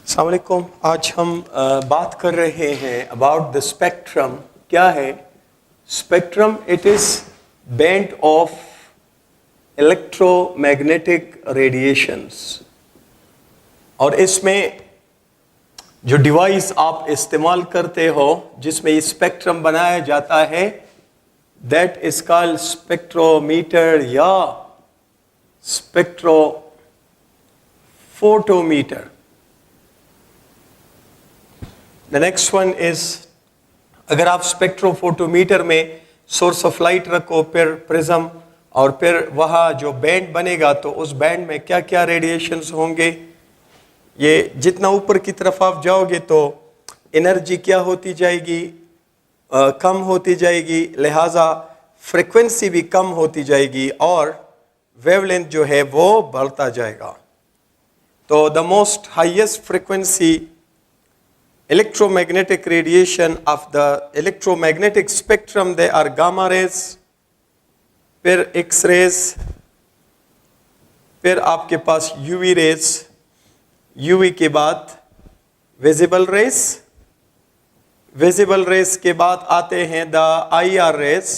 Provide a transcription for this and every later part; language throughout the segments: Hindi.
अस्सलाम वालेकुम। आज हम बात कर रहे हैं अबाउट द स्पेक्ट्रम। क्या है spectrum? It is band of electromagnetic radiations. और इसमें जो डिवाइस आप इस्तेमाल करते हो जिसमें ये स्पेक्ट्रम बनाया जाता है, दैट इज कॉल्ड स्पेक्ट्रोमीटर या spectrophotometer. The next one is, अगर आप स्पेक्ट्रोफोटोमीटर में सोर्स ऑफ लाइट रखो, फिर प्रिज्म, और फिर वहाँ जो बैंड बनेगा तो उस बैंड में क्या क्या रेडिएशंस होंगे, ये जितना ऊपर की तरफ आप जाओगे तो एनर्जी क्या होती जाएगी, कम होती जाएगी, लिहाजा फ्रिक्वेंसी भी कम होती जाएगी और वेवलेंथ जो है वो बढ़ता जाएगा। तो the most highest frequency electromagnetic radiation of the electromagnetic spectrum, they are gamma rays, फिर x rays, फिर आपके पास UV rays, UV के बाद visible rays, visible rays के बाद आते हैं the IR rays,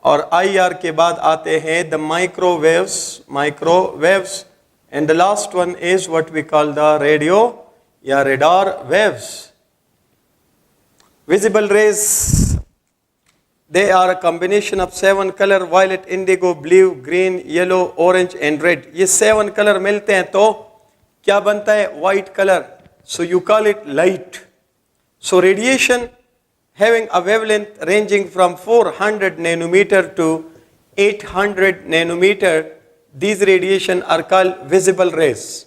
और IR के बाद आते हैं the microwaves, and the last one is what we call the radio या radar waves. Visible rays, they are a combination of 7 color: violet, indigo, blue, green, yellow, orange and red. ये 7 color मिलते हैं तो क्या बनता है? white color. So you call it light. So radiation having a wavelength ranging from 400 nanometer to 800 nanometer, these radiation are called visible rays.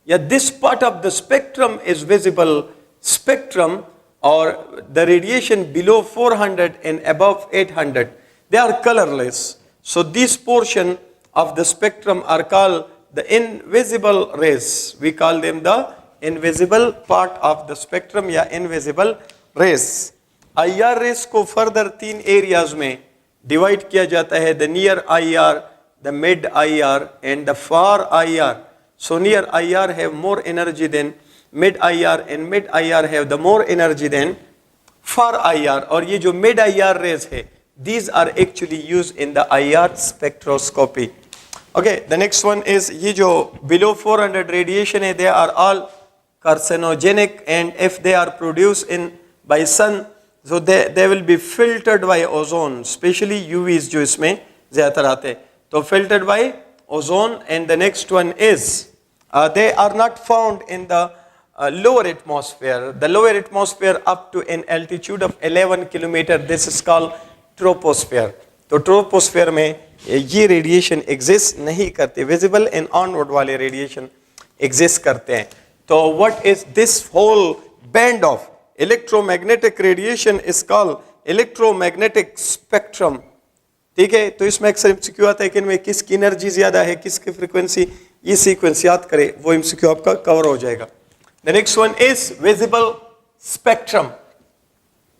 Yeah, this part of the spectrum is visible spectrum, or the radiation below 400 and above 800, they are colorless. So this portion of the spectrum are called the invisible rays. We call them the invisible part of the spectrum या invisible rays. IR rays को further 3 areas में divide किया जाता है: the near IR, the mid IR and the far IR. So near IR have more energy than mid IR, and mid IR have the more energy than far IR. और ये जो mid IR rays है, these are actually used in the IR spectroscopy. Okay, the next one is ये जो below 400 radiation है, they are all carcinogenic, and if they are produced by sun, so they will be filtered by ozone, especially UVs जो इसमें ज़्यादातर आते हैं, तो filtered by ozone. And the next one is they are not found in the lower atmosphere. The lower atmosphere up to an altitude of 11 kilometer, this is called troposphere. तो troposphere में ये radiation exist नहीं करते, visible and onward वाले radiation exist करते हैं. तो what is this whole band of electromagnetic radiation is called electromagnetic spectrum. ठीक है, तो इसमें अक्सर एमसीक्यू आता है कि इनमें किसकी एनर्जी ज्यादा है, किसकी फ्रीक्वेंसी, ये सीक्वेंस याद करे, वो एमसीक्यू आपका कवर हो जाएगा. The next one is visible spectrum.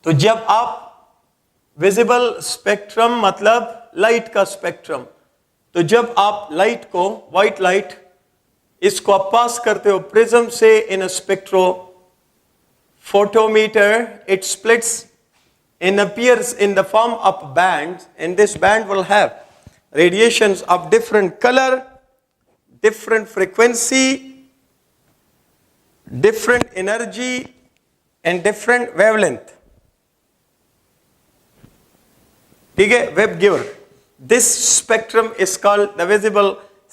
तो जब आप विजिबल स्पेक्ट्रम मतलब लाइट का स्पेक्ट्रम, तो जब आप लाइट को, व्हाइट लाइट, इसको आप पास करते हो प्रिज्म से in a spectrophotometer, it splits and appears in the form of bands, and this band will have radiations of different color, different frequency, different energy and different wavelength. ठीक है, web giver. This spectrum is called the visible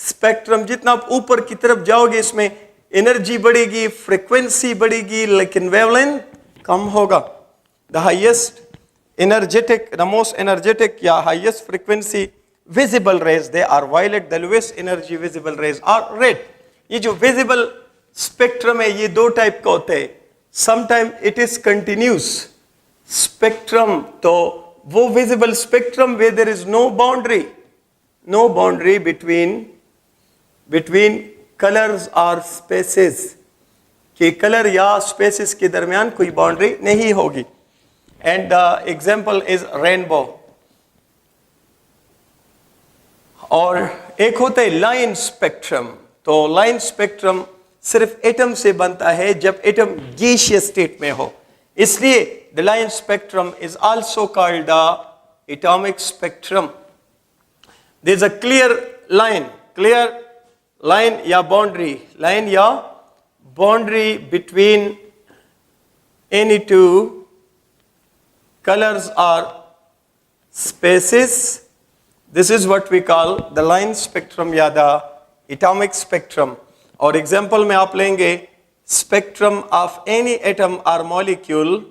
spectrum. जितना आप ऊपर की तरफ जाओगे इसमें एनर्जी बढ़ेगी, फ्रीक्वेंसी बढ़ेगी, लेकिन वेवलेंथ कम होगा. The highest energetic, the most energetic या highest frequency visible rays, they are violet. The lowest energy visible rays are red. ये जो visible spectrum है, ये दो टाइप का होता है. Sometime it is continuous spectrum, तो वो visible spectrum where there is no boundary between colors or spaces, कि color या spaces के दरमियान कोई boundary नहीं होगी. And the example is rainbow. और एक होता है लाइन स्पेक्ट्रम. तो लाइन स्पेक्ट्रम सिर्फ एटम से बनता है जब एटम गैसियस स्टेट में हो, इसलिए the line spectrum is also called the atomic spectrum. There is a clear line या boundary between any two colors or spaces. This is what we call the line spectrum या the atomic spectrum. और example में आप लेंगे spectrum of any atom or molecule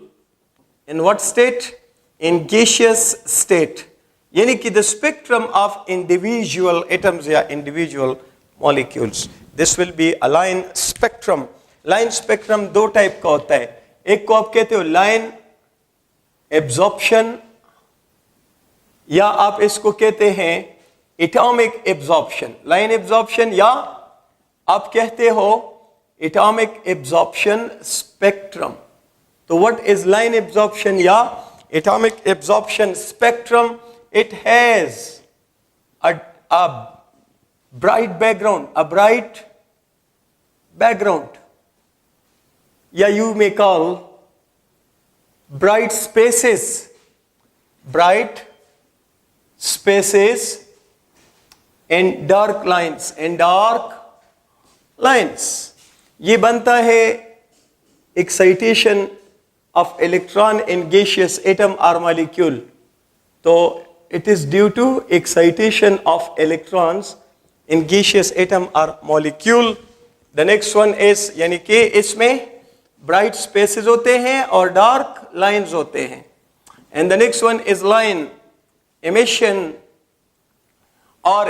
in what state? In gaseous state. यानी कि the spectrum of individual atoms या individual molecules. This will be a line spectrum. Line spectrum दो टाइप का होता है. एक को आप कहते हो लाइन एब्जॉर्प्शन या आप इसको कहते हैं एटॉमिक एब्जॉर्प्शन. लाइन एब्जॉर्प्शन या आप कहते हो एटॉमिक एब्जॉर्प्शन स्पेक्ट्रम. तो व्हाट इज लाइन एब्जॉर्प्शन या atomic absorption spectrum? It has a bright background, या you may call bright spaces and dark lines. ये बनता है excitation of electron in gaseous atom or molecule. तो it is due to excitation of electrons in gaseous atom or molecule. The next one is यानी कि इसमें ब्राइट स्पेसेस होते हैं और डार्क लाइंस होते हैं. And the next one is line emission और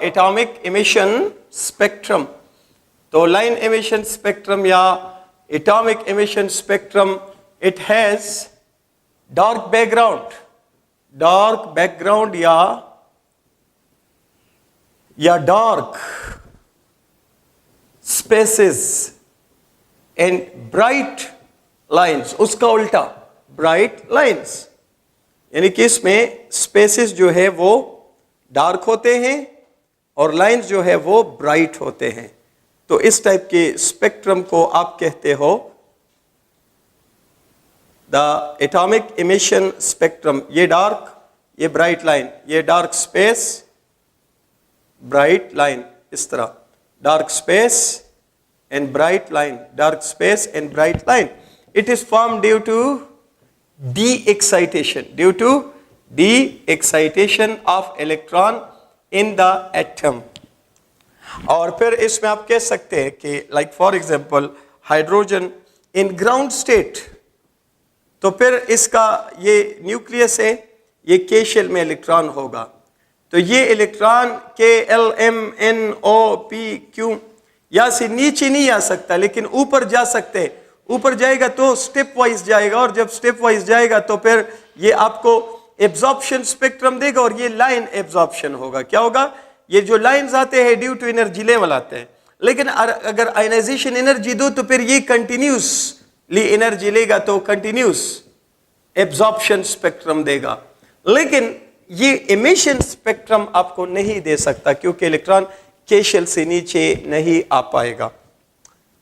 एटॉमिक एमिशन स्पेक्ट्रम. तो लाइन एमिशन स्पेक्ट्रम या atomic emission spectrum, it has dark background या dark spaces and bright lines. उसका उल्टा ब्राइट लाइंस, यानी कि इसमें स्पेसेस जो है वो डार्क होते हैं और लाइंस जो है वो ब्राइट होते हैं. तो इस टाइप के स्पेक्ट्रम को आप कहते हो द एटॉमिक एमिशन स्पेक्ट्रम. ये डार्क, ये ब्राइट लाइन, ये डार्क स्पेस, ब्राइट लाइन, इस तरह dark space and bright line, dark space and bright line. It is formed due to de-excitation of electron in the atom. और फिर इसमें आप कह सकते हैं कि like for example hydrogen in ground state, तो फिर इसका ये न्यूक्लियस है, ये के शेल में इलेक्ट्रॉन होगा. तो ये इलेक्ट्रॉन KLMNO2 या से नीचे नहीं आ सकता, लेकिन ऊपर जा सकते हैं. ऊपर जाएगा तो स्टेप वाइज जाएगा, और जब स्टेप वाइज जाएगा तो फिर ये आपको एब्जॉर्प्शन स्पेक्ट्रम देगा और ये लाइन एब्जॉर्प्शन होगा. क्या होगा? ये जो लाइंस आते हैं ड्यू टू एनर्जी लेवल आते हैं, लेकिन अगर आयनाइजेशन एनर्जी दो तो फिर ये कंटिन्यूसली एनर्जी लेगा, तो कंटिन्यूस एब्जॉर्प्शन स्पेक्ट्रम देगा. लेकिन ये एमिशन स्पेक्ट्रम आपको नहीं दे सकता क्योंकि इलेक्ट्रॉन के शेल से नीचे नहीं आ पाएगा.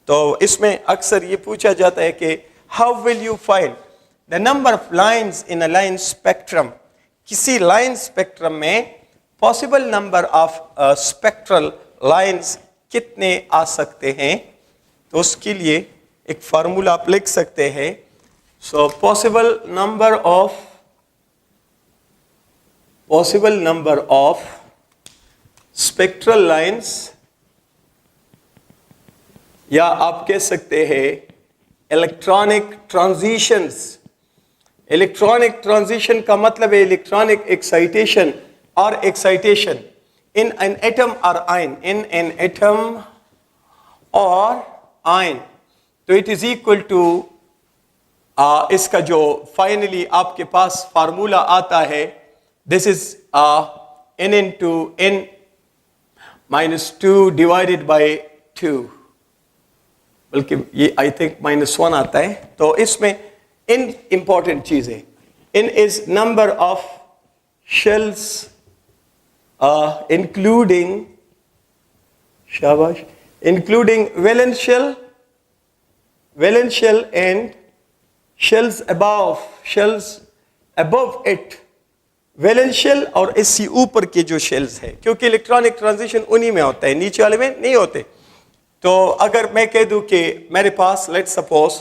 तो इसमें अक्सर ये पूछा जाता है कि how will you find the number of lines in a line spectrum. किसी लाइन स्पेक्ट्रम में possible number of spectral lines कितने आ सकते हैं? तो उसके लिए एक फार्मूला आप लिख सकते हैं. So possible number of spectral lines, या आप कह सकते हैं इलेक्ट्रॉनिक ट्रांजिशन का मतलब है electronic excitation in an atom or ion. तो it is equal to इसका जो फाइनली आपके पास फार्मूला आता है, this is n into n minus 2 divided by 2, बल्कि ये I think -1 आता है. तो इसमें n इंपॉर्टेंट चीज है. n is number of shells including Shabash. Including valence shell and shells above it. Valence shell और इससे ऊपर के जो शेल्स है, क्योंकि इलेक्ट्रॉनिक ट्रांजिशन उन्हीं में होता है, नीचे वाले में नहीं होते। तो अगर मैं कह दूं कि मेरे पास लेट्स सपोज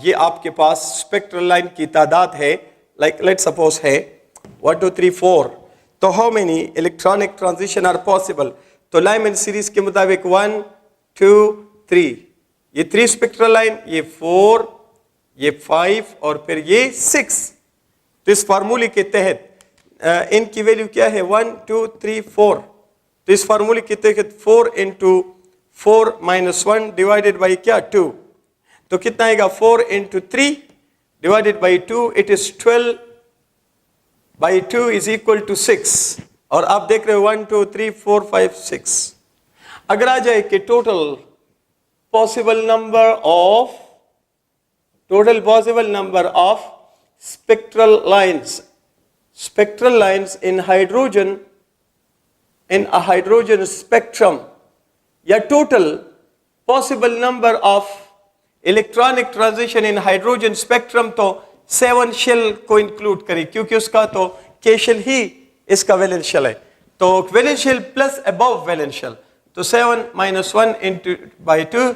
ये आपके पास स्पेक्ट्रल लाइन की तादाद है, लाइक लेट्स सपोज है 1 2 3 4, तो how many electronic transition are possible? तो लाइमन सीरीज के मुताबिक 1 2 3, ये 3 स्पेक्ट्रल लाइन, ये 4, ये 5 और फिर ये 6। तो इस फार्मूले के तहत इनकी वैल्यू क्या है? 1 2 3 4। तो इस फार्मूले के तहत 4 इंटू 4 माइनस 1 डिवाइडेड बाई क्या? 2। तो कितना आएगा? 4 into 3 divided by 2, it is 12 by 2 is equal to 6। और आप देख रहे हो 1 2 3 4 5 6। अगर आ जाए कि total possible number of spectral lines in a hydrogen spectrum, या total possible number of electronic transition in hydrogen spectrum, तो 7 shell को include करें, क्योंकि उसका तो K shell ही इसका valence shell है। तो valence shell plus above valence shell, तो 7 minus 1 into by 2,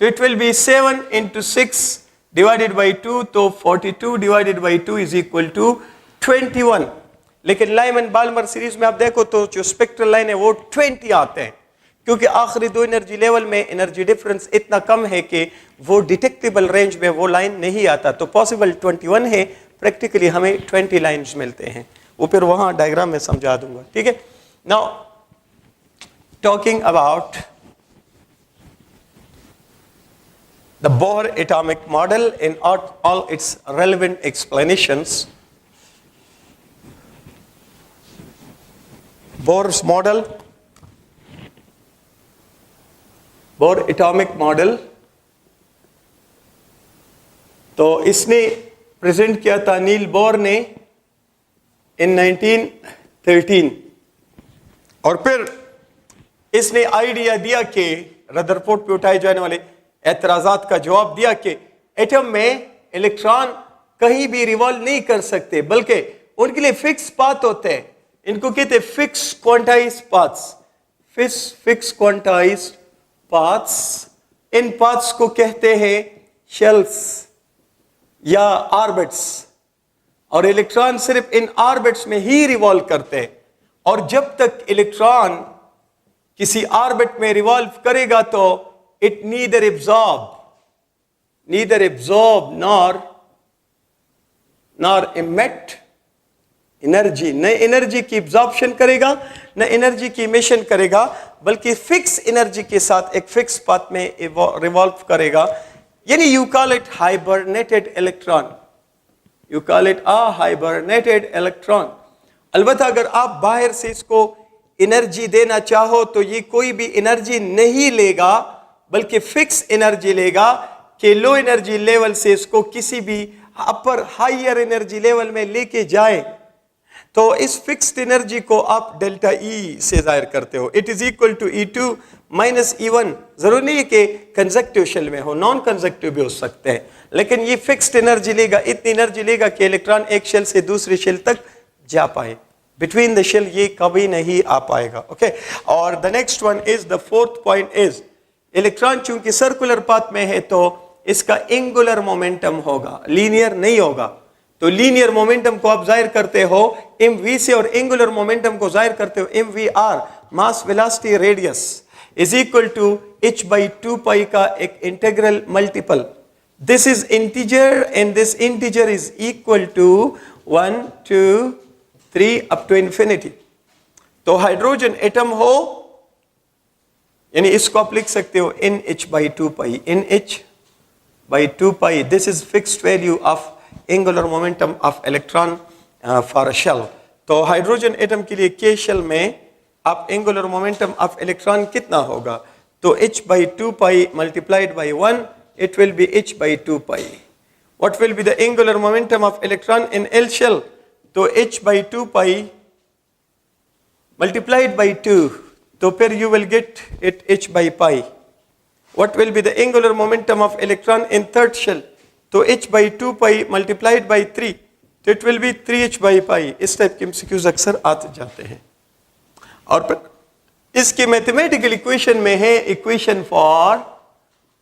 तो it will be 7 into 6 divided by 2, तो 42 divided by 2 is equal to 21। लेकिन लाइमन बाल्मर सीरीज में आप देखो तो जो स्पेक्ट्रल लाइन है वो 20 आते हैं, क्योंकि आखिरी 2 एनर्जी लेवल में एनर्जी डिफरेंस इतना कम है कि वो डिटेक्टेबल रेंज में वो लाइन नहीं आता। तो पॉसिबल 21 है, प्रैक्टिकली हमें 20 लाइन्स मिलते हैं। वो फिर वहाँ डायग्राम में समझा दूंगा, ठीक है। Now talking about the Bohr atomic model in all its relevant explanations. Bohr's model, Bohr atomic model, तो इसने प्रेजेंट किया था नील बोर ने इन 1913, और फिर इसने आइडिया दिया कि रदरफोर्ड पे उठाए जाने वाले एतराजात का जवाब दिया कि एटम में इलेक्ट्रॉन कहीं भी रिवॉल्व नहीं कर सकते, बल्कि उनके लिए फिक्स पाथ होते हैं। इनको कहते हैं fix quantized paths, fix quantized paths. इन पाथ्स को कहते हैं शेल्स या ऑर्बिट्स, और इलेक्ट्रॉन सिर्फ इन ऑर्बिट्स में ही रिवॉल्व करते हैं। और जब तक इलेक्ट्रॉन किसी ऑर्बिट में रिवॉल्व करेगा तो it neither absorb nor emit energy, न एनर्जी की एब्जॉर्प्शन करेगा न एनर्जी की इमिशन करेगा, बल्कि फिक्स एनर्जी के साथ एक फिक्स पाथ में रिवॉल्व करेगा। यानी you call it hibernated electron, you call it a hibernated electron. अलबत्ता अगर आप बाहर से इसको एनर्जी देना चाहो तो ये कोई भी एनर्जी नहीं लेगा, बल्कि फिक्स एनर्जी लेगा कि लो एनर्जी लेवल से इसको किसी भी अपर हायर एनर्जी लेवल में लेके जाए। तो इस फिक्स्ड एनर्जी को आप डेल्टा ई से जाहिर करते हो। It is equal to E2 minus E1। जरूरी नहीं है कि कंजक्टिव शेल में हो, नॉन कंजक्टिव भी हो सकते हैं, लेकिन ये फिक्स्ड एनर्जी लेगा, इतनी एनर्जी लेगा कि इलेक्ट्रॉन एक शेल से दूसरी शेल तक जा पाए। बिटवीन द शेल ये कभी नहीं आ पाएगा। ओके, और the next one is the fourth point is electron चूंकि सर्कुलर पाथ में है तो इसका एंगुलर मोमेंटम होगा, लीनियर नहीं होगा। तो लीनियर मोमेंटम को आप जाहिर करते हो mv से, और एंगुलर मोमेंटम को जाहिर करते हो mvr, mass velocity radius, is equal to h/2 pi का एक integral multiple. This is integer and this integer is equal to 1 2 3 up to infinity. तो हाइड्रोजन एटम हो, यानी इसको आप लिख सकते हो NH/2 pi, NH/2 pi. This is fixed value of angular momentum of electron for a shell. तो हाइड्रोजन एटम के लिए K शेल में आप एंगुलर मोमेंटम ऑफ इलेक्ट्रॉन कितना होगा? तो H/2 pi multiplied by 1, it will be H/2 pi. What will be the angular momentum of electron in L shell? तो H/2 पाई मल्टीप्लाइड बाई 2, तो फिर you will get it h by pi. What will be the angular momentum of electron in third shell? तो h by 2 pi multiplied by 3, तो it will be 3h by pi. इस टाइप के MCQs अक्सर आते जाते हैं. और फिर इसकी मैथमेटिकल इक्वेशन में है इक्वेशन फॉर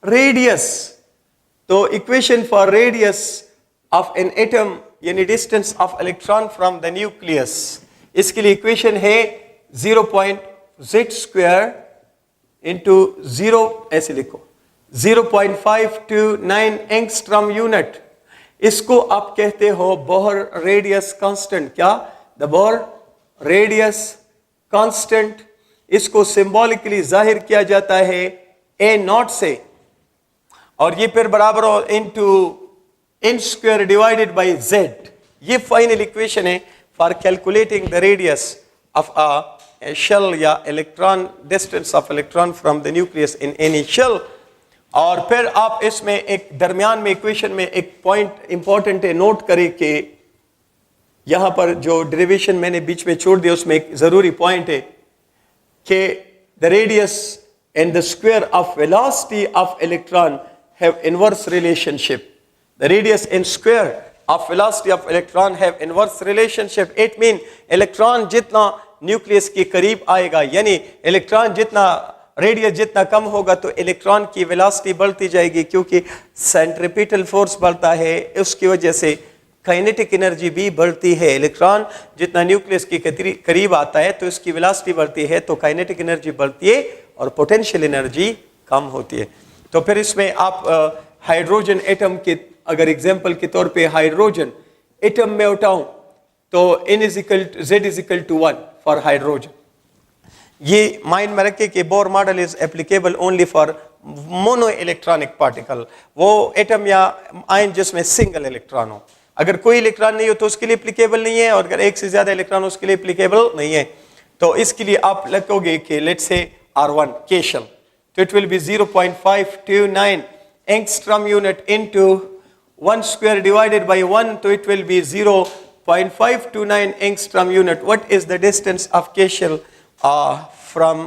रेडियस. तो equation for radius of an atom यानी distance of electron from the nucleus, इसके लिए इक्वेशन है 0.z² इंटू 0, ऐसे लिखो 0.529 एंगस्ट्रॉम यूनिट. इसको आप कहते हो बोहर रेडियस कांस्टेंट. क्या? The Bohr radius constant. इसको सिंबॉलिकली जाहिर किया जाता है ए नॉट से, और ये फिर बराबर हो into n² divided by z. ये फाइनल इक्वेशन है for calculating the radius of a shell या electron, distance of electron from the nucleus in any shell. और फिर आप इसमें एक दरमियान में इक्वेशन में एक पॉइंट इंपॉर्टेंट है, नोट करें कि यहां पर जो डेरिवेशन मैंने बीच में छोड़ दिया उसमें एक जरूरी पॉइंट है कि the radius and the square of velocity of electron have inverse relationship. The radius and square of velocity of electron have inverse relationship. It mean electron जितना न्यूक्लियस के करीब आएगा, यानी इलेक्ट्रॉन जितना रेडियस जितना कम होगा तो इलेक्ट्रॉन की वेलोसिटी बढ़ती जाएगी, क्योंकि सेंट्रीपिटल फोर्स बढ़ता है, उसकी वजह से काइनेटिक एनर्जी भी बढ़ती है. इलेक्ट्रॉन जितना न्यूक्लियस के करीब आता है तो इसकी वेलोसिटी बढ़ती है, तो काइनेटिक एनर्जी बढ़ती है और पोटेंशियल एनर्जी कम होती है. तो फिर इसमें आप हाइड्रोजन एटम के अगर एग्जांपल के तौर पे हाइड्रोजन एटम में उठाऊं तो Z=1 फॉर हाइड्रोजन. ये माइंड में रखे कि Bohr model is applicable only for mono electronic particle, वो एटम या आयन जिसमें सिंगल इलेक्ट्रॉन हो. अगर कोई इलेक्ट्रॉन नहीं हो तो उसके लिए एप्लीकेबल नहीं है, और अगर एक से ज्यादा इलेक्ट्रॉन उसके लिए एप्लीकेबल नहीं है. तो इसके लिए आप लिखोगे कि लेट्स से R1 के शेल, तो it will B 0.529 angstrom unit into 1² divided by 1, तो it will B 0.529 angstrom unit. What is the distance of के shell from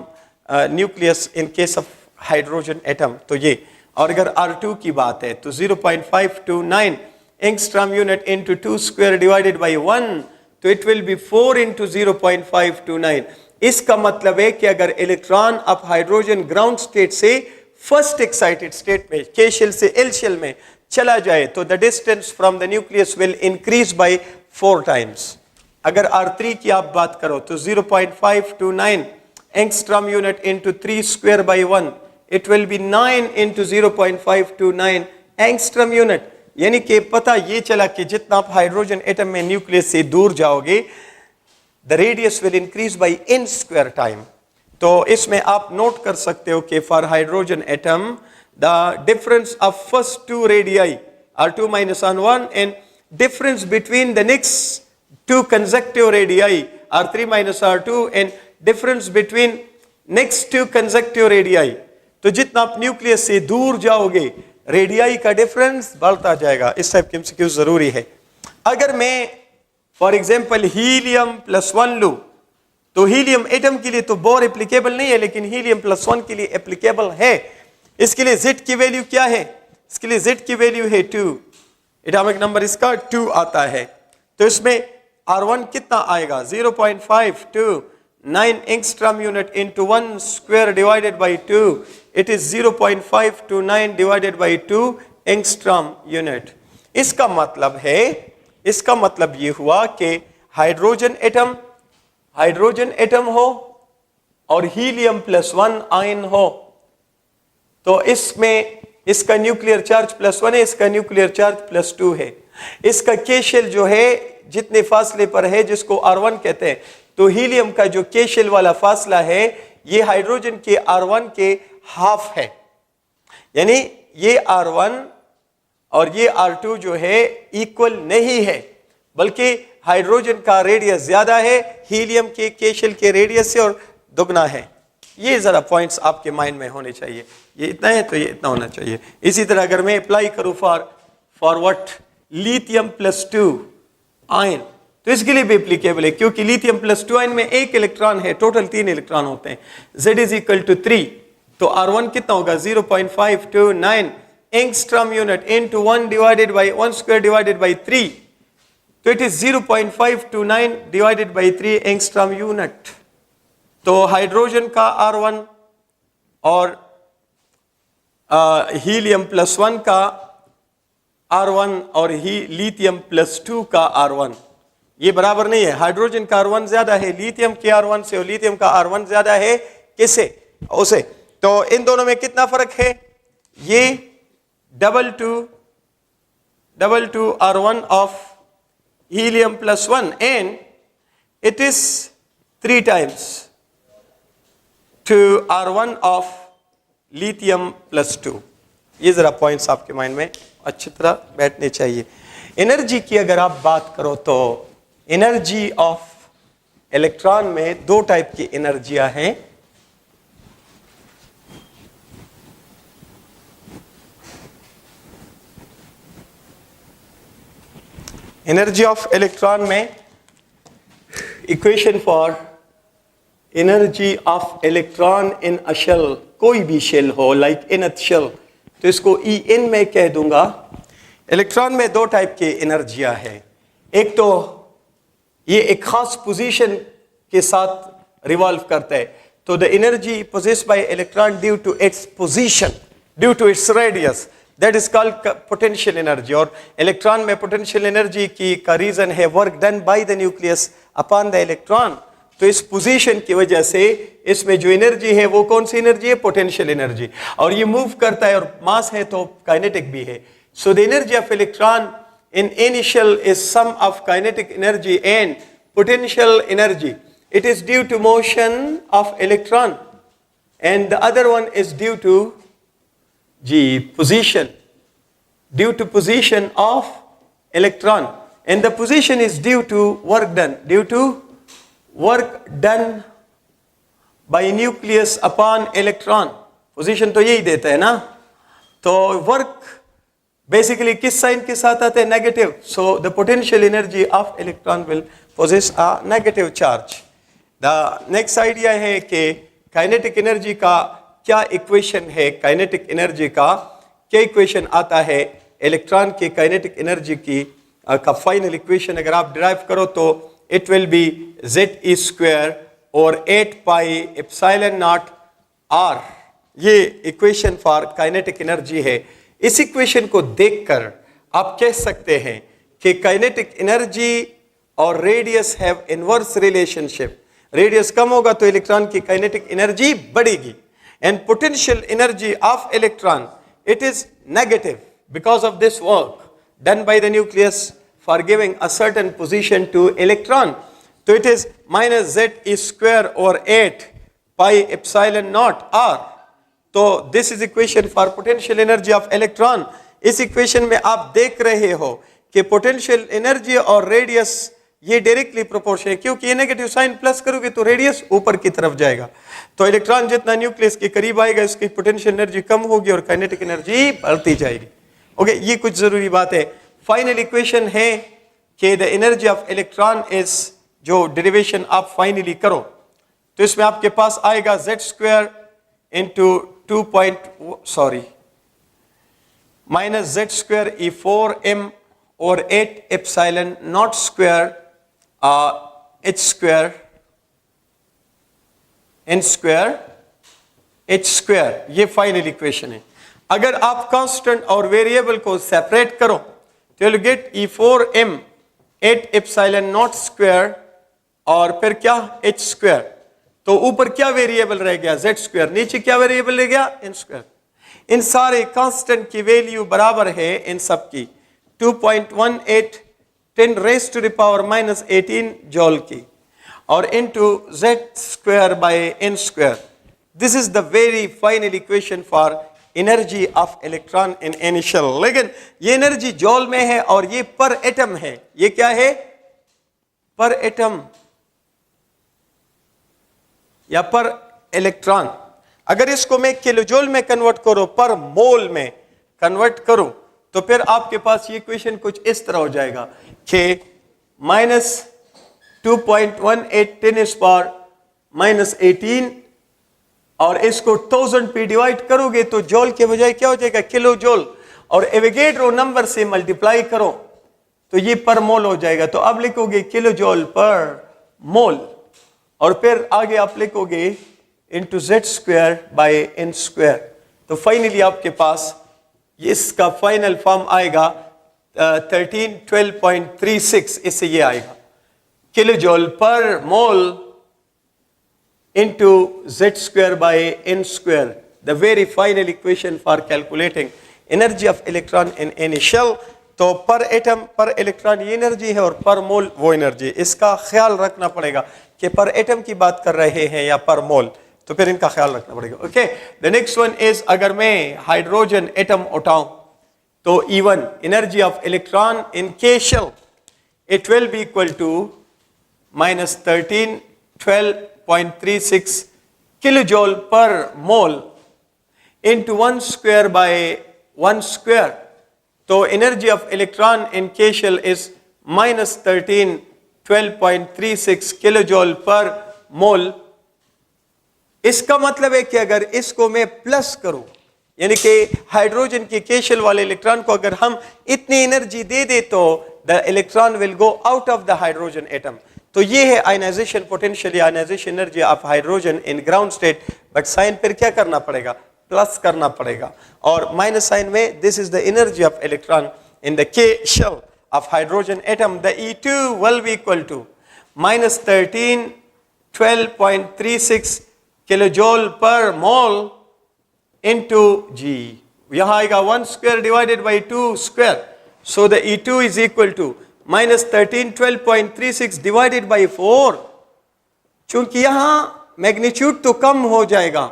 nucleus in case of hydrogen atom? तो ये, और अगर R2 की बात है तो 0.529 angstrom unit into 2² divided by 1, तो it will be 4 into 0.529. इसका मतलब है कि अगर इलेक्ट्रॉन अब हाइड्रोजन ग्राउंड स्टेट से फर्स्ट एक्साइटेड स्टेट में K शेल से L शेल में चला जाए तो the distance from the nucleus will increase by 4 times. अगर R3 की आप बात करो तो 0.529 angstrom unit into 3² by 1, it will B 9 into 0.529 angstrom unit. यानी कि पता ये चला कि जितना आप हाइड्रोजन एटम में न्यूक्लियस से दूर जाओगे the radius will increase by n² time. तो इसमें आप नोट कर सकते हो कि for hydrogen atom the difference of first 2 radii R2 - R1 and difference between the next 2 consecutive radii R3 - R2 and difference between next 2 consecutive radii. तो जितना आप न्यूक्लियस से दूर जाओगे रेडियाई का डिफरेंस बढ़ता जाएगा. इस टाइप के MCQ जरूरी है. अगर मैं फॉर एग्जांपल हीलियम +1 लूं तो हीलियम एटम के लिए तो बोर एप्लीकेबल नहीं है, लेकिन हीलियम +1 के लिए एप्लीकेबल है. इसके लिए Z की वैल्यू क्या है? इसके लिए Z की वैल्यू है 2. एटॉमिक नंबर इसका 2 आता है. तो इसमें R1 कितना आएगा? 0.529 angstrom unit into 1² divided by 2, it is 0.529 divided by 2 angstrom unit. इसका मतलब ये हुआ कि हाइड्रोजन एटम हो और हीलियम +1 आयन हो, तो इसमें इसका न्यूक्लियर चार्ज +1 है, इसका न्यूक्लियर चार्ज +2 है. इसका के शेल जो है जितने फासले पर है जिसको R1 कहते हैं, तो हीलियम का जो के शेल वाला फासला है ये हाइड्रोजन के R1 के हाफ है. यानी ये R1 और ये R2 जो है इक्वल नहीं है, बल्कि हाइड्रोजन का रेडियस ज्यादा है हीलियम के शेल के रेडियस से और दुगना है. ये जरा पॉइंट्स आपके माइंड में होने चाहिए. ये इतना है तो ये इतना होना चाहिए. इसी तरह अगर मैं अप्लाई करूं फॉर व्हाट लिथियम +2 आयन, तो इसके लिए भी एप्लीकेबल है, क्योंकि लिथियम प्लस 2 आयन में एक इलेक्ट्रॉन है, टोटल 3 इलेक्ट्रॉन होते हैं। Z इज इक्वल टू 3, तो R1 कितना होगा 0.529 angstrom unit into 1 divided by 1 square divided by 3, तो it is 0.529 divided by 3 angstrom unit. तो हाइड्रोजन का R1 और हीलियम प्लस 1 का R1 और लिथियम प्लस 2 का R1 ये बराबर नहीं है। हाइड्रोजन का R1 ज्यादा है लिथियम के R1 से, और लिथियम का R1 ज्यादा है किससे, उसे। तो इन दोनों में कितना फर्क है, ये double two R1 of helium plus 1 and it is 3 times two R1 of lithium plus 2। ये जरा पॉइंट्स आपके माइंड में अच्छी तरह बैठने चाहिए। एनर्जी की अगर आप बात करो तो एनर्जी ऑफ इलेक्ट्रॉन में 2 टाइप की एनर्जियां हैं। एनर्जी ऑफ इलेक्ट्रॉन में equation for energy of electron in a shell, कोई भी शेल हो लाइक nth शेल, तो इसको En में कह दूंगा। इलेक्ट्रॉन में 2 टाइप की एनर्जियां हैं। एक तो ये एक खास पोजीशन के साथ रिवॉल्व करता है, तो the energy possessed by electron due to its position, due to its radius, that is called potential energy. और इलेक्ट्रॉन में पोटेंशियल एनर्जी की का रीजन है work done by the nucleus upon the electron. तो इस पोजीशन की वजह से इसमें जो एनर्जी है वो कौन सी एनर्जी है, पोटेंशियल एनर्जी, और ये मूव करता है और मास है तो काइनेटिक भी है। So the energy of electron in initial is sum of kinetic energy and potential energy. It is due to motion of electron, and the other one is due to position, due to position of electron, and the position is due to work done by nucleus upon electron. Position तो यही देता है ना, तो work बेसिकली किस साइन के साथ आते हैं, negative. So the potential energy of electron will possess a negative charge. The next idea है कि काइनेटिक एनर्जी का क्या इक्वेशन है, काइनेटिक एनर्जी का क्या इक्वेशन आता है, इलेक्ट्रॉन की काइनेटिक एनर्जी की का फाइनल इक्वेशन अगर आप डिराइव करो तो इट विल बी ZE² और 8 पाई एप्सिलॉन नॉट R। ये इक्वेशन फॉर काइनेटिक एनर्जी है। इस इक्वेशन को देखकर आप कह सकते हैं कि काइनेटिक एनर्जी और radius have inverse relationship. Radius कम होगा तो इलेक्ट्रॉन की काइनेटिक एनर्जी बढ़ेगी, and potential energy of electron it is negative because of this work done by the nucleus for giving a certain position to electron. तो इट इज -ZE² और 8 पाई एप्सिलॉन नॉट R। तो this is equation for potential energy of electron. इस इक्वेशन में आप देख रहे हो कि पोटेंशियल एनर्जी और रेडियस ये डायरेक्टली प्रोपोर्शन है, क्योंकि ये नेगेटिव साइन प्लस करोगे तो रेडियस ऊपर की तरफ जाएगा। तो इलेक्ट्रॉन जितना न्यूक्लियस के करीब आएगा इसकी पोटेंशियल एनर्जी कम होगी और काइनेटिक एनर्जी बढ़ती जाएगी। ओके, ये कुछ जरूरी बात है। फाइनल इक्वेशन है कि the energy of electron is, जो डेरिवेशन आप फाइनली करो तो इसमें आपके पास आएगा Z² इंटू -Z² E4m और 8 epsilon not square H² N² H²। ये फाइनल इक्वेशन है। अगर आप कांस्टेंट और वेरिएबल को सेपरेट करो तो you get E4m 8 epsilon not square और फिर क्या H²। तो ऊपर क्या वेरिएबल रह गया, Z², नीचे क्या वेरिएबल रह गया, N²। इन सारे कांस्टेंट की वैल्यू बराबर है इन सब की 2.18 10⁻⁻18 जॉल की और into Z² by N²। This is the very final equation for energy of electron in any shell. लेकिन ये एनर्जी जॉल में है और ये पर एटम है। ये क्या है, पर एटम या पर इलेक्ट्रॉन। अगर इसको मैं किलोजूल में कन्वर्ट करो, पर मोल में कन्वर्ट करो, तो फिर आपके पास ये इक्वेशन कुछ इस तरह हो जाएगा कि 2.18 10 पावर माइनस 18 और इसको 1000 पे डिवाइड करोगे तो जॉल के बजाय क्या हो जाएगा, किलो जॉल, और एवोगैड्रो नंबर से मल्टीप्लाई करो तो ये पर मोल हो जाएगा। तो अब लिखोगे किलो जॉल पर मोल, और फिर आगे आप लिखोगे into Z square by N square. तो फाइनली आपके पास इसका फाइनल फॉर्म आएगा 1312.36, इससे ये आएगा किलो जॉल पर मोल into z square by n square, the very final equation for calculating energy of electron in any shell। तो पर एटम पर इलेक्ट्रॉन ये एनर्जी है और पर मोल वो एनर्जी। इसका ख्याल रखना पड़ेगा कि पर एटम की बात कर रहे हैं या पर मोल, तो फिर इनका ख्याल रखना पड़ेगा। Okay, the next one is, अगर मैं हाइड्रोजन एटम उठाऊं तो E1 energy of electron in K shell, it will be equal to minus 1312.36 kilojoule per mole into 1 square by 1 square. So energy of electron in K shell is minus 1312.36 kilojoule per mole। इसका मतलब है कि अगर इसको मैं प्लस करूं, यानी कि हाइड्रोजन के K shell वाले इलेक्ट्रॉन को अगर हम इतनी एनर्जी दे दे तो the electron will go out of the hydrogen atom. तो ये है आयनाइजेशन पोटेंशियल या ionization energy of hydrogen in ground state. But sign फिर क्या करना पड़ेगा, प्लस करना पड़ेगा, और माइनस साइन में this is the energy of electron in the K shell of hydrogen atom. The E2 will be equal to minus 1312.36 kilojoule per mole into Z, यहां आएगा 1 square divided by 2 square. So the E2 is equal to minus 1312.36 divided by 4। चूंकि यहां मैग्नीट्यूड तो कम हो जाएगा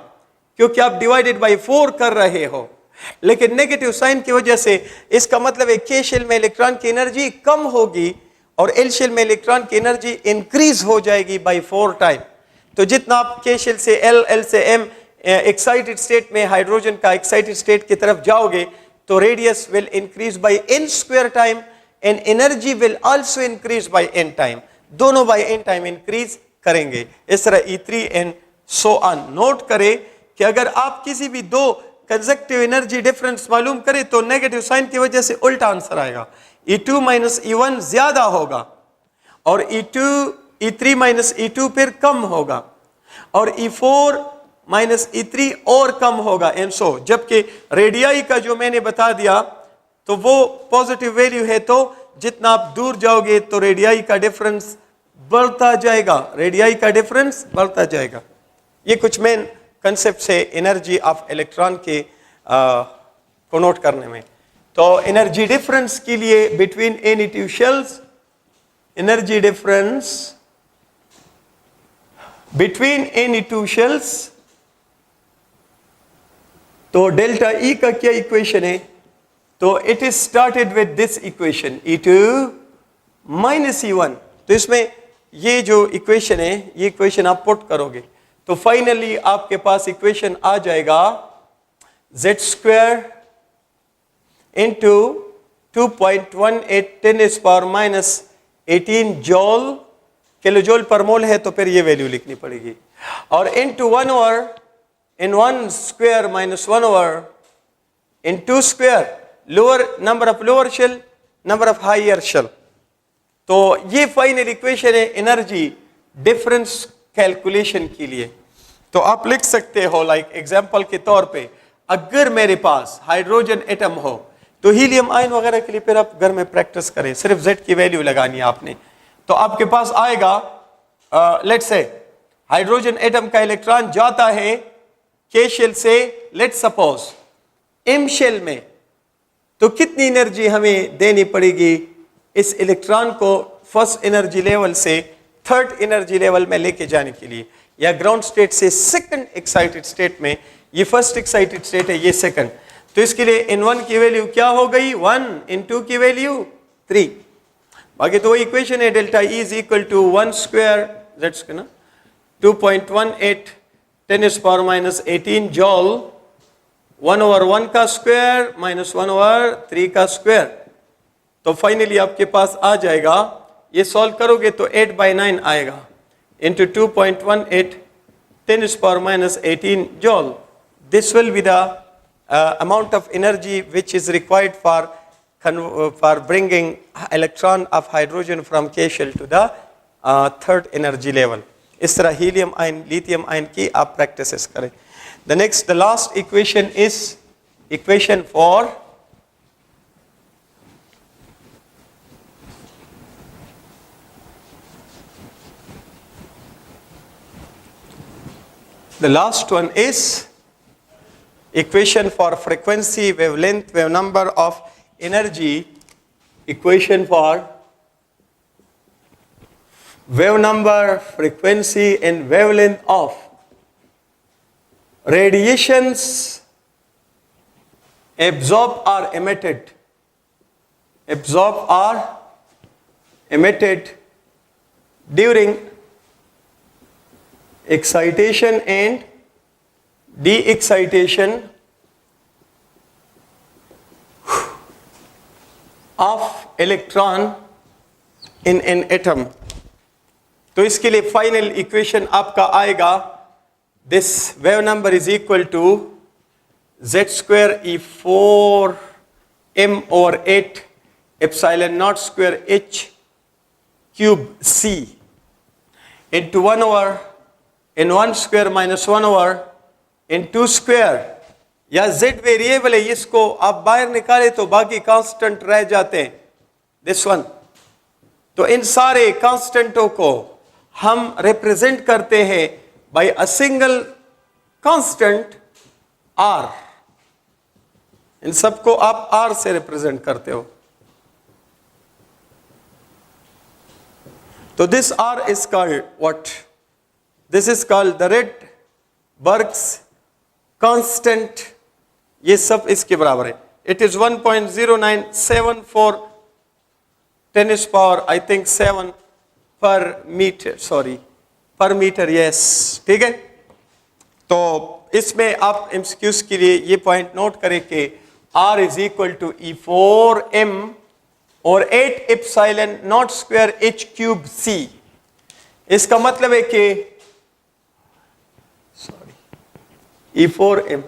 क्योंकि आप डिवाइडेड बाई 4 कर रहे हो, लेकिन नेगेटिव साइन की वजह से इसका मतलब है के शेल में इलेक्ट्रॉन की एनर्जी कम होगी और एल शेल में इलेक्ट्रॉन की एनर्जी इंक्रीज हो जाएगी बाई 4 टाइम। तो जितना आप के शेल से एल, एल से एम एक्साइटेड स्टेट में हाइड्रोजन का एक्साइटेड स्टेट की तरफ जाओगे तो radius will increase by n square time and energy will also increase by n time, दोनों by n time increase करेंगे। इस तरह E3 and so on। Note करें कि अगर आप किसी भी दो कंजक्टिव एनर्जी डिफरेंस मालूम करें तो नेगेटिव साइन की वजह से उल्टा आंसर आएगा, E2 माइनस E1 ज्यादा होगा और E3 माइनस E2 फिर कम होगा और E4 माइनस E3 और कम होगा एंड सो। जबकि रेडियाई का जो मैंने बता दिया तो वो पॉजिटिव वैल्यू है, तो जितना आप दूर जाओगे तो रेडियाई का डिफरेंस बढ़ता जाएगा, रेडियाई का डिफरेंस बढ़ता जाएगा। ये कुछ मेन कंसेप्ट है एनर्जी ऑफ इलेक्ट्रॉन के को नोट करने में। तो एनर्जी डिफरेंस के लिए between any two shells, energy difference between any two shells, तो डेल्टा ई का क्या इक्वेशन है, तो it is started with this equation E2 minus E1। तो इसमें ये जो इक्वेशन है ये इक्वेशन आप पुट करोगे तो फाइनली आपके पास इक्वेशन आ जाएगा z square into 2.18 10 power minus 18 joule, kilojoule per mole है तो फिर ये वैल्यू लिखनी पड़ेगी, और into 1 over n 1 square minus 1 over n 2 square, lower number of lower shell, number of higher shell. तो ये फाइनल इक्वेशन है एनर्जी डिफरेंस कैलकुलेशन के लिए। तो आप लिख सकते हो लाइक एग्जांपल के तौर पे, अगर मेरे पास हाइड्रोजन एटम हो तो हीलियम आयन वगैरह के लिए फिर आप घर में प्रैक्टिस करें, सिर्फ Z की वैल्यू लगानी है आपने। तो आपके पास आएगा लेट्स से हाइड्रोजन एटम का इलेक्ट्रॉन जाता है के शेल से लेट्स सपोज M शेल में, तो कितनी एनर्जी हमें देनी पड़ेगी इस इलेक्ट्रॉन को फर्स्ट एनर्जी लेवल से थर्ड एनर्जी लेवल में लेके जाने के लिए, या ग्राउंड स्टेट से सेकंड एक्साइटेड स्टेट में, ये फर्स्ट एक्साइटेड स्टेट है ये सेकंड। तो इसके लिए n1 की वैल्यू क्या हो गई 1, n2 की वैल्यू 3। बाकी तो वही इक्वेशन है, delta E is equal to 1 square z ना 2.18 10 पावर माइनस 18 जॉल, 1 ओवर 1 का स्क्वायर माइनस 1 ओवर 3 का स्क्वायर। तो फाइनली आपके पास आ जाएगा ये सॉल्व करोगे तो 8/9 आएगा into 2.18 10⁻⁻18 joule. This will be the amount of energy which is required for bringing electron of hydrogen from K shell to the third energy level. इस तरह हीलियम आयन लिथियम आयन की आप प्रैक्टिसेस करें. The last equation is equation for the last one is equation for frequency, wavelength, wave number of energy, equation for wave number, frequency and wavelength of radiations absorbed or emitted. Absorbed or emitted during excitation and de-excitation of electron in an atom. तो इसके लिए फाइनल इक्वेशन आपका आएगा, this wave number is equal to z² E4 m/8 epsilon naught square h cube c into 1 over in 1 square minus 1 over in 2 square. या z वेरिएबल है, इसको आप बाहर निकाले तो बाकी कांस्टेंट रह जाते हैं, दिस वन. तो इन सारे कांस्टेंटों को हम रिप्रेजेंट करते हैं by a single constant r. इन सबको आप r से रिप्रेजेंट करते हो. तो this r is called what? This is called the Rydberg's constant. ये सब इसके बराबर है. It is 1.0974 10⁻, I think 7 per meter, sorry, per meter, yes. ठीक है. तो इसमें आप एमसीक्यूज के लिए ये पॉइंट नोट करें कि R is equal to E4 m और 8 epsilon naught square h cube c. इसका मतलब है कि E4 m,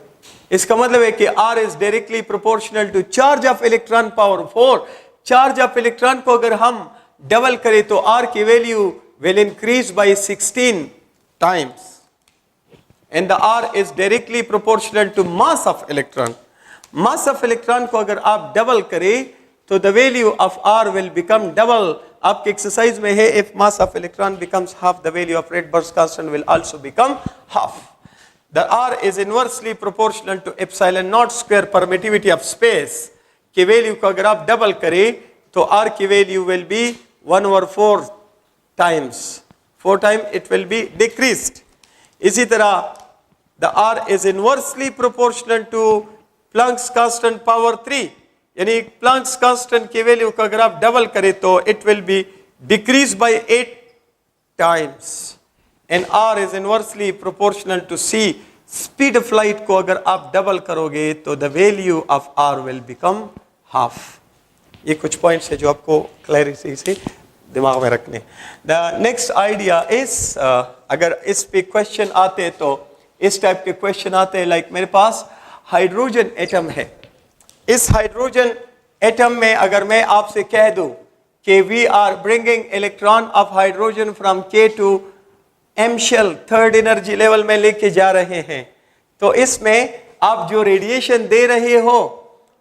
इसका मतलब है कि R is directly proportional to charge of electron power 4. Charge of electron को अगर हम डबल करें तो R की value will increase by 16 times and the R is directly proportional to mass of electron. mass of electron को अगर आप डबल करें तो the value of R will become double. आपके एक्सरसाइज में है if mass of electron becomes half, the value of Rydberg's constant will also become half. The R is inversely proportional to epsilon naught square permittivity of space की वैल्यू को अगर आप डबल करें तो R की value will be 1/4 times. 4 times it will be decreased. इसी तरह the R is inversely proportional to Planck's constant power 3. यानी Planck's constant की वैल्यू को अगर आप डबल करें तो it will be decreased by 8 times. And R is inversely proportional to C. Speed of light को अगर आप डबल करोगे तो the value of R will become half. ये कुछ पॉइंट्स है जो आपको क्लैरिटी से दिमाग में रखने. The next idea is अगर इस पे क्वेश्चन आते तो इस टाइप के क्वेश्चन आते हैं, लाइक मेरे पास हाइड्रोजन एटम है. इस हाइड्रोजन एटम में अगर मैं आपसे कह दूं कि we are bringing electron of hydrogen from K to M shell third energy level में लेके जा रहे हैं, तो इसमें आप जो रेडिएशन दे रहे हो,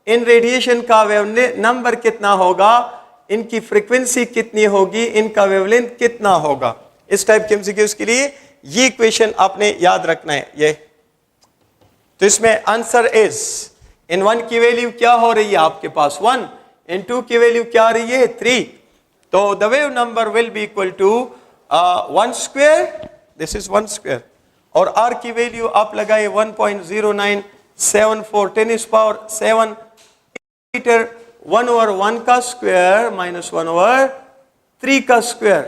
इन रेडिएशन का वेव नंबर कितना होगा, इनकी फ्रीक्वेंसी कितनी होगी, इनका वेवलेंथ कितना होगा. इस टाइप के एमसीक्यूज के लिए ये इक्वेशन आपने याद रखना है. ये तो इसमें आंसर इज इन 1 की वैल्यू क्या हो रही है आपके पास 1, इन 2 की वैल्यू क्या आ रही है 3. तो the wave number will be equal to 1 square, this is 1 square, और R की वैल्यू आप लगाए 1.0974 10⁻7 मीटर. 1/1 का स्क्वायर माइनस 1/3 का स्क्वायर.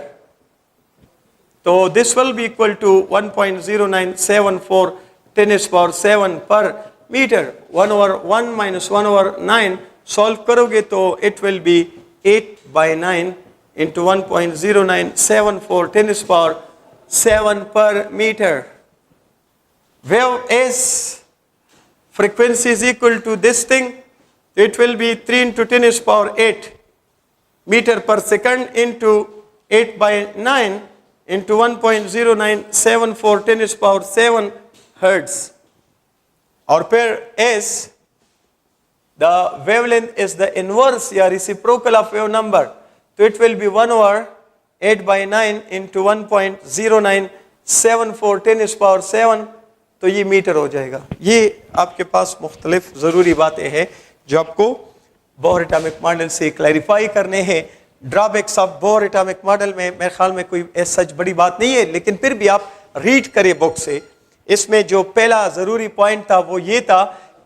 तो this will be equal to 1.0974 10⁻7 पर मीटर. 1/1 माइनस 1/9 सॉल्व करोगे तो it will B 8/9 into 1.0974 10 power 7 per meter. Wave S frequency is equal to this thing. It will be 3 into 10 power 8 meter per second into 8 by 9 into 1.0974 10 power 7 hertz. Or per S, the wavelength is the inverse या reciprocal of wave number. So it will be 1 over 8 by 9 into 1.0974 10 power 7. तो ये मीटर हो जाएगा. ये आपके पास मुख्तलिफ ज़रूरी बातें हैं जो आपको बोहर एटॉमिक मॉडल से क्लैरिफाई करने हैं. Drawbacks of Bohr atomic model में मेरे ख्याल में कोई सच बड़ी बात नहीं है, लेकिन फिर भी आप रीड करें बुक से. इसमें जो पहला ज़रूरी पॉइंट था वो ये था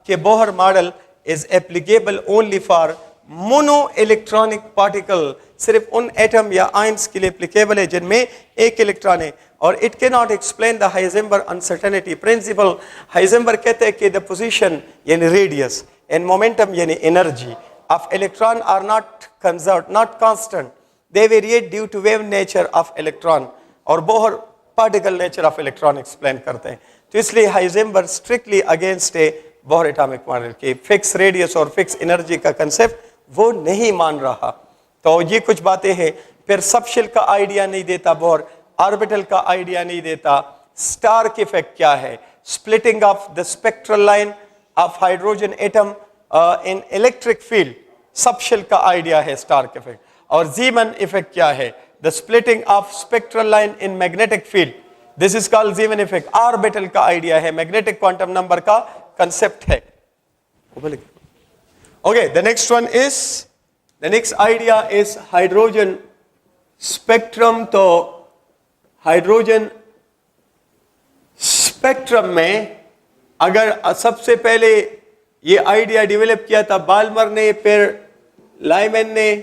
कि Bohr model is applicable only for mono electronic particle. सिर्फ उन एटम या आयंस के लिए एप्लीकेबल है जिनमें एक इलेक्ट्रॉन है. और it can not explain the Heisenberg uncertainty principle. Heisenberg कहते हैं कि द पोजीशन यानी रेडियस एंड मोमेंटम यानी energy of electron are not conserved, not constant. They variate due to wave nature of electron. और Bohr particle nature of electron explain करते हैं. तो इसलिए Heisenberg strictly against a Bohr atomic model के फिक्स रेडियस और फिक्स एनर्जी का कंसेप्ट वो नहीं मान रहा. तो ये कुछ बातें हैं. फिर सबशेल का आइडिया नहीं देता बोहर, ऑर्बिटल का आइडिया नहीं देता. स्टार्क इफेक्ट क्या है, splitting of the spectral line of hydrogen atom in electric field, subshell का आइडिया है स्टार्क इफेक्ट. और ज़ीमन इफेक्ट क्या है, the splitting of spectral line in magnetic field, this is called Zeeman effect. Orbital का आइडिया है, मैग्नेटिक क्वांटम नंबर का कंसेप्ट है. Okay, the next one is, the next idea is hydrogen spectrum. तो हाइड्रोजन स्पेक्ट्रम में अगर सबसे पहले ये आइडिया डेवलप किया था बाल्मर ने, फिर लाइमैन ने,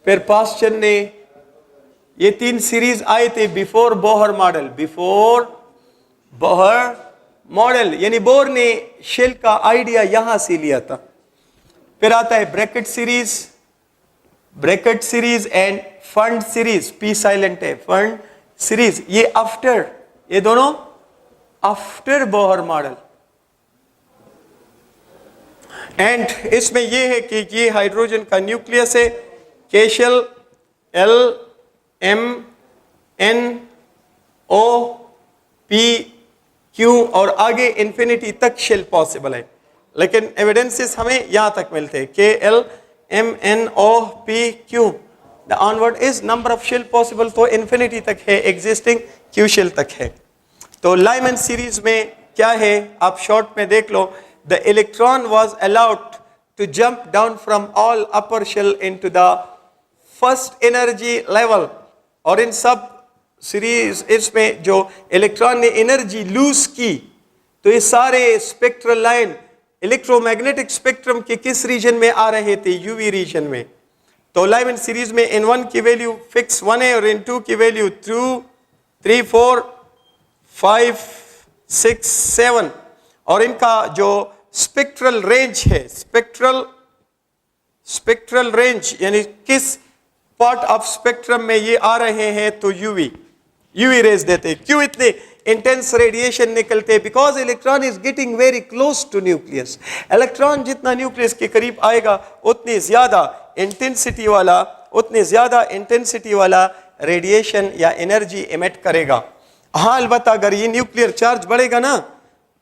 फिर पास्चर ने. ये 3 सीरीज आए थे before Bohr model. Before Bohr model यानी बोर ने शेल का आइडिया यहां से लिया था. फिर आता है Brackett series end fund series. P silent है. फंड सीरीज ये आफ्टर, ये दोनों आफ्टर बोहर मॉडल. एंड इसमें ये है कि ये हाइड्रोजन का न्यूक्लियस है, K shell L M N O P Q और आगे इंफिनिटी तक शेल पॉसिबल है. लेकिन एविडेंसेस हमें यहां तक मिलते हैं के L M N O P Q. The onward is number of shell possible. तो इंफिनिटी तक है एग्जिस्टिंग, क्यू शेल तक है. तो लाइमैन सीरीज में क्या है आप शॉर्ट में देख लो. The electron was allowed to jump down from all upper shell into the first energy level. और इन सब सीरीज इसमें जो इलेक्ट्रॉन ने एनर्जी लूज की तो ये सारे स्पेक्ट्रल लाइन इलेक्ट्रोमैग्नेटिक स्पेक्ट्रम के किस रीजन में आ रहे थे, यूवी रीजन में. तो लाइमैन सीरीज में N1 की वैल्यू फिक्स 1 है और N2 की वैल्यू 2, 3, 4, 5, 6, 7. और इनका जो स्पेक्ट्रल रेंज है, स्पेक्ट्रल रेंज यानी किस पार्ट ऑफ स्पेक्ट्रम में ये आ रहे हैं, तो यूवी रेज देते. क्यों इतने इंटेंस रेडिएशन निकलते हैं? Because electron is getting very close to nucleus. Electron जितना न्यूक्लियस के करीब आएगा उतनी ज्यादा इंटेंसिटी वाला रेडिएशन या एनर्जी एमिट करेगा. हाँ अलबत्ता अगर ये न्यूक्लियर चार्ज बढ़ेगा ना,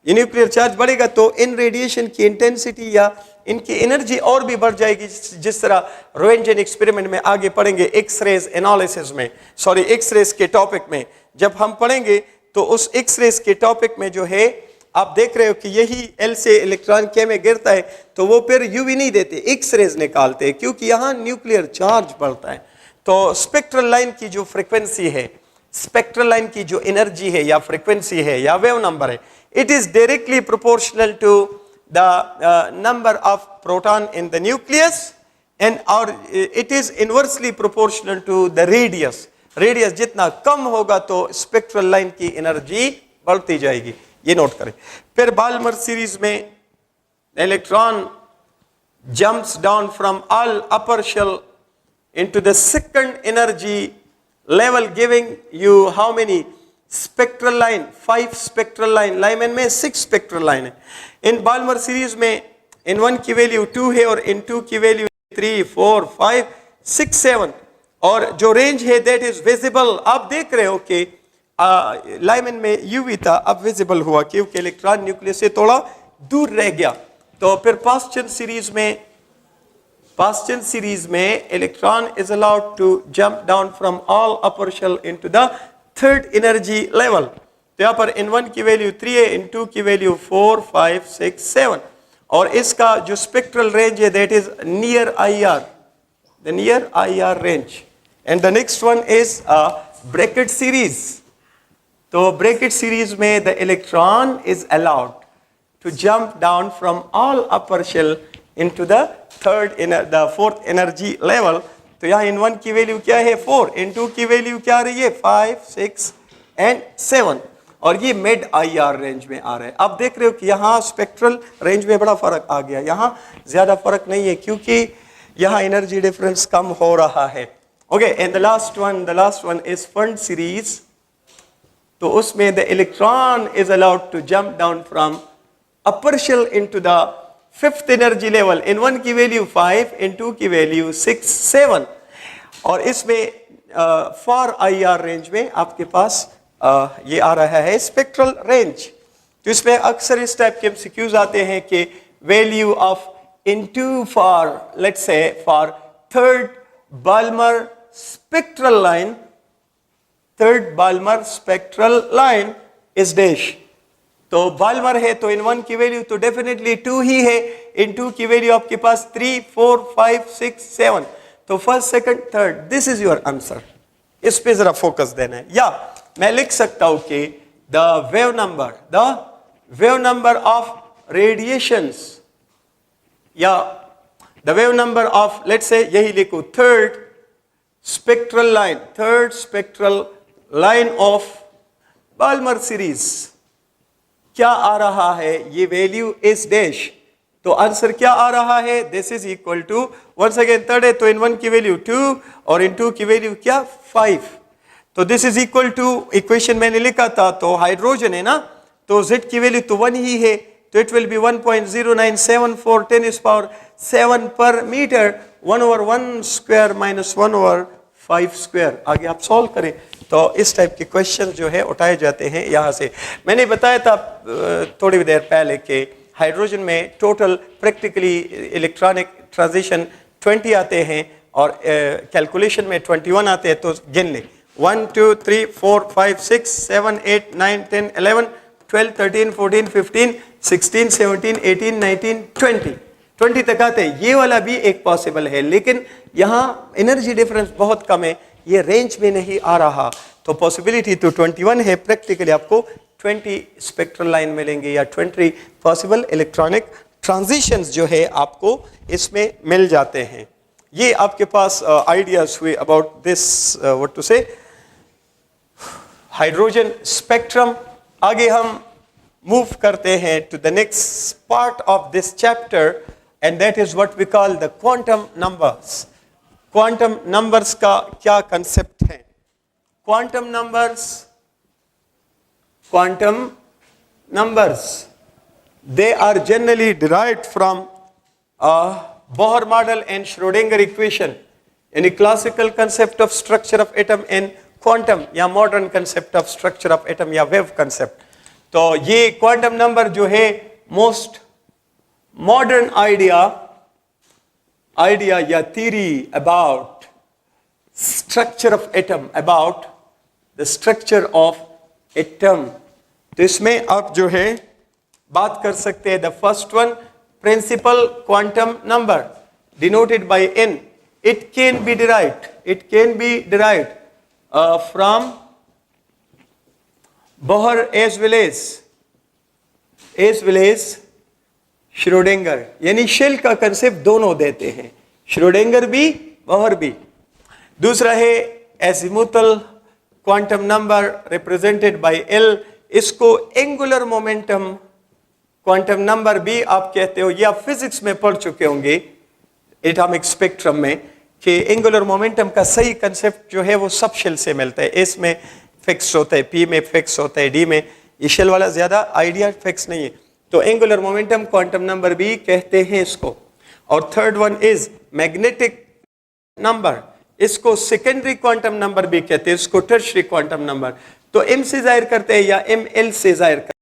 ये न्यूक्लियर चार्ज बढ़ेगा तो इन रेडिएशन की इंटेंसिटी या इनकी एनर्जी और भी बढ़ जाएगी. जिस तरह रोएंटगेन एक्सपेरिमेंट में आगे पढ़ेंगे, एक्स-रेज एनालिसिस में, सॉरी एक्स-रेज के टॉपिक में जब हम पढ़ेंगे तो उस एक्स-रेज के टॉपिक में जो है आप देख रहे हो कि यही एल से इलेक्ट्रॉन के में गिरता है तो वो फिर यूवी नहीं देते, एक्स-रेज निकालते हैं क्योंकि यहाँ न्यूक्लियर चार्ज बढ़ता है. तो स्पेक्ट्रल लाइन की जो फ्रिक्वेंसी है, स्पेक्ट्रल लाइन की जो एनर्जी है या फ्रिक्वेंसी है या वेव नंबर है, it is directly proportional to the number of proton in the nucleus and or it is inversely proportional to the radius. Radius जितना कम होगा तो स्पेक्ट्रल लाइन की एनर्जी बढ़ती जाएगी. ये नोट करें. फिर बाल्मर सीरीज में electron jumps down from all upper shell into the second energy level, giving you how many spectral line? 5 spectral line. Lyman में 6 spectral line है. In Balmer series में in 1 की वैल्यू 2 है और in 2 की वैल्यू 3, 4, 5, 6, 7 और जो रेंज है that is visible. आप देख रहे हो कि लाइमन में यूवी था, अब विजिबल हुआ क्योंकि इलेक्ट्रॉन न्यूक्लियस से थोड़ा दूर रह गया. तो फिर पास्चन सीरीज में electron is allowed to jump down from all upper shell into the third energy level. तो यहाँ पर इन 1 की वैल्यू 3 है, इन 2 की वैल्यू 4, 5, 6, 7 और इसका जो स्पेक्ट्रल रेंज है that is near IR, the near IR range. And the next one is Brackett series. तो ब्रैकेट सीरीज में the electron is allowed to jump down from all upper shell into the fourth energy level. तो यहाँ in 1 की वैल्यू क्या है 4, in 2 की वैल्यू क्या आ रही है 5, 6 and 7 और ये मिड IR रेंज में आ रहा है. आप देख रहे हो कि यहाँ स्पेक्ट्रल रेंज में बड़ा फर्क आ गया, यहाँ ज्यादा फर्क नहीं है क्योंकि यहाँ एनर्जी डिफरेंस कम हो रहा है. Okay, and the last one is Pfund series. तो उसमें the electron is allowed to jump down from upper shell into the fifth energy level. in 1 की वैल्यू 5, in 2 की वैल्यू 6, 7 और इसमें फॉर IR रेंज में आपके पास ये आ रहा है स्पेक्ट्रल रेंज. तो इसमें अक्सर इस टाइप के MCQs आते हैं कि value of n two for let's say for third Balmer spectral line is dash. तो बाल्मर है तो in 1 की वैल्यू तो डेफिनेटली 2 ही है, in 2 की वैल्यू आपके पास 3, 4, 5, 6, 7. तो first, second, third, this is your answer. इस पे जरा फोकस देना है. या मैं लिख सकता हूं कि the wave number of radiations या the wave number of let's say यही लिखो third spectral line of Balmer series क्या आ रहा है, ये वैल्यू इज डैश. तो आंसर क्या आ रहा है, this is equal to once again third है तो in 1 की वैल्यू 2 और in 2 की वैल्यू क्या 5. तो this is equal to equation मैंने लिखा था तो हाइड्रोजन है ना तो Z की वैल्यू तो 1 ही है तो it will B 1.0974 10 is power 7 पर मीटर 1/1 स्क्वायर माइनस 1/5 स्क्वायर. आगे आप सॉल्व करें तो इस टाइप के क्वेश्चन जो है उठाए जाते हैं यहाँ से. मैंने बताया था थोड़ी देर पहले कि हाइड्रोजन में टोटल प्रैक्टिकली इलेक्ट्रॉनिक ट्रांजिशन 20 आते हैं और कैलकुलेशन में 21 आते हैं. तो गिन ले 1, 2, 3, 4, 5, 6, 7, 8, 9, 10, 11, 12, 13, 14, 15, 16, 17, 18, 19, 20 तक आते हैं. ये वाला भी एक पॉसिबल है लेकिन यहाँ एनर्जी डिफरेंस बहुत कम है, ये रेंज में नहीं आ रहा तो पॉसिबिलिटी तो 21 है. प्रैक्टिकली आपको 20 स्पेक्ट्रल लाइन मिलेंगे या 20 पॉसिबल इलेक्ट्रॉनिक ट्रांजिशंस जो है आपको इसमें मिल जाते हैं. ये आपके पास आइडियाज हुए about this what to say hydrogen spectrum. आगे हम मूव करते हैं to the next part of this chapter and that is what we call the quantum numbers. Quantum numbers का क्या कंसेप्ट है? Quantum numbers they are generally derived from Bohr model and Schrödinger equation. Any classical concept of structure of atom and quantum या modern concept of structure of atom या wave concept. तो ये quantum number जो है most modern idea या theory about structure of atom, about the structure of atom. तो इसमें आप जो है बात कर सकते हैं. The first one principal quantum number denoted by n. It can be derived from Bohr as well as Schrödinger. यानी शेल का कंसेप्ट दोनों देते हैं, श्रोडिंगर भी बोहर भी. दूसरा है azimuthal quantum number represented by L. इसको एंगुलर मोमेंटम क्वांटम नंबर भी आप कहते हो, ये आप फिजिक्स में पढ़ चुके होंगे एटॉमिक स्पेक्ट्रम में. कि एंगुलर मोमेंटम का सही कंसेप्ट जो है वो सब शेल से मिलता है। एस में फिक्स होता है, पी में फिक्स होता है, डी में। ये शेल वाला ज्यादा आइडिया फिक्स नहीं है। तो एंगुलर मोमेंटम क्वांटम नंबर भी कहते हैं इसको। और third one is magnetic number, इसको सेकेंडरी क्वांटम नंबर भी कहते हैं, इसको टर्शियरी क्वांटम नंबर। तो एम से जाहिर करते हैं या एम एल से जाहिर करते हैं।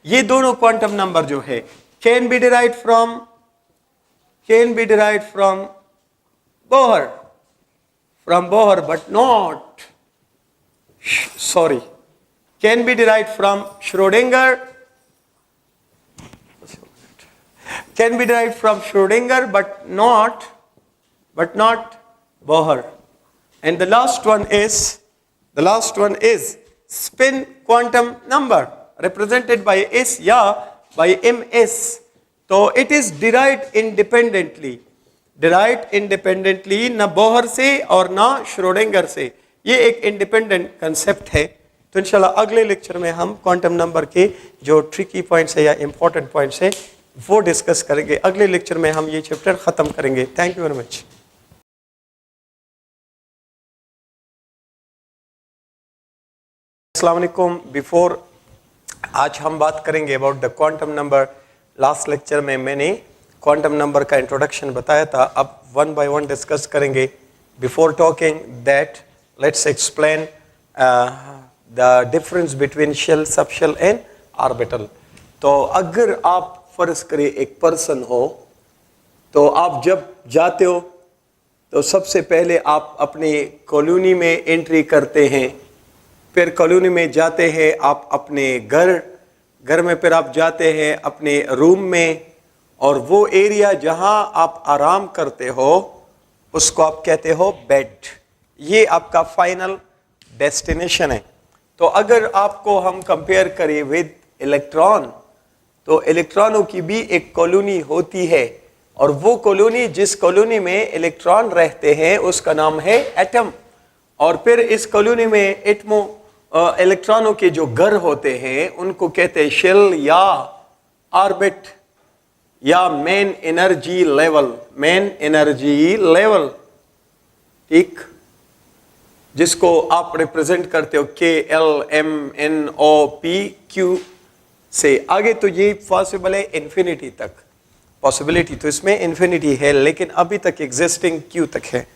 ये दोनों क्वांटम नंबर जो है can be derived from Bohr, but not, can be derived from Schrödinger, but not Bohr. And the last one is spin quantum number, represented by S या by ms. So it is derived independently, न बोहर से और ना श्रोडिंगर से। ये एक इंडिपेंडेंट कंसेप्ट है। तो इंशाल्लाह अगले लेक्चर में हम क्वांटम नंबर के जो ट्रिकी पॉइंट्स है या इंपॉर्टेंट पॉइंट्स है वो डिस्कस करेंगे। अगले लेक्चर में हम ये चैप्टर खत्म करेंगे। Thank you very much. अस्सलाम वालेकुम। बिफोर आज हम बात करेंगे about the quantum number. Last lecture में मैंने क्वांटम नंबर का इंट्रोडक्शन बताया था, अब वन बाय वन डिस्कस करेंगे। Before talking that let's explain the difference between shell, subshell and orbital. तो अगर आप फर्ज करें एक पर्सन हो, तो आप जब जाते हो तो सबसे पहले आप अपनी कॉलोनी में एंट्री करते हैं, फिर कॉलोनी में जाते हैं आप अपने घर में, फिर आप जाते हैं अपने रूम में, और वो एरिया जहां आप आराम करते हो उसको आप कहते हो बेड। ये आपका फाइनल डेस्टिनेशन है। तो अगर आपको हम कंपेयर करें विद इलेक्ट्रॉन, तो इलेक्ट्रॉनों की भी एक कॉलोनी होती है, और वो कॉलोनी, जिस कॉलोनी में इलेक्ट्रॉन रहते हैं उसका नाम है एटम। और फिर इस कॉलोनी में इलेक्ट्रॉनों के जो घर होते हैं उनको कहते हैं शेल या ऑर्बिट या मेन एनर्जी लेवल, ठीक, जिसको आप रिप्रेजेंट करते हो KLMNOPQ से आगे। तो ये पॉसिबल है इन्फिनिटी तक, पॉसिबिलिटी तो इसमें इन्फिनिटी है, लेकिन अभी तक एग्जिस्टिंग Q तक है।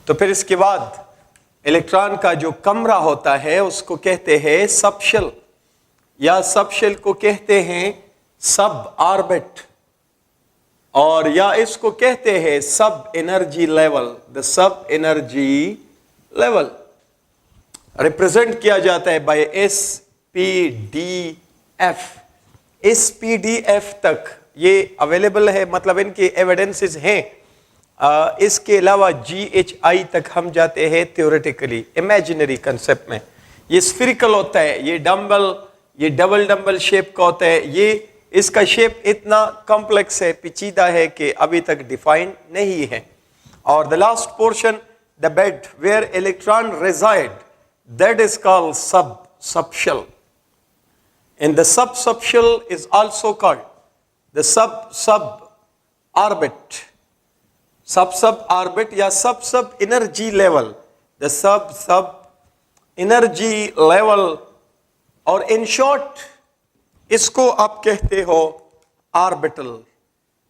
तो फिर इसके बाद इलेक्ट्रॉन का जो कमरा होता है उसको कहते हैं सबशेल, या सबशेल को कहते हैं सब ऑर्बिट, और या इसको कहते हैं सब energy level. The sub energy level represent किया जाता है बाय SPDF। SPDF तक ये अवेलेबल है, मतलब इनके एविडेंसेस हैं। इसके अलावा GHI तक हम जाते हैं थियोरेटिकली, इमेजिनरी कंसेप्ट में। ये स्फिरिकल होता है, ये डबल डम्बल शेप का होता है। ये इसका शेप इतना कॉम्प्लेक्स है, पेचीदा है कि अभी तक डिफाइंड नहीं है। और the last portion, the bed where electron reside, that is called subshell. And the subshell is also called the sub orbit, sub orbit या sub energy level, the sub energy level. और इन शॉर्ट इसको आप कहते हो ऑर्बिटल।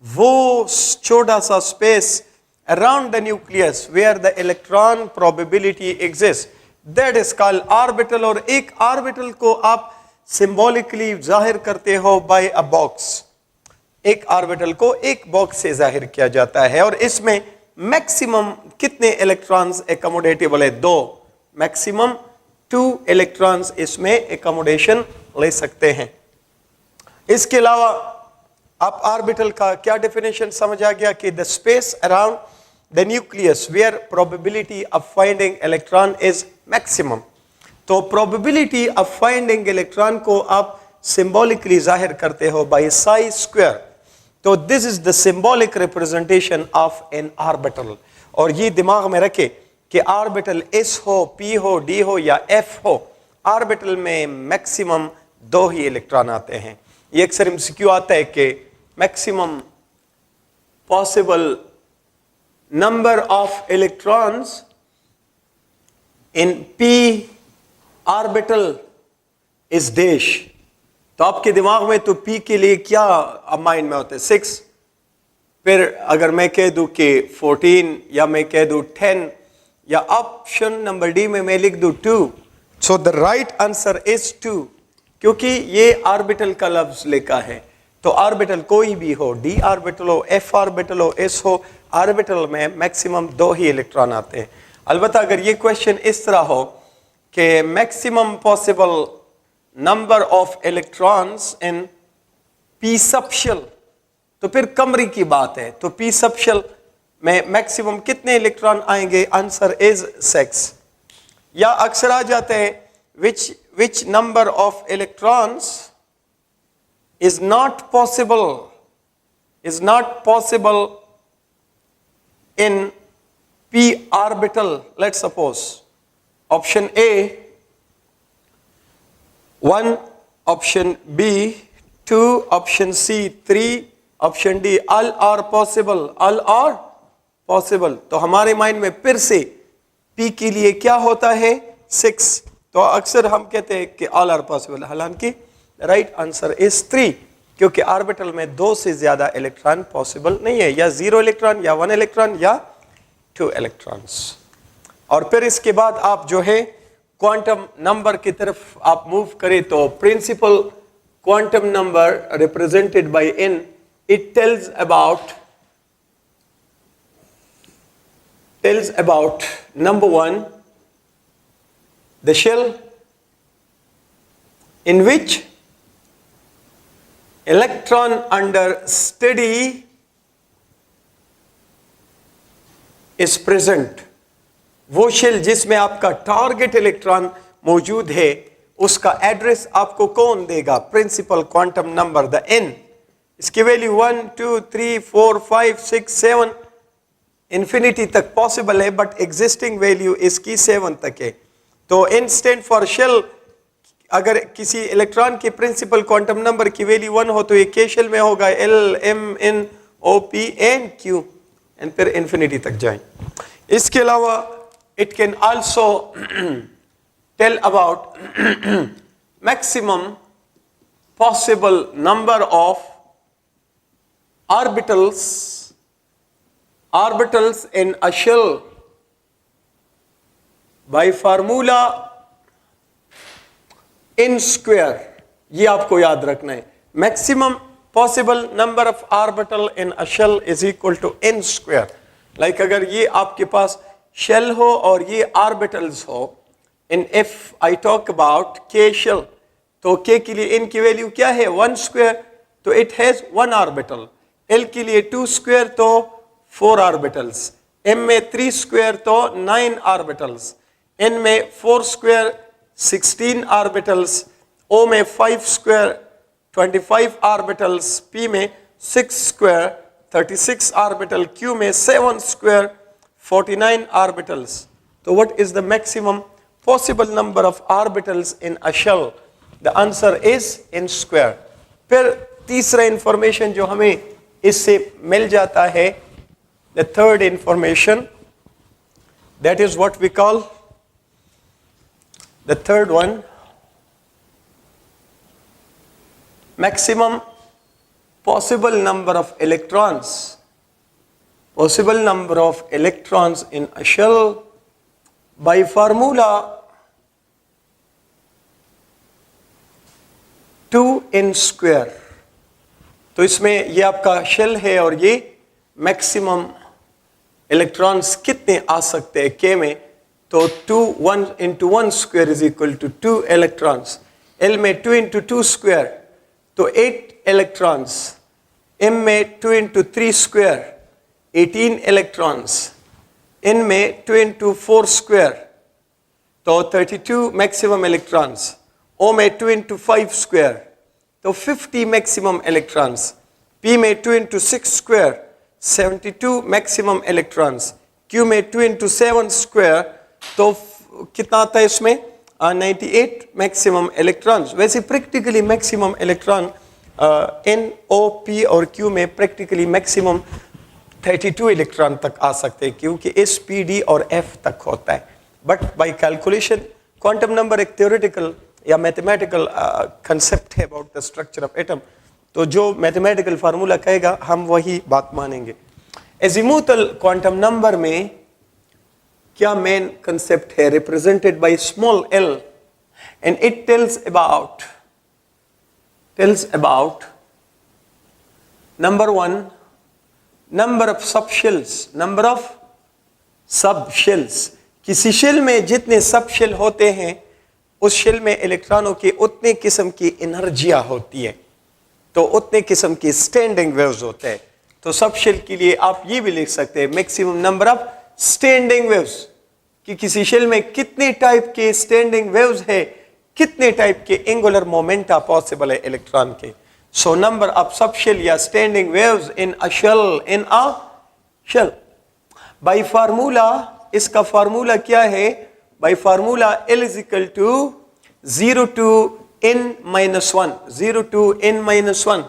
वो छोटा सा space around the nucleus where the electron probability exist, that is called orbital. और एक ऑर्बिटल को आप सिंबॉलिकली जाहिर करते हो बाय अ बॉक्स। एक ऑर्बिटल को एक बॉक्स से जाहिर किया जाता है, और इसमें मैक्सिमम कितने इलेक्ट्रॉन्स एकोमोडेटेबल है? 2, मैक्सिमम 2 इलेक्ट्रॉन्स इसमें एकोमोडेशन ले सकते हैं। इसके अलावा आप ऑर्बिटल का क्या डेफिनेशन समझ आ गया कि the space around the nucleus where probability of finding electron is maximum. तो प्रोबेबिलिटी ऑफ फाइंडिंग इलेक्ट्रॉन को आप सिंबॉलिकली जाहिर करते हो बाय साई स्क्वायर। तो this is the symbolic representation of an orbital. और ये दिमाग में रखे कि ऑर्बिटल S हो, P हो, D हो या F हो, ऑर्बिटल में मैक्सिमम 2 ही इलेक्ट्रॉन आते हैं। ये अक्सर MCQ आता है कि maximum possible number of electrons in p orbital is dash. तो आपके दिमाग में तो p के लिए क्या अब माइंड में होता है? 6. फिर अगर मैं कह दूं कि 14 या मैं कह दूं 10 या ऑप्शन नंबर डी में मैं लिख दूं 2, so the right answer is 2, क्योंकि ये ऑर्बिटल का लफ्ज लिखा है. तो ऑर्बिटल कोई भी हो, d ऑर्बिटल हो, f ऑर्बिटल हो, s हो, ऑर्बिटल में मैक्सिमम 2 ही इलेक्ट्रॉन आते हैं. अलबत्ता अगर ये क्वेश्चन इस तरह हो कि maximum possible number of electrons in p subshell, तो फिर कमरी की बात है. तो p सबशेल में मैक्सिमम कितने इलेक्ट्रॉन आएंगे? Answer is 6. या अक्सर आ जाते हैं which number of electrons is not possible in p orbital. Let's suppose option A 1, option B 2, option C 3, option D all are possible. तो हमारे माइंड में फिर से P के लिए क्या होता है? 6. तो अक्सर हम कहते हैं कि all are possible, हालांकि राइट आंसर इज 3, क्योंकि ऑर्बिटल में 2 से ज्यादा इलेक्ट्रॉन पॉसिबल नहीं है, या 0 इलेक्ट्रॉन या 1 इलेक्ट्रॉन या 2 इलेक्ट्रॉन्स. और फिर इसके बाद आप जो है क्वांटम नंबर की तरफ आप मूव करें तो principal quantum number represented by n, it tells about number 1, the shell in which electron under steady is present. वो शेल जिसमें आपका टारगेट इलेक्ट्रॉन मौजूद है, उसका एड्रेस आपको कौन देगा? Principal quantum number the n. इसकी वैल्यू 1 2 3 4 5 6 7 इंफिनिटी तक पॉसिबल है, बट एग्जिस्टिंग वैल्यू इसकी 7 तक है. तो n स्टैंड फॉर शेल. अगर किसी इलेक्ट्रॉन के प्रिंसिपल क्वांटम नंबर की वैल्यू 1 हो तो ये के शेल में होगा L M N O P N Q, and फिर इंफिनिटी तक जाए. इसके अलावा it can also tell about maximum possible number of orbitals in a shell by formula n square. ये आपको याद रखना है. Maximum possible number of orbital in a shell is equal to n square. Like अगर ये आपके पास शेल हो और ये ऑर्बिटल्स हो, in if I talk about k shell, तो k के लिए n की वैल्यू क्या है? 1 स्क्वायर, तो इट हैज 1 ऑर्बिटल. L के लिए 2 स्क्वायर तो 4 ऑर्बिटल्स. M में 3 स्क्वायर तो 9 ऑर्बिटल्स. N में 4 स्क्वायर 16 ऑर्बिटल्स. O में 5 स्क्वायर 25 ऑर्बिटल्स. P में 6 स्क्वायर 36 ऑर्बिटल. Q में 7 स्क्वायर 49 ऑर्बिटल्स. तो what is the maximum possible number of orbitals in a shell? The answer is n square. फिर तीसरा इंफॉर्मेशन जो हमें इससे मिल जाता है, the third information, that is what we call the third one, maximum possible number of electrons in a shell by formula 2n square. तो इसमें ये आपका शेल है और ये मैक्सिमम इलेक्ट्रॉन्स कितने आ सकते हैं k में? तो 1 into 1 square is equal to 2 electrons. L में 2 into 2 स्क्वायर तो 8 इलेक्ट्रॉन्स. M में 2 into 3 स्क्वायर 18 इलेक्ट्रॉन्स. N में 2 into 4 स्क्वायर तो 32 मैक्सिमम इलेक्ट्रॉन्स. O में 2 into 5 स्क्वायर तो 50 मैक्सिमम इलेक्ट्रॉन्स. P में 2 into 6 square 72 maximum electrons. Q में 2 into 7 स्क्वायर तो कितना आता है इसमें? 98 मैक्सिमम इलेक्ट्रॉन्स. वैसे practically maximum electron N O P और Q में प्रैक्टिकली मैक्सिमम 32 इलेक्ट्रॉन तक आ सकते हैं, क्योंकि एस पी डी और एफ तक होता है. But by calculation quantum number एक थ्योरेटिकल या मैथमेटिकल कंसेप्ट है about the structure of atom. तो जो मैथमेटिकल फार्मूला कहेगा हम वही बात मानेंगे. एजीमुथल क्वांटम नंबर में क्या मेन कंसेप्ट है? Represented by small L, and it tells about number 1, number of subshells. किसी शेल में जितने सब शेल होते हैं उस शेल में इलेक्ट्रॉनों की उतने किस्म की एनर्जियां होती है, तो उतने किस्म की स्टैंडिंग वेव्स होते हैं. तो सब शेल के लिए आप ये भी लिख सकते हैं maximum number of standing waves, कि किसी शेल में कितने टाइप के स्टैंडिंग वेव्स है, कितने टाइप के एंगुलर मोमेंटा पॉसिबल है इलेक्ट्रॉन के. So number of subshell या standing waves in a shell. By formula, इसका फार्मूला क्या है? By formula L is equal to 0 to n-1, 0 to n-1.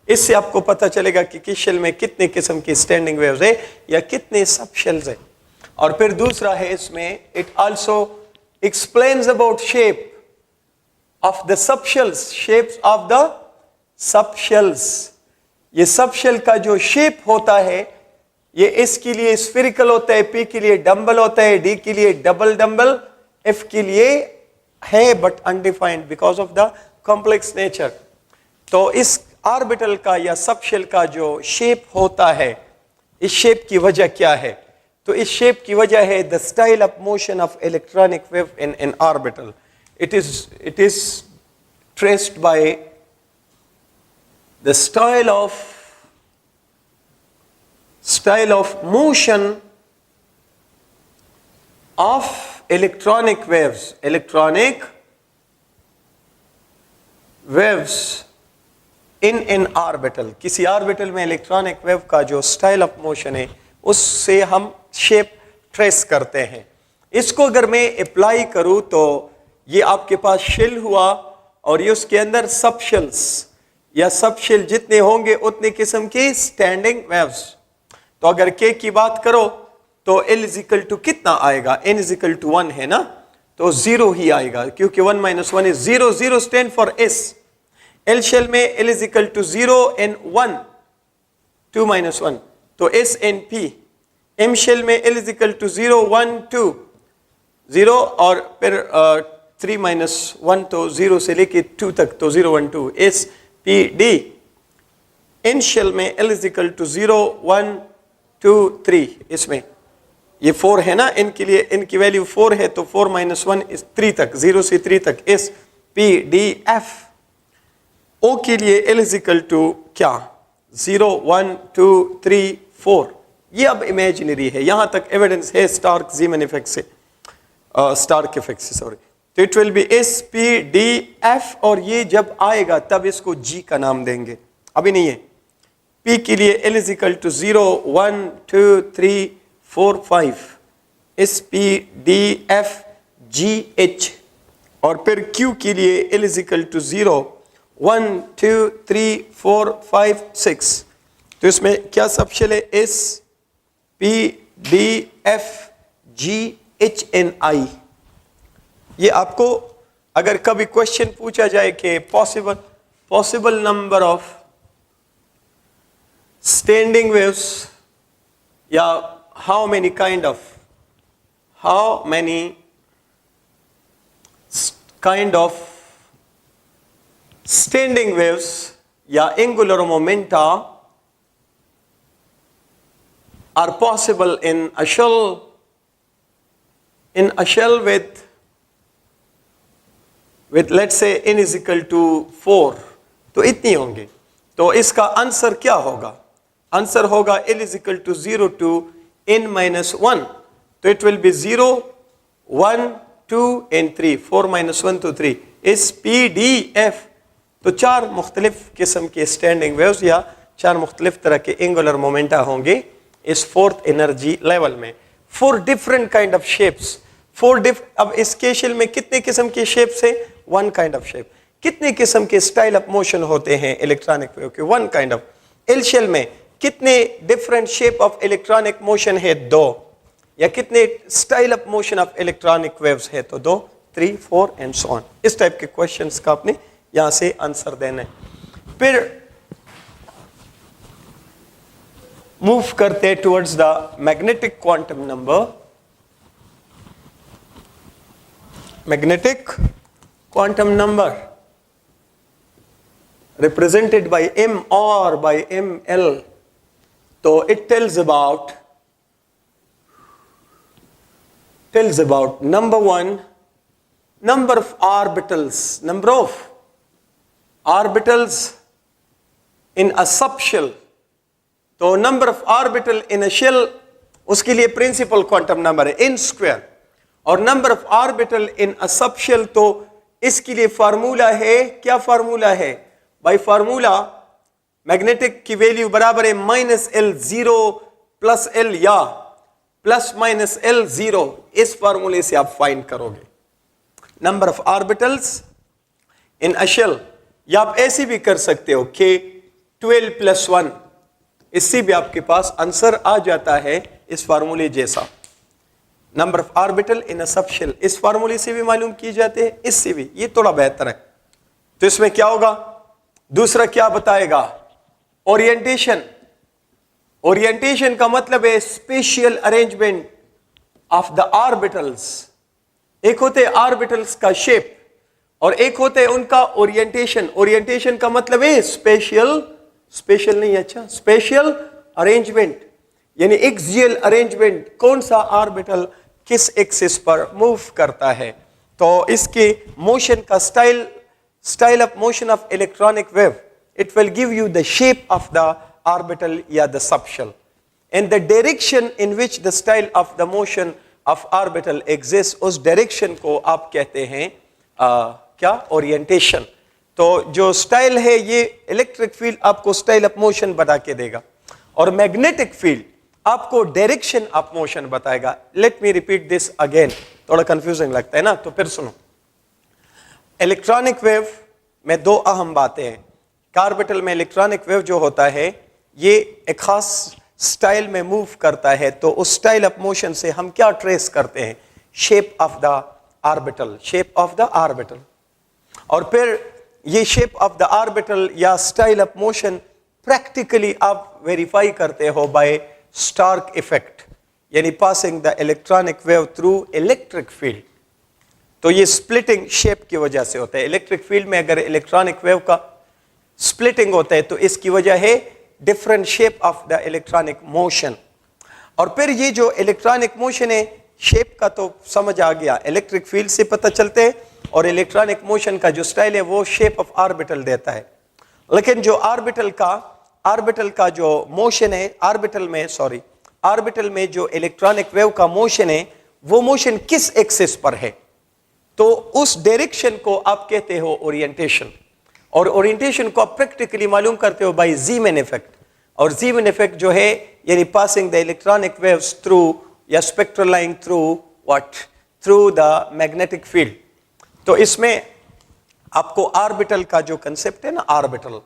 इससे आपको पता चलेगा कि किस शेल में कितने किस्म की स्टैंडिंग वेव्स है या कितने सब शेल्स है. और फिर दूसरा है इसमें, it also explains about shape of the subshells, shapes of the subshells. ये सबशेल का जो शेप होता है ये एस के लिए स्फेरिकल होता है, पी के लिए डम्बल होता है, डी के लिए डबल डम्बल, एफ के लिए है but undefined because of the complex nature. तो इस ऑर्बिटल का या सबशेल का जो शेप होता है, इस शेप की वजह क्या है? तो इस शेप की वजह है the style of motion of electronic wave in an orbital. It is traced by the style of motion of electronic waves in an orbital. किसी ऑर्बिटल में इलेक्ट्रॉनिक वेव का जो स्टाइल ऑफ मोशन है उससे हम शेप ट्रेस करते हैं. इसको अगर मैं अप्लाई करूं तो ये आपके पास शेल हुआ और ये उसके अंदर सब शेल्स या सब शेल जितने होंगे उतने किस्म की स्टैंडिंग वेव्स. तो अगर के की बात करो तो L इज इक्वल टू कितना आएगा? N इज इक्वल टू 1 है ना, तो 0 ही आएगा क्योंकि 1 - 1 is 0. 0 stand for S. L shell में L is equal to 0 and 1, 2 - 1, तो S and P. M shell में L इज इक्वल टू 0, 1, 2, 0 और फिर 3 - 1 तो 0 से लेके 2 तक, तो 0, 1, 2, S P D. इन शेल में L इज इक्वल टू 0, 1, 2, 3. इसमें ये 4 है ना, इनके लिए इनकी वैल्यू 4 है तो 4 - 1 इस 3 तक, 0 से 3 तक S P D F. O के लिए L इज इक्वल टू क्या? 0, 1, 2, 3, 4. ये अब इमेजिनरी है, यहां तक एविडेंस है स्टार्क जीमन इफेक्ट से, स्टार्क इफेक्ट से, सॉरी. तो it will B S P D F, और ये जब आएगा तब इसको जी का नाम देंगे, अभी नहीं है. पी के लिए L is equal to 0, 1, 2, 3, 4, 5, S P D F G H. और फिर क्यू के लिए एल इज इक्वल टू 0, 1, 2, 3, 4, 5, 6. तो इसमें क्या सब शेल है? S P D F G H and I. ये आपको अगर कभी क्वेश्चन पूछा जाए कि possible number of standing waves या how many kind of standing waves या angular momenta are possible in a shell with let's say n is equal to 4, तो इतनी होंगे. तो इसका आंसर क्या होगा? आंसर होगा L is equal to 0 to n minus 1. तो it will be 0, 1, 2 and 3. 4 minus 1 to 3. S P D F. तो 4 मुख्तलिफ किस्म के स्टैंडिंग वेव्स या 4 मुख्तलिफ तरह के एंगुलर मोमेंटा होंगे इस 4th एनर्जी लेवल में. 4 डिफरेंट काइंड ऑफ शेप्स. अब इस के शेल में कितने किस्म के शेप्स है? 1 काइंड ऑफ शेप. कितने किस्म के स्टाइल ऑफ मोशन होते हैं इलेक्ट्रॉनिक वेव के? 1 काइंड ऑफ. एल शेल में कितने different shape of electronic motion है? 2। या कितने style of motion of electronic waves है? तो 2, 3, 4 एंड सो ऑन। इस टाइप के क्वेश्चंस का आपने यहां से आंसर देना है। फिर मूव करते towards the magnetic quantum number. Magnetic quantum number represented by m or by ml. So it tells about number 1, number of orbitals in a subshell. तो number of orbital in a shell उसके लिए प्रिंसिपल क्वांटम नंबर है n स्क्वायर, और number of orbital in a subshell तो इसके लिए फार्मूला है, क्या फार्मूला है भाई? फार्मूला मैग्नेटिक की वैल्यू बराबर है -L0 प्लस L या प्लस माइनस L0। इस फार्मूले से आप फाइंड करोगे number of orbitals in a shell. या आप ऐसे भी कर सकते हो कि 12 + 1, इससे भी आपके पास आंसर आ जाता है इस फार्मूले जैसा। Number of orbital in a subshell इस फार्मूले से भी मालूम की जाते हैं, इससे भी, ये थोड़ा बेहतर है। तो इसमें क्या होगा? दूसरा क्या बताएगा? ओरिएंटेशन। ओरिएंटेशन का मतलब है spatial arrangement of the orbitals. एक होते हैं ऑर्बिटल्स का शेप और एक होते हैं उनका ओरिएंटेशन। ओरिएंटेशन का मतलब है स्पेशल नहीं, अच्छा, स्पेशियल अरेंजमेंट, यानी एक्सियल अरेंजमेंट, कौन सा ऑर्बिटल किस एक्सिस पर मूव करता है। तो इसके मोशन का style of motion of electronic wave, it will give you the shape of the orbital या the subshell and the direction in which the style of the motion of orbital exist, उस डायरेक्शन को आप कहते हैं क्या? ओरिएंटेशन। तो जो स्टाइल है ये इलेक्ट्रिक फील्ड आपको स्टाइल ऑफ मोशन बता के देगा और मैग्नेटिक फील्ड आपको डायरेक्शन ऑफ मोशन बताएगा। Let me repeat this again, थोड़ा कंफ्यूजिंग लगता है ना, तो फिर सुनो। इलेक्ट्रॉनिक वेव में 2 अहम बातें हैं। ऑर्बिटल में इलेक्ट्रॉनिक वेव जो होता है ये एक खास स्टाइल में मूव करता है, तो उस स्टाइल ऑफ मोशन से हम क्या ट्रेस करते हैं? Shape of the orbital, shape of the orbital. और फिर ये शेप ऑफ द ऑर्बिटल या स्टाइल ऑफ मोशन प्रैक्टिकली आप वेरीफाई करते हो बाय स्टार्क इफेक्ट, यानी passing the electronic wave through electric field. तो ये स्प्लिटिंग शेप की वजह से होता है। इलेक्ट्रिक फील्ड में अगर इलेक्ट्रॉनिक वेव का स्प्लिटिंग होता है तो इसकी वजह है different shape of the electronic motion. और फिर ये जो इलेक्ट्रॉनिक मोशन है, शेप का तो समझ आ गया, इलेक्ट्रिक फील्ड से पता चलते हैं, और इलेक्ट्रॉनिक मोशन का जो स्टाइल है वो शेप ऑफ ऑर्बिटल देता है। लेकिन जो ऑर्बिटल का जो मोशन है, ऑर्बिटल में जो इलेक्ट्रॉनिक वेव का मोशन है वो मोशन किस एक्सिस पर है, तो उस डायरेक्शन को आप कहते हो ओरिएंटेशन। और ओरिएंटेशन को आप प्रैक्टिकली मालूम करते हो बाय ज़ीमैन इफेक्ट। और ज़ीमैन इफेक्ट जो है यानी passing the electronic waves through या spectral line through the magnetic field. तो इसमें आपको ऑर्बिटल का जो कंसेप्ट है ना, ऑर्बिटल,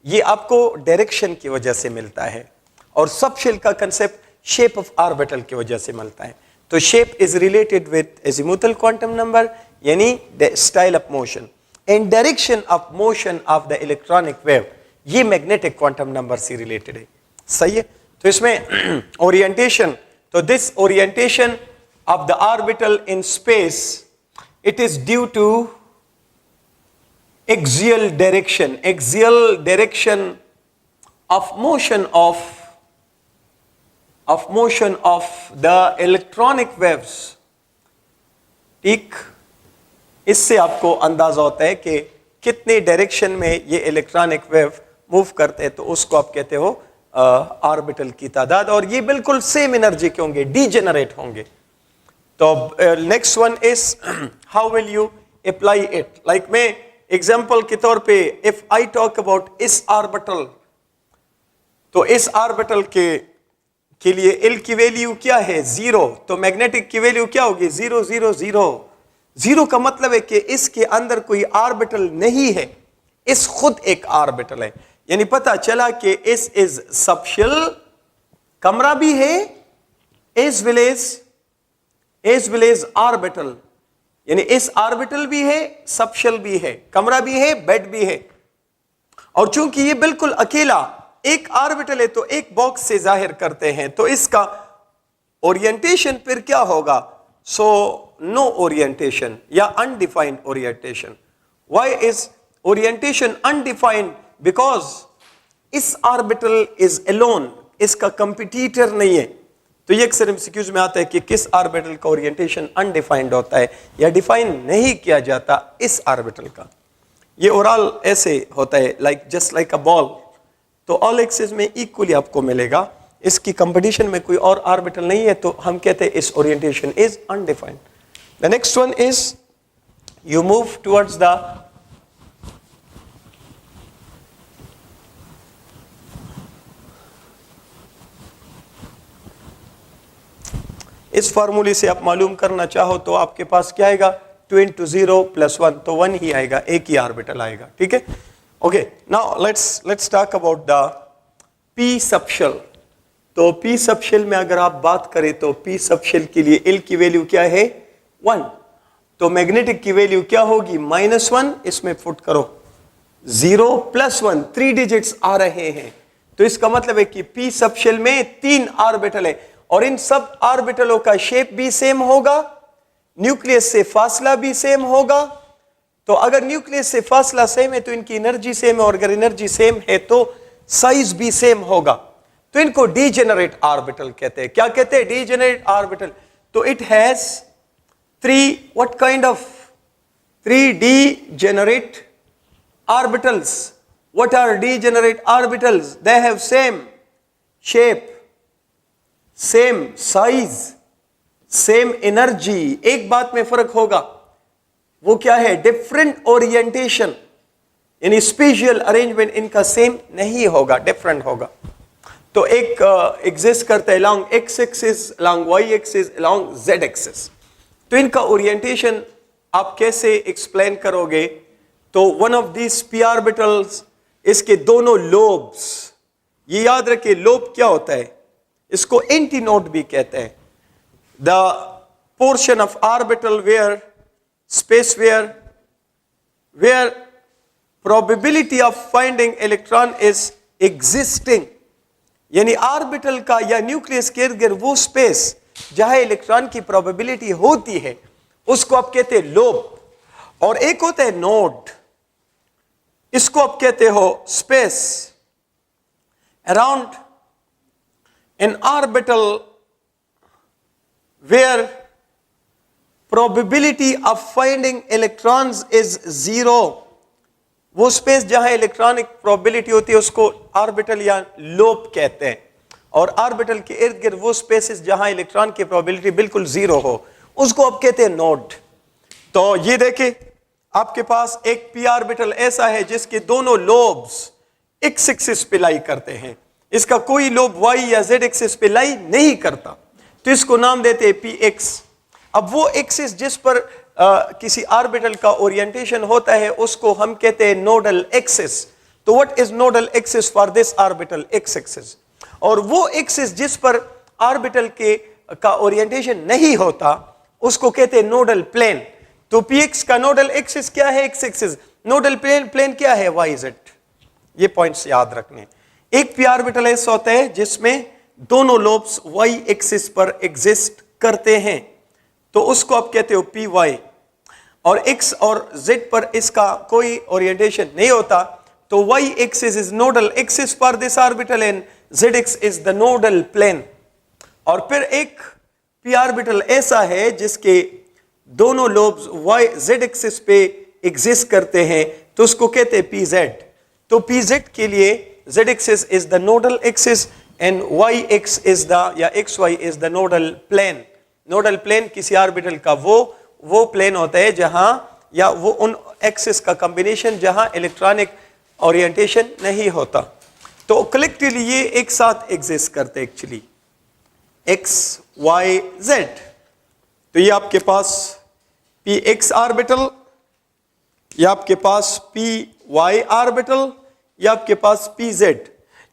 ये आपको डायरेक्शन की वजह से मिलता है, और सबशेल का कंसेप्ट शेप ऑफ ऑर्बिटल की वजह से मिलता है। तो shape is related with azimuthal quantum number यानी style of motion, and direction of motion of the electronic wave ये मैग्नेटिक क्वांटम नंबर से रिलेटेड है। सही है। तो इसमें ओरिएंटेशन, तो this orientation of the orbital in space, it is due to axial direction of motion of the electronic waves। ठीक, इससे आपको अंदाजा होता है कि कितने डायरेक्शन में ये इलेक्ट्रॉनिक वेव मूव करते हैं, तो उसको आप कहते हो ऑर्बिटल की तादाद, और ये बिल्कुल सेम एनर्जी के होंगे, डीजेनरेट होंगे। तो next one is how will you apply it. Like मैं एग्जाम्पल के तौर पे इफ आई टॉक अबाउट इस ऑर्बिटल, तो इस ऑर्बिटल के लिए एल की वैल्यू क्या है? 0। तो मैग्नेटिक की वैल्यू क्या होगी? 0 0 0। 0 का मतलब है कि इसके अंदर कोई ऑर्बिटल नहीं है, इस खुद एक ऑर्बिटल है। यानी पता चला कि एस इज सबशेल, कमरा भी है, एस विल एज ऑर्बिटल, यानी एस ऑर्बिटल भी है, सबशेल भी है, कमरा भी है, बेड भी है। और चूंकि ये बिल्कुल अकेला एक ऑर्बिटल है तो एक बॉक्स से जाहिर करते हैं, तो इसका ओरिएंटेशन फिर क्या होगा? सो नो ओरिएंटेशन या undefined orientation. Why is orientation undefined? Because इस ऑर्बिटल इज अलोन, इसका कंपिटिटर नहीं है। तो ये अक्सर एमसीक्यूज में आता है कि किस ऑर्बिटल का ओरिएंटेशन अनडिफाइंड होता है या डिफाइन नहीं किया जाता इस ऑर्बिटल का। ये ओवरऑल ऐसे होता है, like just like a ball. तो ऑल एक्सिस में इक्वली आपको मिलेगा, इसकी कंपटीशन में कोई और ऑर्बिटल नहीं है, तो हम कहते हैं इस orientation is undefined. The next one is you move towards the इस फार्मूले से आप मालूम करना चाहो तो आपके पास क्या आएगा? 2 into 0 + 1, तो 1 ही आएगा, एक ही ऑर्बिटल आएगा। ठीक है, okay. Now let's talk about the P subshell. तो पी सबशेल में अगर आप बात करें तो पी सबशेल के लिए एल की वैल्यू क्या है? 1। तो मैग्नेटिक की वैल्यू क्या होगी? -1। इसमें पुट करो 0 + 1, 3 डिजिट्स आ रहे हैं। तो इसका मतलब है कि पी सबशेल में 3 ऑर्बिटल है और इन सब ऑर्बिटलों का शेप भी सेम होगा, न्यूक्लियस से फासला भी सेम होगा। तो अगर न्यूक्लियस से फासला सेम है तो इनकी एनर्जी सेम है, और अगर एनर्जी सेम है तो साइज भी सेम होगा। तो इनको डीजेनरेट ऑर्बिटल कहते हैं। क्या कहते हैं? Degenerate orbital. तो it has 3 what kind of 3 degenerate orbitals. What are degenerate orbitals? They have same shape, same size, same energy. एक बात में फर्क होगा, वो क्या है? डिफरेंट ओरिएंटेशन, यानी स्पेशियल अरेंजमेंट इनका सेम नहीं होगा, डिफरेंट होगा। तो एक एग्जिस्ट करता है along x axis, along y axis, along z axis. तो इनका ओरिएंटेशन आप कैसे एक्सप्लेन करोगे? तो one of this P orbitals, इसके दोनों लोब्स, ये याद रखिए लोब क्या होता है, इसको एंटीनोड भी कहते हैं। The portion of orbital where space where probability of finding electron is existing, यानी ऑर्बिटल का या न्यूक्लियस के इर्द गिर्द वो स्पेस जहां इलेक्ट्रॉन की प्रोबेबिलिटी होती है उसको आप कहते हैं लोब। और एक होता है नोड, इसको आप कहते हो space around an orbital where probability of finding electrons is 0। वो स्पेस जहां इलेक्ट्रॉनिक प्रोबेबिलिटी होती है उसको ऑर्बिटल या लोब कहते हैं, और ऑर्बिटल के इर्द गिर्द वो स्पेसेस जहां इलेक्ट्रॉन की प्रोबेबिलिटी बिल्कुल 0 हो उसको आप कहते हैं नोड। तो ये देखें, आपके पास एक पी ऑर्बिटल ऐसा है जिसके दोनों लोब्स एक्स एक्सिस पे लाई करते हैं, इसका कोई लोब वाई या जेड एक्सिस पे लाई नहीं करता, तो इसको नाम देते हैं पी एक्स। अब वो एक्सिस जिस पर किसी ऑर्बिटल का ओरिएंटेशन होता है उसको हम कहते हैं नोडल एक्सिस। तो what is nodal axis for this orbital? X axis. और वो एक्सिस जिस पर ऑर्बिटल के का ओरिएंटेशन नहीं होता उसको कहते हैं नोडल प्लेन। तो px का नोडल एक्सिस क्या है? X axis. नोडल प्लेन क्या है? Y Z. ये पॉइंट्स याद रखने। एक पी ऑर्बिटल ऐसा होता है जिसमें दोनों लोब्स वाई एक्सिस पर एग्जिस्ट करते हैं, तो उसको आप कहते हो पी वाई। और एक्स और जेड पर इसका कोई ओरिएंटेशन नहीं होता, तो Y axis is nodal axis for this orbital and Z X is the nodal plane. और फिर एक पी ऑर्बिटल ऐसा है जिसके दोनों लोब्स वाई जेड एक्सिस पे एग्जिस्ट करते हैं, तो उसको कहते हैं पी जेड। तो पी जेड के लिए Z axis is the nodal axis and Y X is the या X Y is the nodal plane. Nodal plane किसी ऑर्बिटल का वो प्लेन होता है जहां, या वो उन एक्सिस का कॉम्बिनेशन जहां इलेक्ट्रॉनिक ओरिएंटेशन नहीं होता। तो कलेक्टिवली ये एक साथ एग्जिस्ट करते हैं एक्चुअली, एक्स वाई जेड। तो ये आपके पास पी एक्स ऑर्बिटल, ये आपके पास पी वाई ऑर्बिटल, ये आपके पास pz,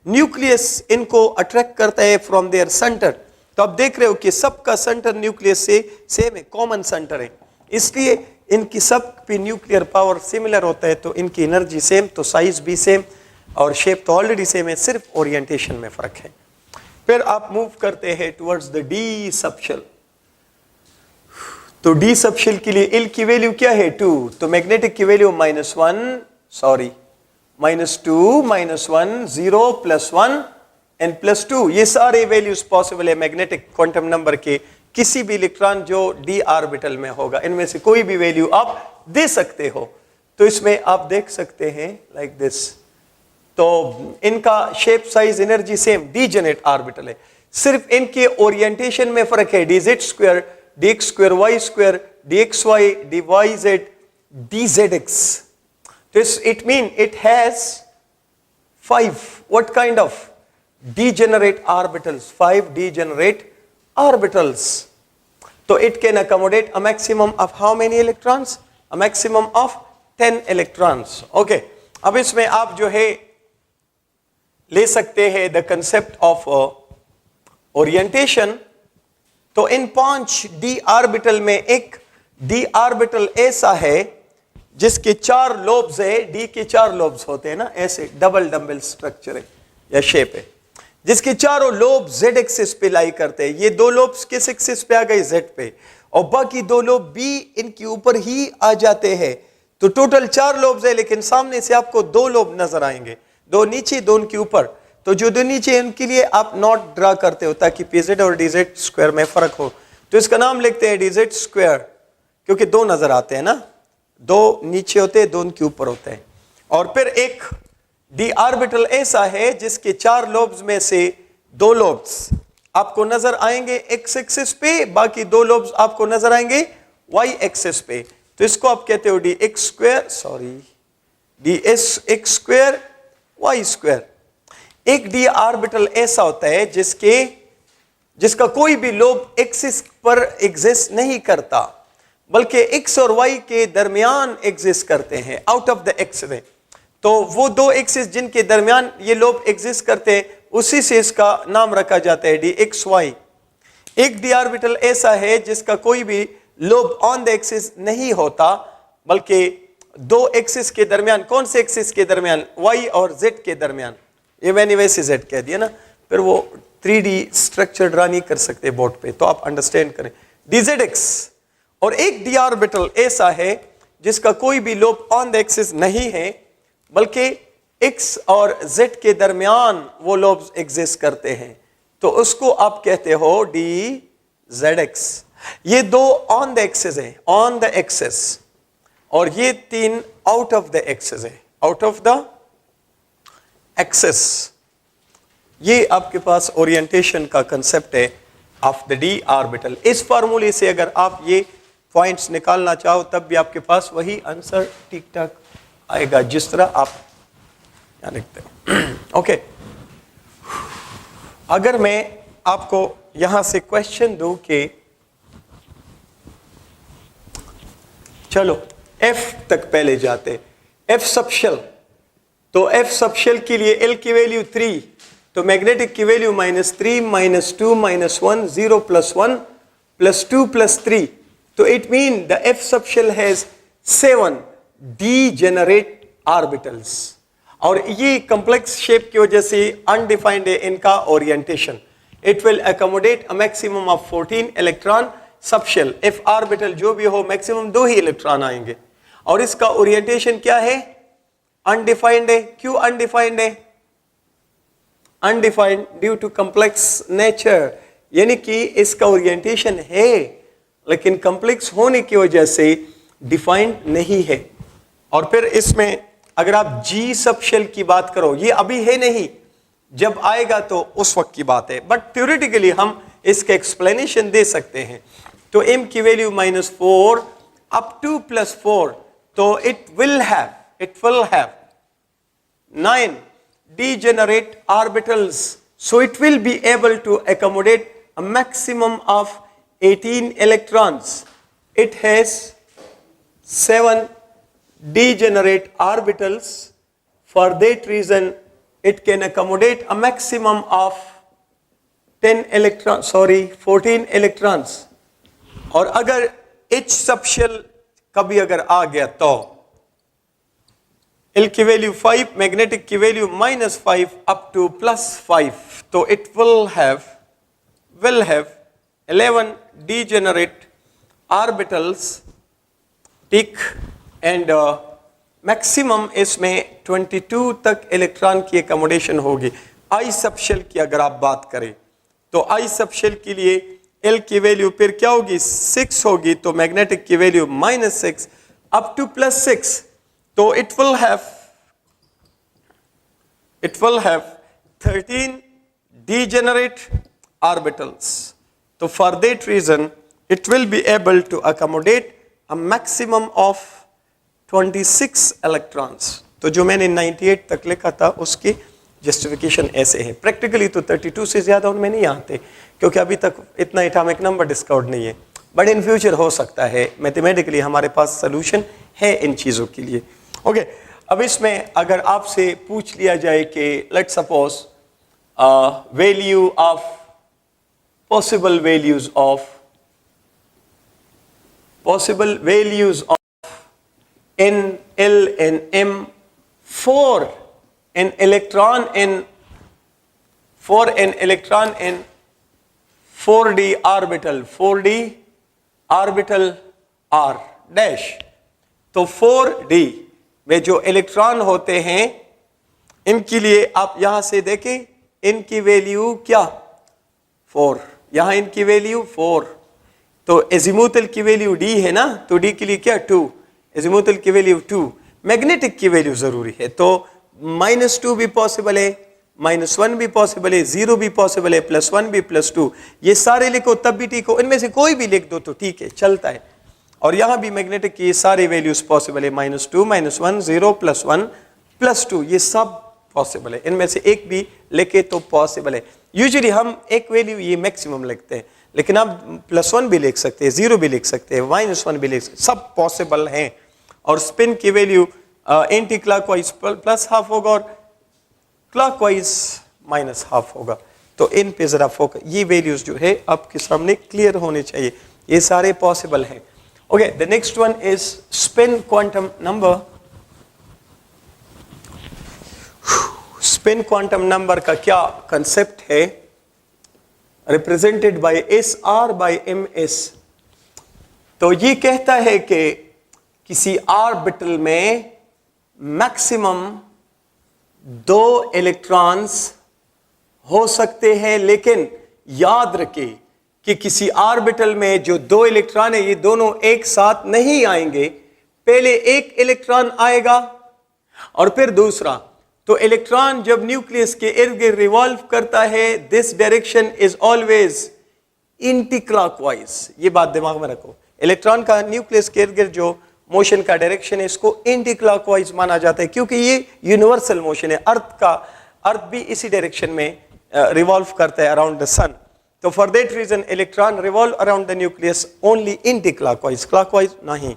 न्यूक्लियस इनको अट्रैक्ट करता है फ्रॉम देयर सेंटर। तो आप देख रहे हो कि सबका सेंटर न्यूक्लियस से सेम है, कॉमन सेंटर है, इसलिए इनकी सब पे न्यूक्लियर पावर सिमिलर होता है, तो इनकी एनर्जी सेम, तो साइज भी सेम और शेप तो ऑलरेडी सेम है, सिर्फ ओरिएंटेशन में फर्क है। फिर आप मूव करते हैं टुवर्ड्स द डी सबशेल। तो डी सबशेल के लिए एल की वैल्यू क्या है 2, तो मैग्नेटिक की वैल्यू -1 -2 -1 0 +1 एंड +2, ये सारे वैल्यूज पॉसिबल है मैग्नेटिक क्वांटम नंबर के किसी भी इलेक्ट्रॉन जो डी ऑर्बिटल में होगा, इनमें से कोई भी वैल्यू आप दे सकते हो। तो इसमें आप देख सकते हैं लाइक दिस, तो इनका shape size energy same, degenerate orbital है, सिर्फ इनके ओरिएंटेशन में फर्क है, dz², dx² y² dxy dyz dzx। तो it mean it has 5 what kind of degenerate orbitals, 5 degenerate orbitals. So it can accommodate a maximum of how many electrons? A maximum of 10 electrons. Okay, अब इसमें आप जो है ले सकते हैं the concept of orientation। तो इन 5 d ऑर्बिटल में एक d ऑर्बिटल ऐसा है जिसके 4 लोब्स है, d के 4 लोब्स होते हैं ना, ऐसे डबल डम्बल स्ट्रक्चर है या शेप है, जिसके चारों लोब z एक्सिस पे लाई करते हैं। ये 2 लोब्स किस एक्सिस पे आ गए, z पे, और बाकी 2 लोब भी इनके ऊपर ही आ जाते हैं। तो टोटल 4 लोब्स है, लेकिन सामने से आपको 2 लोब नजर आएंगे, 2 नीचे 2 उनके ऊपर। तो जो 2 नीचे है उनके लिए आप नॉट ड्रा करते हो ताकि pz और dz² में फर्क हो, तो इसका नाम लिखते हैं dz², क्योंकि 2 नजर आते हैं ना, 2 नीचे होते हैं, 2 उनके ऊपर होते हैं। और फिर एक डी ऑर्बिटल ऐसा है जिसके 4 लोब्स में से 2 लोब्स आपको नजर आएंगे x एक्सिस पे, बाकी 2 लोब्स आपको नजर आएंगे y एक्सिस पे। तो इसको आप कहते हो dx² y²। एक डी ऑर्बिटल ऐसा होता है जिसका कोई भी लोब एक्सिस पर एग्जिस्ट नहीं करता, बल्कि x और y के दरमियान एग्जिस्ट करते हैं, आउट ऑफ द एक्सिस है। तो वो 2 एक्सिस जिनके दरमियान ये लोब एग्जिस्ट करते हैं, उसी से इसका नाम रखा जाता है dxy। एक डी ऑर्बिटल ऐसा है जिसका कोई भी लोब ऑन द एक्सिस नहीं होता, बल्कि 2 एक्सिस के दरमियान, कौन से एक्सिस के दरमियान, y और z के दरमियान, ये मैंने वैसे z कह दिया ना, फिर वो 3D स्ट्रक्चर ड्रा नहीं कर सकते बोर्ड पे, तो आप अंडरस्टैंड करें dzx। और एक डी ऑर्बिटल ऐसा है जिसका कोई भी लोब ऑन द एक्सिस नहीं है, बल्कि x और z के दरमियान वो लोब्स एग्जिस्ट करते हैं, तो उसको आप कहते हो dzx। ये 2 ऑन द एक्सिस है, ऑन द एक्सिस, और ये 3 आउट ऑफ द एक्सिस है, आउट ऑफ द एक्सिस। ये आपके पास ओरिएंटेशन का कंसेप्ट है ऑफ द डी ऑर्बिटल। इस फार्मूले से अगर आप ये पॉइंट्स निकालना चाहो तब भी आपके पास वही आंसर ठीक ठाक आएगा जिस तरह आप यहाँ लिखते हो। ओके, अगर मैं आपको यहां से क्वेश्चन दूं कि चलो F तक पहले जाते, F सबशेल, तो F सबशेल के लिए L की वैल्यू 3, तो मैग्नेटिक की वैल्यू -3 -2 -1 0 +1 +2 +3। तो it mean the F subshell has 7 degenerate orbitals, और ये कॉम्प्लेक्स शेप की वजह से अनडिफाइंड है इनका orientation. It will accommodate a maximum of 14 electron subshell. F orbital जो भी हो मैक्सिमम 2 ही इलेक्ट्रॉन आएंगे, और इसका ओरिएंटेशन क्या है, अनडिफाइंड है। क्यों अनडिफाइंड है, undefined due to complex nature, यानी कि इसका ओरिएंटेशन है लेकिन कॉम्प्लेक्स होने की वजह से डिफाइंड नहीं है। और फिर इसमें अगर आप G सबशेल की बात करो, ये अभी है नहीं, जब आएगा तो उस वक्त की बात है, बट थ्योरेटिकली हम इसका एक्सप्लेनेशन दे सकते हैं। तो M की वैल्यू -4 अप टू +4, तो it will have 9 degenerate orbitals, so it will be able to accommodate a maximum of 18 electrons. It has 7 degenerate orbitals For that reason, it can accommodate a maximum of 14 electrons. और अगर H subshell कभी अगर आ गया तो L की वैल्यू 5, मैग्नेटिक की वैल्यू -5 up to +5, तो it will have 11 degenerate orbitals, ठीक, and मैक्सिमम इसमें 22 तक इलेक्ट्रॉन की एकोमोडेशन होगी। आई सबशेल की अगर आप बात करें तो आई सबशेल के लिए एल की वैल्यू फिर क्या होगी, 6 होगी, तो मैग्नेटिक की वैल्यू -6 अप टू +6, तो it will have 13 degenerate orbitals. तो for that reason it will be able to accommodate a maximum of 26 electrons. तो जो मैंने 98 तक लिखा था उसकी जस्टिफिकेशन ऐसे है। प्रैक्टिकली तो 32 से ज़्यादा उनमें नहीं आते क्योंकि अभी तक इतना एटॉमिक नंबर डिस्कवर्ड नहीं है, बट इन फ्यूचर हो सकता है। मैथमेटिकली हमारे पास सोल्यूशन है इन चीज़ों के लिए। ओके, अब इसमें अगर आपसे पूछ लिया जाए कि let's suppose value of possible values of N, L and M for an electron in 4d orbital r dash। तो 4d में जो इलेक्ट्रॉन होते हैं इनके लिए आप यहां से देखें, इनकी वैल्यू क्या 4, यहां इनकी वैल्यू 4, तो एजिमुथल की वैल्यू d है ना, तो d के लिए क्या 2, एजिमुथल की वैल्यू 2, मैग्नेटिक की वैल्यू जरूरी है, तो -2 भी पॉसिबल है, -1 भी पॉसिबल है, 0 भी पॉसिबल है, +1 भी, +2, ये सारे लिखो तब भी ठीक हो, इनमें से कोई भी लिख दो तो ठीक है, चलता है। और यहां भी मैग्नेटिक की सारे वैल्यूज पॉसिबल है, -2, -1, 0, +1, +2, ये सब पॉसिबल है, इनमें से एक भी लिखे तो पॉसिबल है। यूजुअली हम एक वैल्यू ये मैक्सिमम लिखते हैं, लेकिन आप +1 भी लिख सकते हैं, 0 भी लिख सकते हैं, -1 भी लिख सकते हैं, सब पॉसिबल हैं। और स्पिन की वैल्यू एंटी क्लॉकवाइज +½ होगा और क्लॉकवाइज -½ होगा। तो इन पे जरा फोकस, ये वैल्यूज जो है आपके सामने क्लियर होने चाहिए, ये सारे पॉसिबल हैं। Okay, the next one is spin quantum number. Spin quantum number का क्या कंसेप्ट है, रिप्रेजेंटेड बाय SR/ms। तो ये कहता है कि किसी ऑर्बिटल में मैक्सिमम 2 इलेक्ट्रॉन्स हो सकते हैं, लेकिन याद रखें कि किसी ऑर्बिटल में जो 2 इलेक्ट्रॉन है ये दोनों एक साथ नहीं आएंगे, पहले एक इलेक्ट्रॉन आएगा और फिर दूसरा। तो इलेक्ट्रॉन जब न्यूक्लियस के इर्द गिर्द रिवॉल्व करता है, this direction is always anti clockwise, ये बात दिमाग में रखो। इलेक्ट्रॉन का न्यूक्लियस के इर्द गिर्द जो मोशन का डायरेक्शन है इसको एंटी क्लॉकवाइज माना जाता है, क्योंकि ये यूनिवर्सल मोशन है। अर्थ भी इसी डायरेक्शन में रिवॉल्व करता है अराउंड द सन। तो for that reason electron revolve around the nucleus only anticlockwise, clockwise नहीं।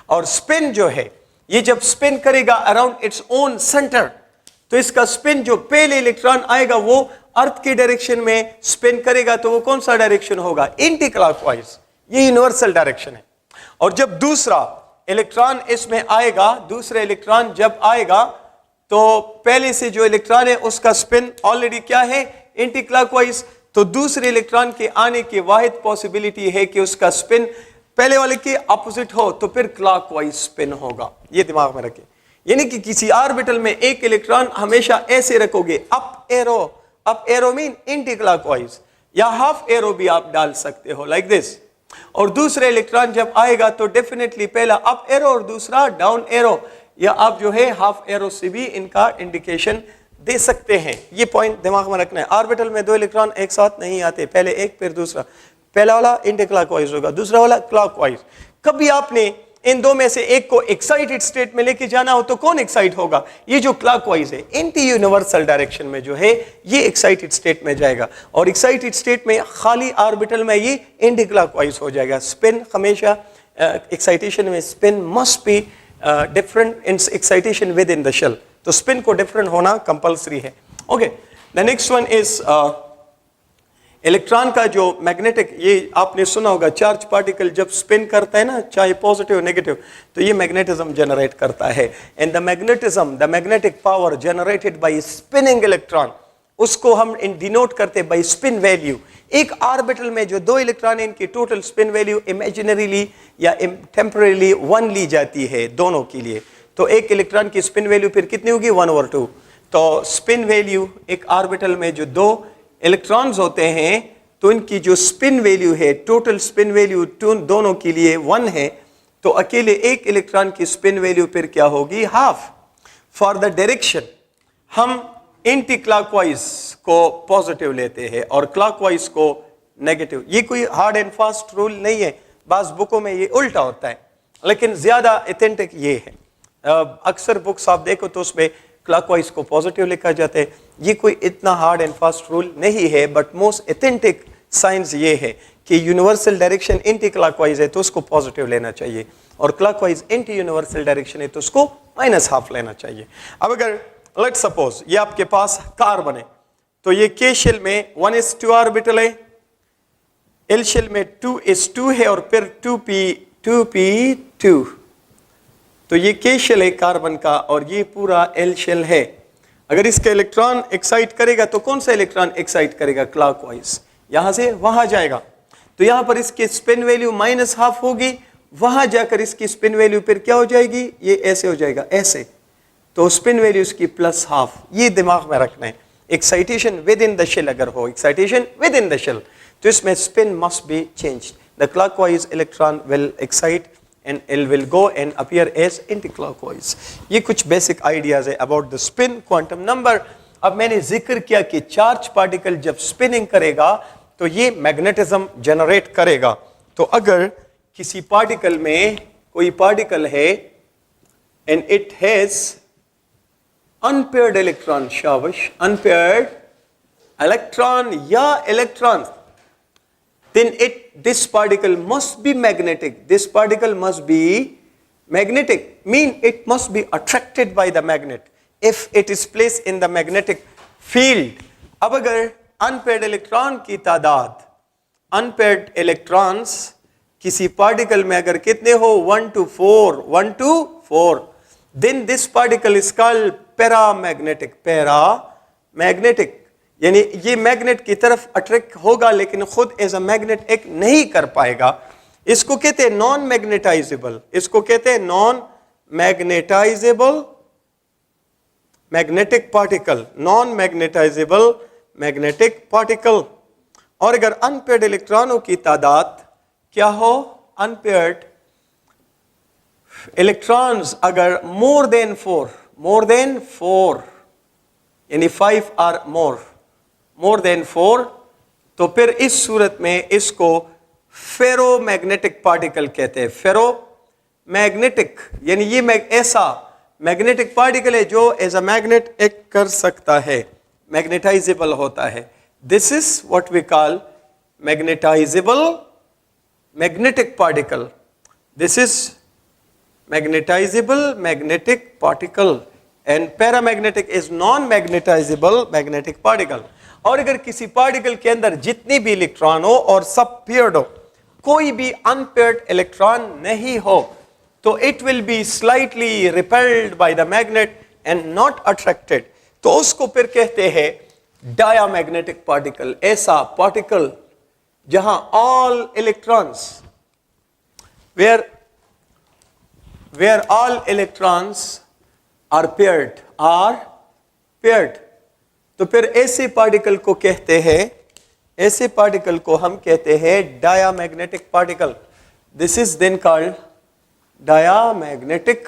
और स्पिन जो है ये जब स्पिन करेगा अराउंड इट्स ओन सेंटर, तो इसका स्पिन जो पहले इलेक्ट्रॉन आएगा वो अर्थ के डायरेक्शन में स्पिन करेगा, तो वो कौन सा डायरेक्शन होगा, एंटी क्लॉकवाइज, ये यूनिवर्सल डायरेक्शन है। और जब दूसरा इलेक्ट्रॉन इसमें आएगा, दूसरा इलेक्ट्रॉन जब आएगा तो पहले से जो इलेक्ट्रॉन है उसका स्पिन ऑलरेडी क्या है, एंटी क्लॉकवाइज। तो दूसरे इलेक्ट्रॉन के आने की वाहिद पॉसिबिलिटी है कि उसका स्पिन पहले वाले के अपोजिट हो, तो फिर क्लॉकवाइज स्पिन होगा, ये दिमाग में रखें। यानी कि किसी ऑर्बिटल में एक इलेक्ट्रॉन हमेशा ऐसे रखोगे, up arrow mean anti clockwise, या हाफ एरो भी आप डाल सकते हो लाइक दिस। और दूसरा इलेक्ट्रॉन जब आएगा तो डेफिनेटली पहला अप एरो और दूसरा डाउन एरो, या आप जो है हाफ एरो से भी इनका इंडिकेशन दे सकते हैं। ये पॉइंट दिमाग में रखना है। ऑर्बिटल में 2 इलेक्ट्रॉन एक साथ नहीं आते, पहले एक फिर दूसरा, पहला वाला एंटी क्लॉकवाइज होगा, दूसरा वाला क्लॉकवाइज। कभी आपने इन दो में से एक को एक्साइटेड स्टेट में लेके जाना हो तो कौन एक्साइट होगा, ये जो क्लॉकवाइज है एंटी यूनिवर्सल डायरेक्शन में जो है ये एक्साइटेड स्टेट में जाएगा, और एक्साइटेड स्टेट में खाली ऑर्बिटल में ये एंटी क्लॉकवाइज हो जाएगा। स्पिन हमेशा एक्साइटेशन में spin must be different in excitation within the shell, तो स्पिन को डिफरेंट होना कंपल्सरी है. Okay, the next one is electron का जो मैग्नेटिक, ये आपने सुना होगा, चार्ज पार्टिकल जब स्पिन करता है ना, चाहे पॉजिटिव नेगेटिव, तो ये मैग्नेटिज्म जनरेट करता है. And the magnetic power generated by spinning electron, उसको हम डिनोट करते हैं बाय स्पिन वैल्यू. एक ऑर्बिटल में जो 2 इलेक्ट्रॉन है, इनकी टोटल स्पिन वैल्यू इमेजिनरीली या टेम्परेरीली 1 ली जाती है दोनों के लिए. तो एक इलेक्ट्रॉन की स्पिन वैल्यू फिर कितनी होगी? 1/2. तो स्पिन वैल्यू एक ऑर्बिटल में जो 2 इलेक्ट्रॉन्स होते हैं, तो इनकी जो स्पिन वैल्यू है, टोटल स्पिन वैल्यू दोनों के लिए 1 है. तो अकेले एक इलेक्ट्रॉन की स्पिन वैल्यू फिर क्या होगी? हाफ. फॉर द डायरेक्शन हम एंटी क्लॉकवाइज को पॉजिटिव लेते हैं और क्लॉकवाइज को नेगेटिव. ये कोई हार्ड एंड फास्ट रूल नहीं है, बाज़ बुकों में ये उल्टा होता है, लेकिन ज्यादा ऑथेंटिक ये है. अक्सर बुक्स आप देखो तो उसमें क्लॉकवाइज को पॉजिटिव लिखा जाता है. ये कोई इतना हार्ड एंड फास्ट रूल नहीं है, बट मोस्ट ऑथेंटिक साइंस ये है कि यूनिवर्सल डायरेक्शन एंटी क्लॉकवाइज है तो उसको पॉजिटिव लेना चाहिए, और क्लॉकवाइज एंटी यूनिवर्सल डायरेक्शन है तो उसको -1/2 लेना चाहिए. अब अगर लेट सपोज ये आपके पास कार बने, तो ये के शेल में 1s2 ऑर्बिटल है, एल शेल में 2s2 है, और फिर 2p2. तो ये के शेल है कार्बन का, और ये पूरा एल शेल है. अगर इसका इलेक्ट्रॉन एक्साइट करेगा तो कौन सा इलेक्ट्रॉन एक्साइट करेगा? क्लॉकवाइज. यहां से वहां जाएगा, तो यहां पर इसकी स्पिन वैल्यू -1/2 होगी. वहां जाकर इसकी स्पिन वैल्यू फिर क्या हो जाएगी? ये ऐसे हो जाएगा, ऐसे. तो स्पिन वैल्यू इसकी +1/2. ये दिमाग में रखना है. Excitation within the shell अगर हो, excitation within the shell, तो इसमें spin must be changed. The clockwise electron will excite and it will go and appear as anti-clockwise. ये कुछ बेसिक आइडियाज है about the spin quantum number. अब मैंने जिक्र किया कि चार्ज पार्टिकल जब स्पिनिंग करेगा तो ये मैग्नेटिज्म जनरेट करेगा. तो अगर किसी पार्टिकल में कोई पार्टिकल है and it has unpaired electron, शाबाश, अनपेयर्ड इलेक्ट्रॉन या electron, then this particle must be magnetic. This particle must be magnetic, mean it must be attracted by the magnet if it is placed in the magnetic field. अब अगर unpaired electron की तादाद, unpaired electrons किसी पार्टिकल में अगर कितने हो? 1 to 4, then this particle is called paramagnetic. paramagnetic यानी ये मैग्नेट की तरफ अट्रैक्ट होगा लेकिन खुद एज अ मैग्नेट एक नहीं कर पाएगा. इसको कहते हैं नॉन मैग्नेटाइजेबल. इसको कहते हैं non magnetizable magnetic particle, non magnetizable magnetic particle. और अगर अनपेयर्ड इलेक्ट्रॉनों की तादाद क्या हो? अनपेयर्ड इलेक्ट्रॉन्स अगर मोर देन 4 यानी 5 और मोर देन 4, तो फिर इस सूरत में इसको फेरोमैग्नेटिक पार्टिकल कहते हैं. फेरोमैग्नेटिक यानी ये ऐसा मैग्नेटिक पार्टिकल है जो एज अ मैग्नेट एक्ट कर सकता है, मैग्नेटाइजेबल होता है. This is what we call magnetizable magnetic particle. This is magnetizable magnetic particle and paramagnetic is non magnetizable magnetic particle. और अगर किसी पार्टिकल के अंदर जितनी भी इलेक्ट्रॉन हो और सब पेयर्ड हो, कोई भी अनपेयर्ड इलेक्ट्रॉन नहीं हो, तो it will be slightly repelled by the magnet and not attracted. तो उसको फिर कहते हैं डायामैग्नेटिक पार्टिकल. ऐसा पार्टिकल जहां all electrons where all electrons are paired, तो फिर ऐसे पार्टिकल को कहते हैं, ऐसे पार्टिकल को हम कहते हैं diamagnetic particle. This is then called diamagnetic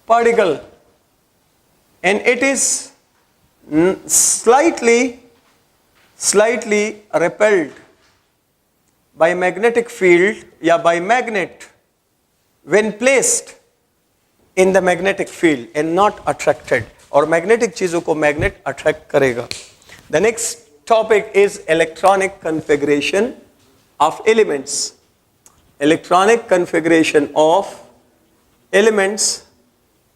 particle and it is slightly repelled by magnetic field या by magnet when placed in the magnetic field and not attracted. और मैग्नेटिक चीजों को मैग्नेट अट्रैक्ट करेगा. The next topic is electronic configuration of elements. Electronic configuration of elements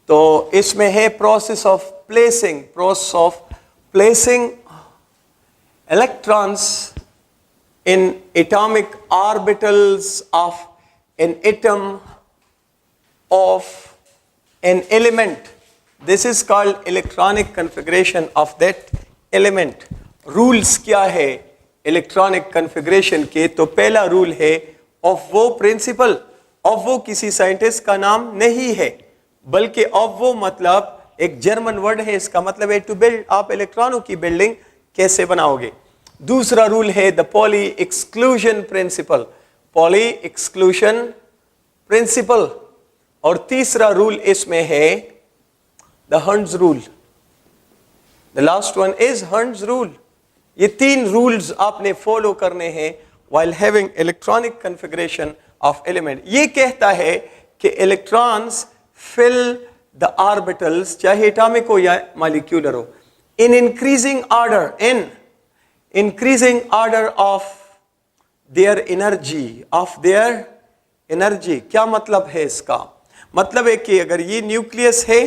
तो इसमें है process of placing electrons in atomic orbitals of an atom of an element. This is called electronic configuration of that element. Rules क्या है electronic configuration के? तो पहला रूल है of वो principle. of वो किसी साइंटिस्ट का नाम नहीं है, बल्कि of वो मतलब एक जर्मन वर्ड है, इसका मतलब है टू बिल्ड. आप इलेक्ट्रॉनों की बिल्डिंग कैसे बनाओगे. दूसरा रूल है द पॉली एक्सक्लूजन प्रिंसिपल. और तीसरा रूल इसमें है the hertz rule. The last one is hertz rule. ये 3 रूल्स आपने फॉलो करने हैं while having electronic configuration of element. ये कहता है कि इलेक्ट्रॉन्स फिल द ऑर्बिटल्स, चाहे एटॉमिक हो या मॉलिक्यूलर हो, in increasing order of their energy. क्या मतलब है इसका? मतलब है कि अगर ये न्यूक्लियस है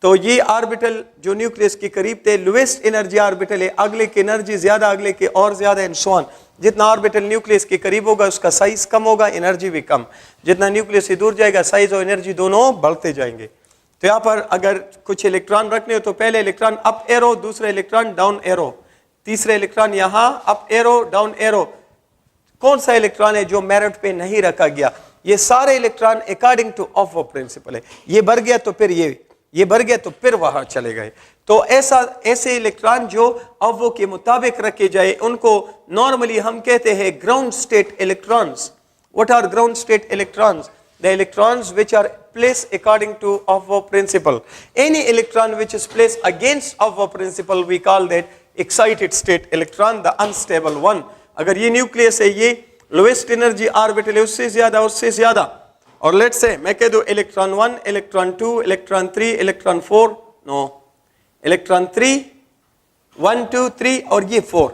तो ये ऑर्बिटल जो न्यूक्लियस के करीब थे लोएस्ट एनर्जी ऑर्बिटल है, अगले की एनर्जी ज्यादा, अगले के और ज्यादा, एंड सो ऑन. जितना ऑर्बिटल न्यूक्लियस के करीब होगा उसका साइज कम होगा, एनर्जी भी कम. जितना न्यूक्लियस से दूर जाएगा साइज और एनर्जी दोनों बढ़ते जाएंगे. तो यहाँ पर अगर कुछ इलेक्ट्रॉन रखने हो तो पहले इलेक्ट्रॉन अप एरो, दूसरा इलेक्ट्रॉन डाउन एरो, तीसरा इलेक्ट्रॉन यहाँ अप एरो डाउन एरो. कौन सा इलेक्ट्रॉन है जो मेरिट पे नहीं रखा गया? ये सारे इलेक्ट्रॉन अकॉर्डिंग टू ऑफ वो प्रिंसिपल है. ये भर गया तो फिर ये भर गया तो फिर वहां चले गए. तो ऐसे इलेक्ट्रॉन जो ऑफ के मुताबिक रखे जाए उनको नॉर्मली हम कहते हैं ground state electrons. What are ground state electrons? The electrons which are placed according to Aufbau principle. Any electron which is placed against Aufbau principle we call that excited state electron, the unstable one. अगर ये न्यूक्लियस है, ये लोएस्ट एनर्जी ऑर्बिटल है, उससे ज्यादा, और लेट्स से मैं कह दूं electron 1, electron 2, electron 3, electron 4, no, electron 3, 1, 2, 3 और ये 4.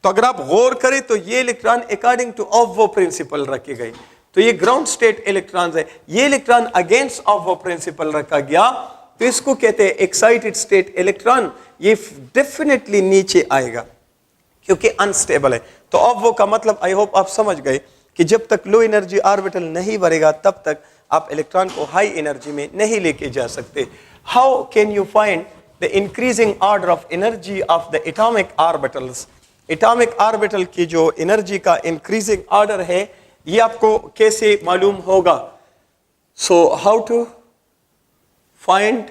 तो अगर आप गौर करें तो ये electron according to of principle रखे गए. तो ये ग्राउंड स्टेट इलेक्ट्रॉन्स है. ये इलेक्ट्रॉन अगेंस्ट ऑफ वो प्रिंसिपल रखा गया तो इसको कहते हैं एक्साइटेड स्टेट इलेक्ट्रॉन. ये डेफिनेटली नीचे आएगा क्योंकि अनस्टेबल है. तो ऑफ वो का मतलब आई होप आप समझ गए कि जब तक लो एनर्जी ऑर्बिटल नहीं भरेगा तब तक आप इलेक्ट्रॉन को हाई एनर्जी में नहीं लेके जा सकते. How can you find the increasing order of energy of the atomic orbitals? Atomic orbital की जो एनर्जी का इंक्रीजिंग ऑर्डर है ये आपको कैसे मालूम होगा? So how to find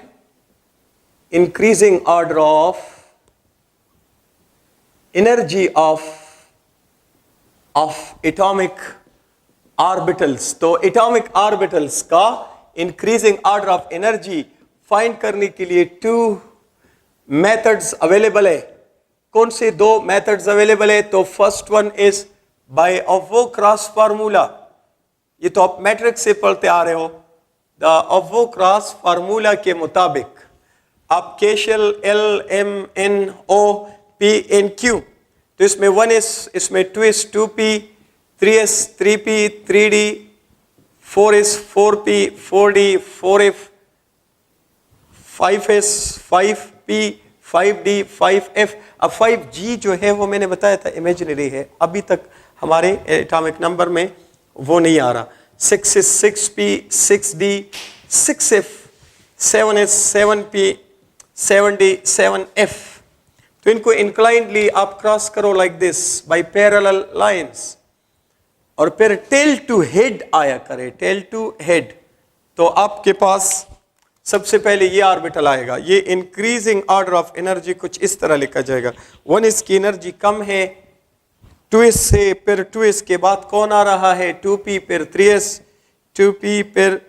increasing order of energy of atomic orbitals. तो एटॉमिक ऑर्बिटल्स का increasing order of energy find करने के लिए 2 मेथड्स अवेलेबल है. कौन से 2 मेथड्स अवेलेबल है? तो फर्स्ट वन इज बाय अवोक्रॉस फार्मूला. ये तो आप मैट्रिक्स से पढ़ते आ रहे हो. द अवोक्रॉस फार्मूला के मुताबिक आप कैशल LMNO P तो इसमें 1s, इसमें 2s 2p, 3s 3p 3d, 4s 4p 4d 4f, 5s 5p 5d 5f. अब 5g जो है वो मैंने बताया था इमेजिनरी है, अभी तक हमारे एटॉमिक नंबर में वो नहीं आ रहा. 6s 6p 6d 6f, 7s 7p 7d 7f. तो इनको इंक्लाइंडली आप क्रॉस करो like this by parallel lines और फिर टेल टू हेड आया करे, टेल टू हेड. तो आपके पास सबसे पहले ये ऑर्बिटल आएगा. ये इंक्रीजिंग ऑर्डर ऑफ एनर्जी कुछ इस तरह लिखा जाएगा. 1s की एनर्जी कम है 2s से, फिर 2s के बाद कौन आ रहा है 2p, फिर 3s, 2p फिर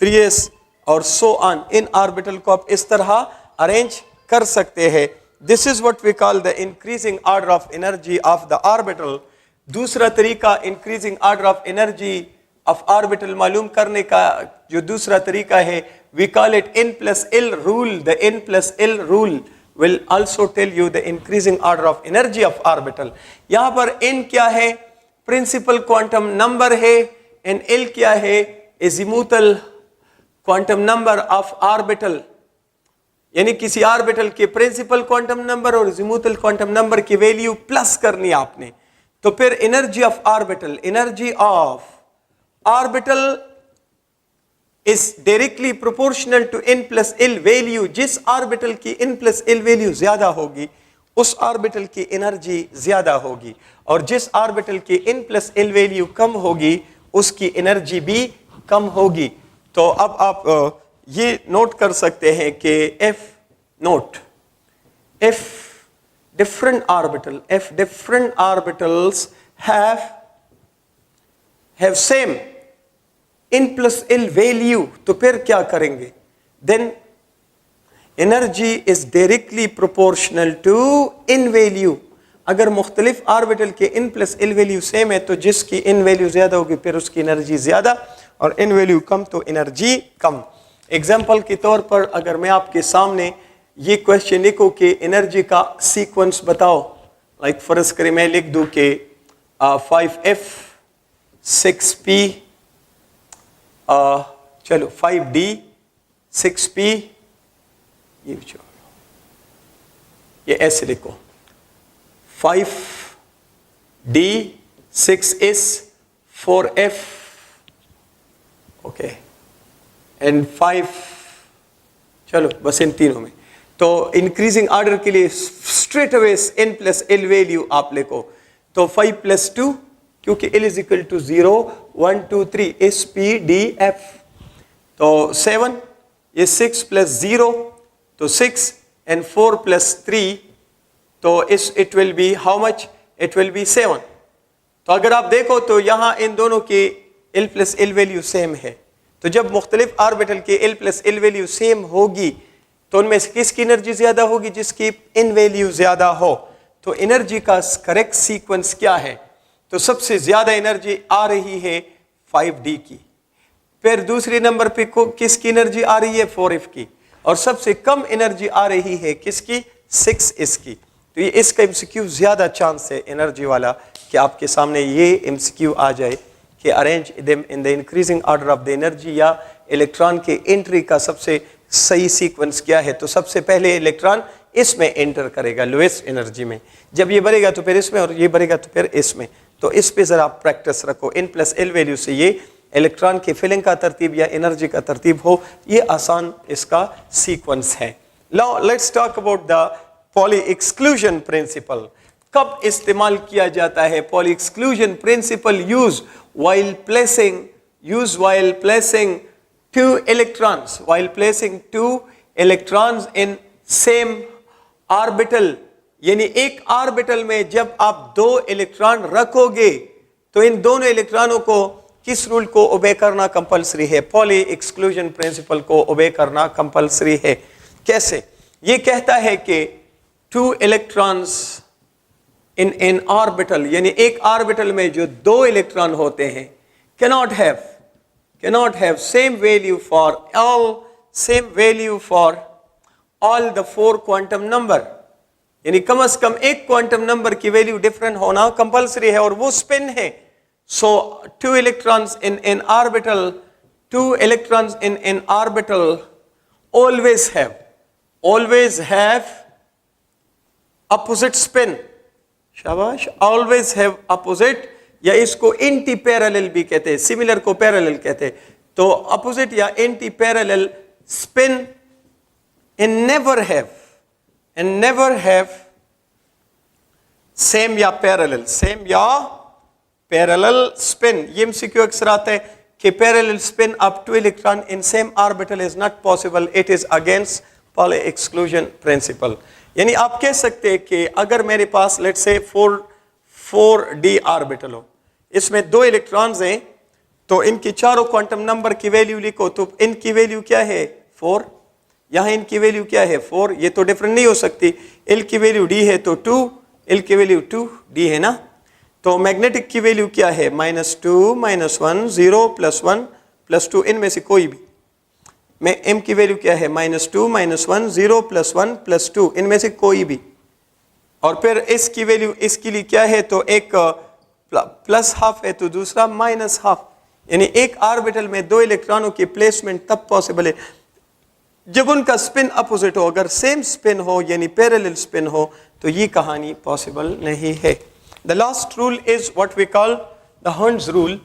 3s और सो ऑन. इन ऑर्बिटल को आप इस तरह अरेंज कर सकते हैं. This is what we call the increasing order of energy of the orbital. दूसरा तरीका increasing order of energy of orbital मालूम करने का जो दूसरा तरीका है, we call it N+L rule. The N+L rule will also tell you the increasing order of energy of orbital. यहाँ पर N क्या है? प्रिंसिपल क्वांटम नंबर है. एंड L क्या है? Azimuthal quantum number of orbital, यानी किसी ऑर्बिटल के प्रिंसिपल क्वांटम नंबर और अजीमुथल क्वांटम नंबर की वैल्यू प्लस करनी है आपने, तो फिर energy of orbital is directly proportional to n plus L value. जिस ऑर्बिटल की n प्लस एल वैल्यू ज्यादा होगी उस ऑर्बिटल की एनर्जी ज्यादा होगी, और जिस ऑर्बिटल की n प्लस एल वैल्यू कम होगी उसकी एनर्जी भी कम होगी। तो अब आप ये नोट कर सकते हैं कि if different orbitals have same n plus l value, तो फिर क्या करेंगे? Then energy is directly proportional to n value। अगर मुख्तलिफ ऑर्बिटल के n plus L value same है तो जिसकी n वैल्यू ज्यादा होगी फिर उसकी एनर्जी ज्यादा, और n वैल्यू कम तो एनर्जी कम। एग्जाम्पल के तौर पर अगर मैं आपके सामने ये क्वेश्चन लिखूं कि एनर्जी का सीक्वेंस बताओ, लाइक फर्ज करें मैं लिख दूं कि 5f 6p चलो 5d 6p, ये ऐसे लिखो 5d 6s 4f okay and 5, चलो बस इन तीनों में। तो इंक्रीजिंग ऑर्डर के लिए straight away n plus L value आप लिखो, तो 5 प्लस 2 क्योंकि l is equal to 0 1 2 3 s p d f, तो 7, ये 6 प्लस 0 तो 6 एंड 4 प्लस 3 तो it will B how much? It will B 7। तो अगर आप देखो तो यहाँ इन दोनों की l plus L value same है, तो जब मुख्तलिफ ऑर्बिटल की l plus L value same होगी तो उनमें से किसकी एनर्जी ज्यादा होगी? जिसकी n वैल्यू ज्यादा हो। तो एनर्जी का करेक्ट सीक्वेंस क्या है? तो सबसे ज्यादा एनर्जी आ रही है 5d की, फिर दूसरे नंबर पे किसकी एनर्जी आ रही है? 4f की, और सबसे कम एनर्जी आ रही है किसकी? 6s की। तो ये इसका एमसीक्यू ज्यादा चांस है एनर्जी वाला कि आपके सामने ये एमसीक्यू आ जाए कि arrange them in the increasing order of the energy, या इलेक्ट्रॉन के एंट्री का सबसे सही सीक्वेंस क्या है? तो सबसे पहले इलेक्ट्रॉन इसमें एंटर करेगा लोएस्ट एनर्जी में, जब ये बढ़ेगा तो फिर इसमें, और ये बढ़ेगा तो फिर इसमें। तो इस पे जरा प्रैक्टिस रखो, n प्लस एल वैल्यू से ये इलेक्ट्रॉन के फिलिंग का तरतीब या एनर्जी का तरतीब हो, ये आसान इसका सीक्वेंस है। Now let's talk about the poly exclusion principle. कब इस्तेमाल किया जाता है poly exclusion principle? Use while placing two electrons in same orbital, यानी एक ऑर्बिटल में जब आप दो इलेक्ट्रॉन रखोगे तो इन दोनों इलेक्ट्रॉनों को किस रूल को ओबे करना कंपलसरी है? पॉली एक्सक्लूजन प्रिंसिपल को ओबे करना कंपलसरी है। कैसे? ये कहता है कि two electrons in an orbital, यानी एक ऑर्बिटल में जो दो इलेक्ट्रॉन होते हैं cannot have same value for all the 4 quantum number, यानी कम से कम एक क्वांटम नंबर की वैल्यू डिफरेंट होना कंपलसरी है, और वो स्पिन है। सो two electrons in an orbital always have opposite spin, शाबाश, always have opposite, या इसको एंटी पैरेलल भी कहते हैं, सिमिलर को पैरेलल कहते हैं। तो अपोजिट या anti parallel spin and never have same या पैरेलल स्पिन। ये एमसीक्यू अक्सर आता है कि parallel spin off two electron in same orbital is not possible, it is against poly exclusion principle. यानी आप कह सकते हैं कि अगर मेरे पास लेट्स से 4d ऑर्बिटल हो, इसमें दो इलेक्ट्रॉन्स हैं, तो इनकी चारों क्वांटम नंबर की वैल्यू लिखो, तो इनकी वैल्यू क्या है? 4, यहां इनकी वैल्यू क्या है? 4, ये तो डिफरेंट नहीं हो सकती। एल की वैल्यू d है तो 2, एल की वैल्यू 2d है ना। तो मैग्नेटिक की वैल्यू क्या है? -2 -1 0 +1 +2, इनमें से कोई भी। में m की वैल्यू क्या है? -2 -1 0 +1 +2, इनमें से कोई भी। और फिर इसकी वैल्यू इसके लिए क्या है? तो एक +½ है तो दूसरा -½ यानी एक ऑर्बिटल में दो इलेक्ट्रॉनों की प्लेसमेंट तब पॉसिबल है जब उनका स्पिन अपोजिट हो। अगर सेम स्पिन हो यानी पैरेलल स्पिन हो तो ये कहानी पॉसिबल नहीं है। The last rule is what we call the हर्न्स रूल।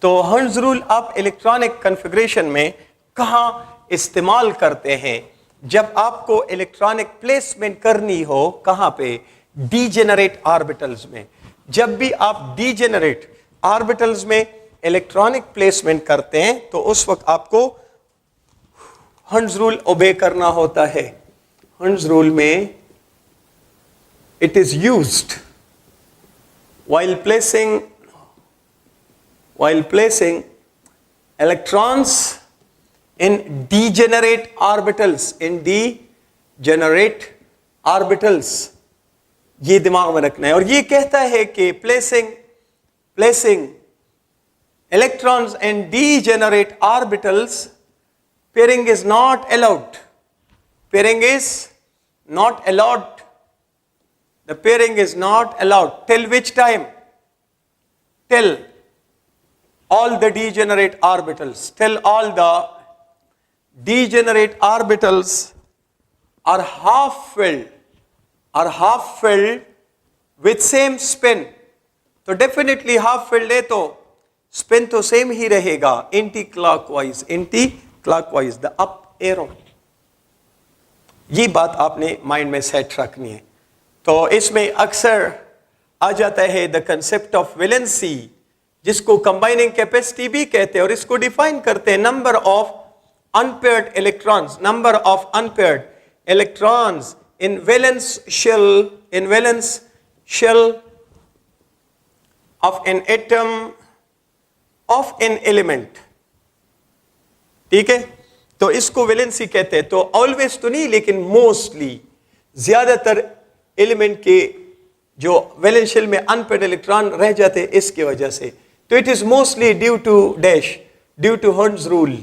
तो हर्न्स रूल आप इलेक्ट्रॉनिक कॉन्फ़िगरेशन में कहाँ इस्तेमाल करते हैं? जब आपको इलेक्ट्रॉनिक प्लेसमेंट करनी हो, कहाँ पे? डीजेनरेट ऑर्बिटल्स में। जब भी आप डीजेनरेट ऑर्बिटल्स में इलेक्ट्रॉनिक प्लेसमेंट करते हैं तो उस वक्त आपको हर्न्स रूल ओबे करना होता है। हर्न्स रूल में it is used while placing electrons in degenerate orbitals, ये दिमाग में रखना है। और ये कहता है कि placing electrons in degenerate orbitals, pairing is not allowed. Pairing is not allowed. The pairing is not allowed. Till which time? Till all the degenerate orbitals. Till all the degenerate orbitals are half filled with same spin. तो definitely half filled है तो spin तो same ही रहेगा, anti-clockwise, the up arrow. ये बात आपने माइंड में सेट रखनी है। तो इसमें अक्सर आ जाता है द कंसेप्ट ऑफ वैलेंसी, जिसको कंबाइनिंग कैपेसिटी भी कहते हैं, और इसको डिफाइन करते हैं number of unpaired electrons in valence shell of an atom of an element. ठीक है, तो इसको वैलेंसी कहते हैं। तो ऑलवेज तो नहीं, लेकिन मोस्टली ज्यादातर एलिमेंट के जो वैलेंस शेल में अनपेयर्ड इलेक्ट्रॉन रह जाते हैं इसकी वजह से। तो it is mostly due to हर्न्स रूल।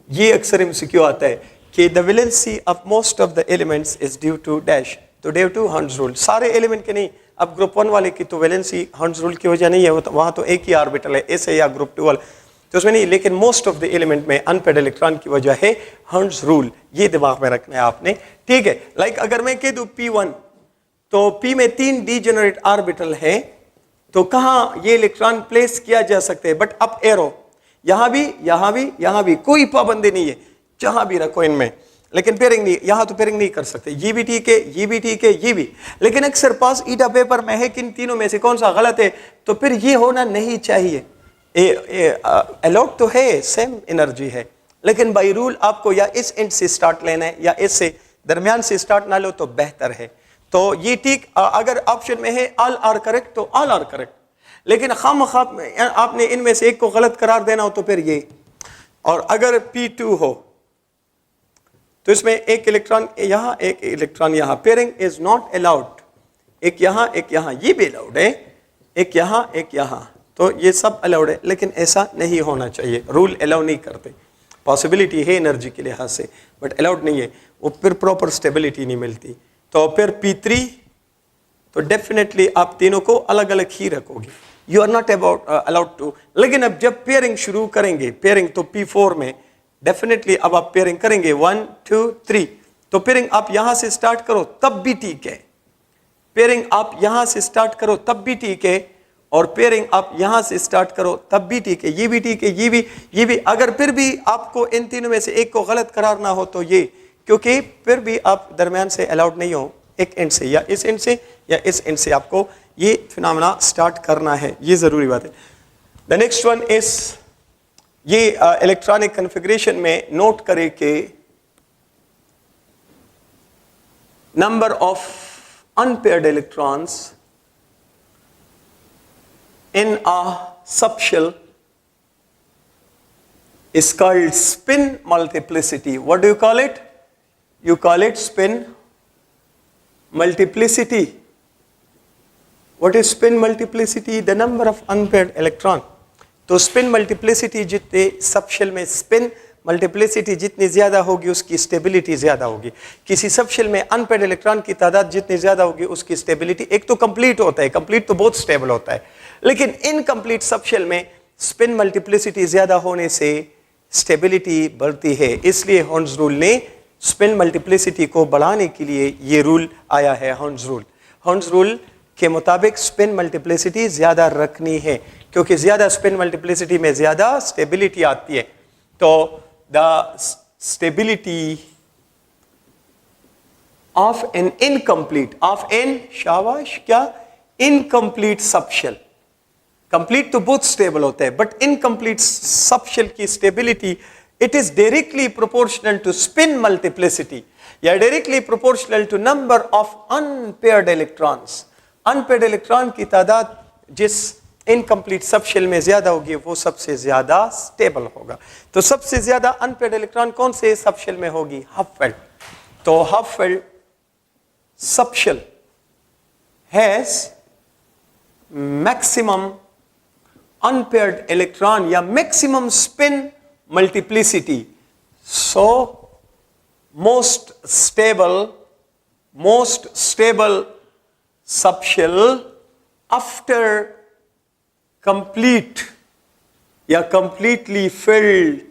ये अक्सर एमसीक्यू आता है कि the valency of most of the elements is due to dash, तो ड्यू टू हर्न्स रूल। सारे एलिमेंट के नहीं, अब ग्रुप 1 वाले की तो वैलेंसी हर्न्स रूल की वजह नहीं है, वहां तो एक ही ऑर्बिटल है, ऐसे या ग्रुप 2 वाला तो उसमें नहीं, लेकिन मोस्ट ऑफ द एलिमेंट में अनपेयर्ड इलेक्ट्रॉन की वजह है हर्न्स रूल। ये दिमाग में रखना है आपने। ठीक है, लाइक अगर मैं कह दूं P1, तो P में 3 डीजेनरेट ऑर्बिटल है, तो कहां ये इलेक्ट्रॉन प्लेस किया जा सकते हैं? बट अप एरो, यहां भी कोई पाबंदी नहीं है, जहां भी रखो इनमें, लेकिन पेयरिंग नहीं, यहां तो पेयरिंग नहीं कर सकते। ये भी ठीक है, ये भी ठीक है, ये भी। लेकिन अक्सर पास ईटा पेपर में है कि इन तीनों में से कौन सा गलत है, तो फिर ये होना नहीं चाहिए। अलाउड तो है, सेम एनर्जी है, लेकिन बाई रूल आपको या इस एंड से स्टार्ट लेना है या इससे दरमियान से स्टार्ट ना लो तो बेहतर है। तो ये ठीक, अगर ऑप्शन में है ऑल आर करेक्ट तो ऑल आर करेक्ट, लेकिन खामखा आपने इनमें से एक को गलत करार देना हो तो फिर ये। और अगर P2 हो तो इसमें एक इलेक्ट्रॉन यहां, एक इलेक्ट्रॉन यहां, पेयरिंग इज नॉट अलाउड। एक यहां, ये भी अलाउड है, एक यहां, तो ये सब अलाउड है, लेकिन ऐसा नहीं होना चाहिए। रूल अलाउ नहीं करते, पॉसिबिलिटी है एनर्जी के लिहाज से, बट अलाउड नहीं है, वो फिर प्रॉपर स्टेबिलिटी नहीं मिलती। तो फिर P3, तो डेफिनेटली आप तीनों को अलग अलग ही रखोगे, you are not allowed to. लेकिन अब जब पेयरिंग शुरू करेंगे, पेयरिंग तो P4 में डेफिनेटली अब आप पेयरिंग करेंगे 1 2 3, तो पेयरिंग आप यहां से स्टार्ट करो तब भी ठीक है, पेयरिंग आप यहां से स्टार्ट करो तब भी ठीक है, और पेयरिंग आप यहां से स्टार्ट करो तब भी ठीक है, ये भी ठीक है, ये भी। अगर फिर भी आपको इन तीनों में से एक को गलत करार ना हो तो ये, क्योंकि फिर भी आप दरमियान से अलाउड नहीं हो, एक एंड से या इस एंड से या इस एंड से आपको ये फिनोमेना स्टार्ट करना है, ये जरूरी बात है। द नेक्स्ट वन इज, ये इलेक्ट्रॉनिक कॉन्फ़िगरेशन में नोट करें कि number of unpaired electrons in a subshell is called spin multiplicity. What do you call it? You call it spin multiplicity. What is spin multiplicity? The number of unpaired electron. तो spin multiplicity जितने सबशेल में spin multiplicity जितनी ज्यादा होगी उसकी स्टेबिलिटी ज्यादा होगी। किसी सबशेल में अनपेयर्ड इलेक्ट्रॉन की तादाद जितनी ज्यादा होगी उसकी स्टेबिलिटी, एक तो कंप्लीट होता है, कंप्लीट तो बहुत स्टेबल होता है, लेकिन इनकम्प्लीट सबशेल में स्पिन मल्टीप्लिसिटी ज्यादा होने से स्टेबिलिटी बढ़ती है, इसलिए हॉर्न्स रूल ने स्पिन मल्टीप्लिसिटी को बढ़ाने के लिए ये रूल आया है, हॉर्न्स रूल। हॉर्न्स रूल के मुताबिक स्पिन मल्टीप्लिसिटी ज्यादा रखनी है, क्योंकि ज्यादा स्पिन मल्टीप्लिसिटी में ज्यादा स्टेबिलिटी आती है। तो the stability of an incomplete, of an शाबाश क्या, इनकम्प्लीट सबशेल, कंप्लीट तो बहुत स्टेबल होता है, बट इनकम्प्लीट सबशेल की stability it is directly proportional to spin multiplicity या directly proportional to number of unpaired electrons. Unpaired electron की तादाद जिस इनकम्प्लीट सबशेल में ज्यादा होगी वो सबसे ज्यादा स्टेबल होगा। तो सबसे ज्यादा अनपेयर्ड इलेक्ट्रॉन कौन से सबशेल में होगी, हाफ-फेल्ड। तो half-failed subshell has maximum unpaired electron या maximum spin multiplicity, so most stable subshell after complete या completely filled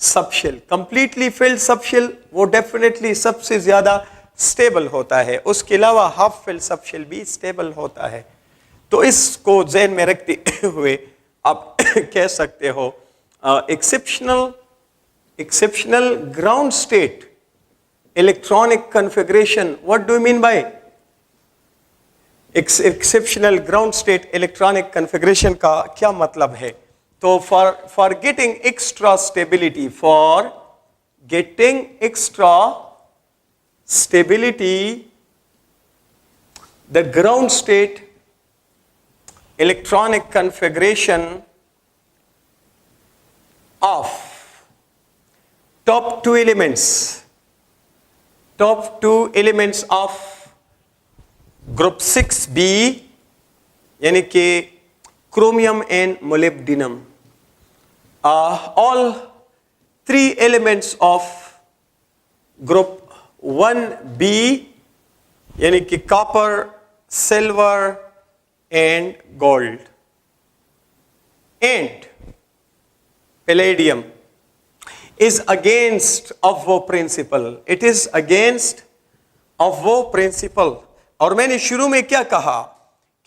subshell। completely filled subshell वो definitely सबसे ज्यादा stable होता है, उसके अलावा half filled subshell भी stable होता है। तो इसको ज़हन में रखते हुए आप कह सकते हो exceptional ground state electronic configuration. What do you mean by exceptional ground state electronic configuration का क्या मतलब है? तो for getting extra stability, for getting extra stability the ground state electronic configuration of top two elements of group 6b यानी कि chromium and molybdenum, all three elements of group 1b यानी कि copper, silver and gold and palladium is against Avvo principle, it is against Avvo principle। और मैंने शुरू में क्या कहा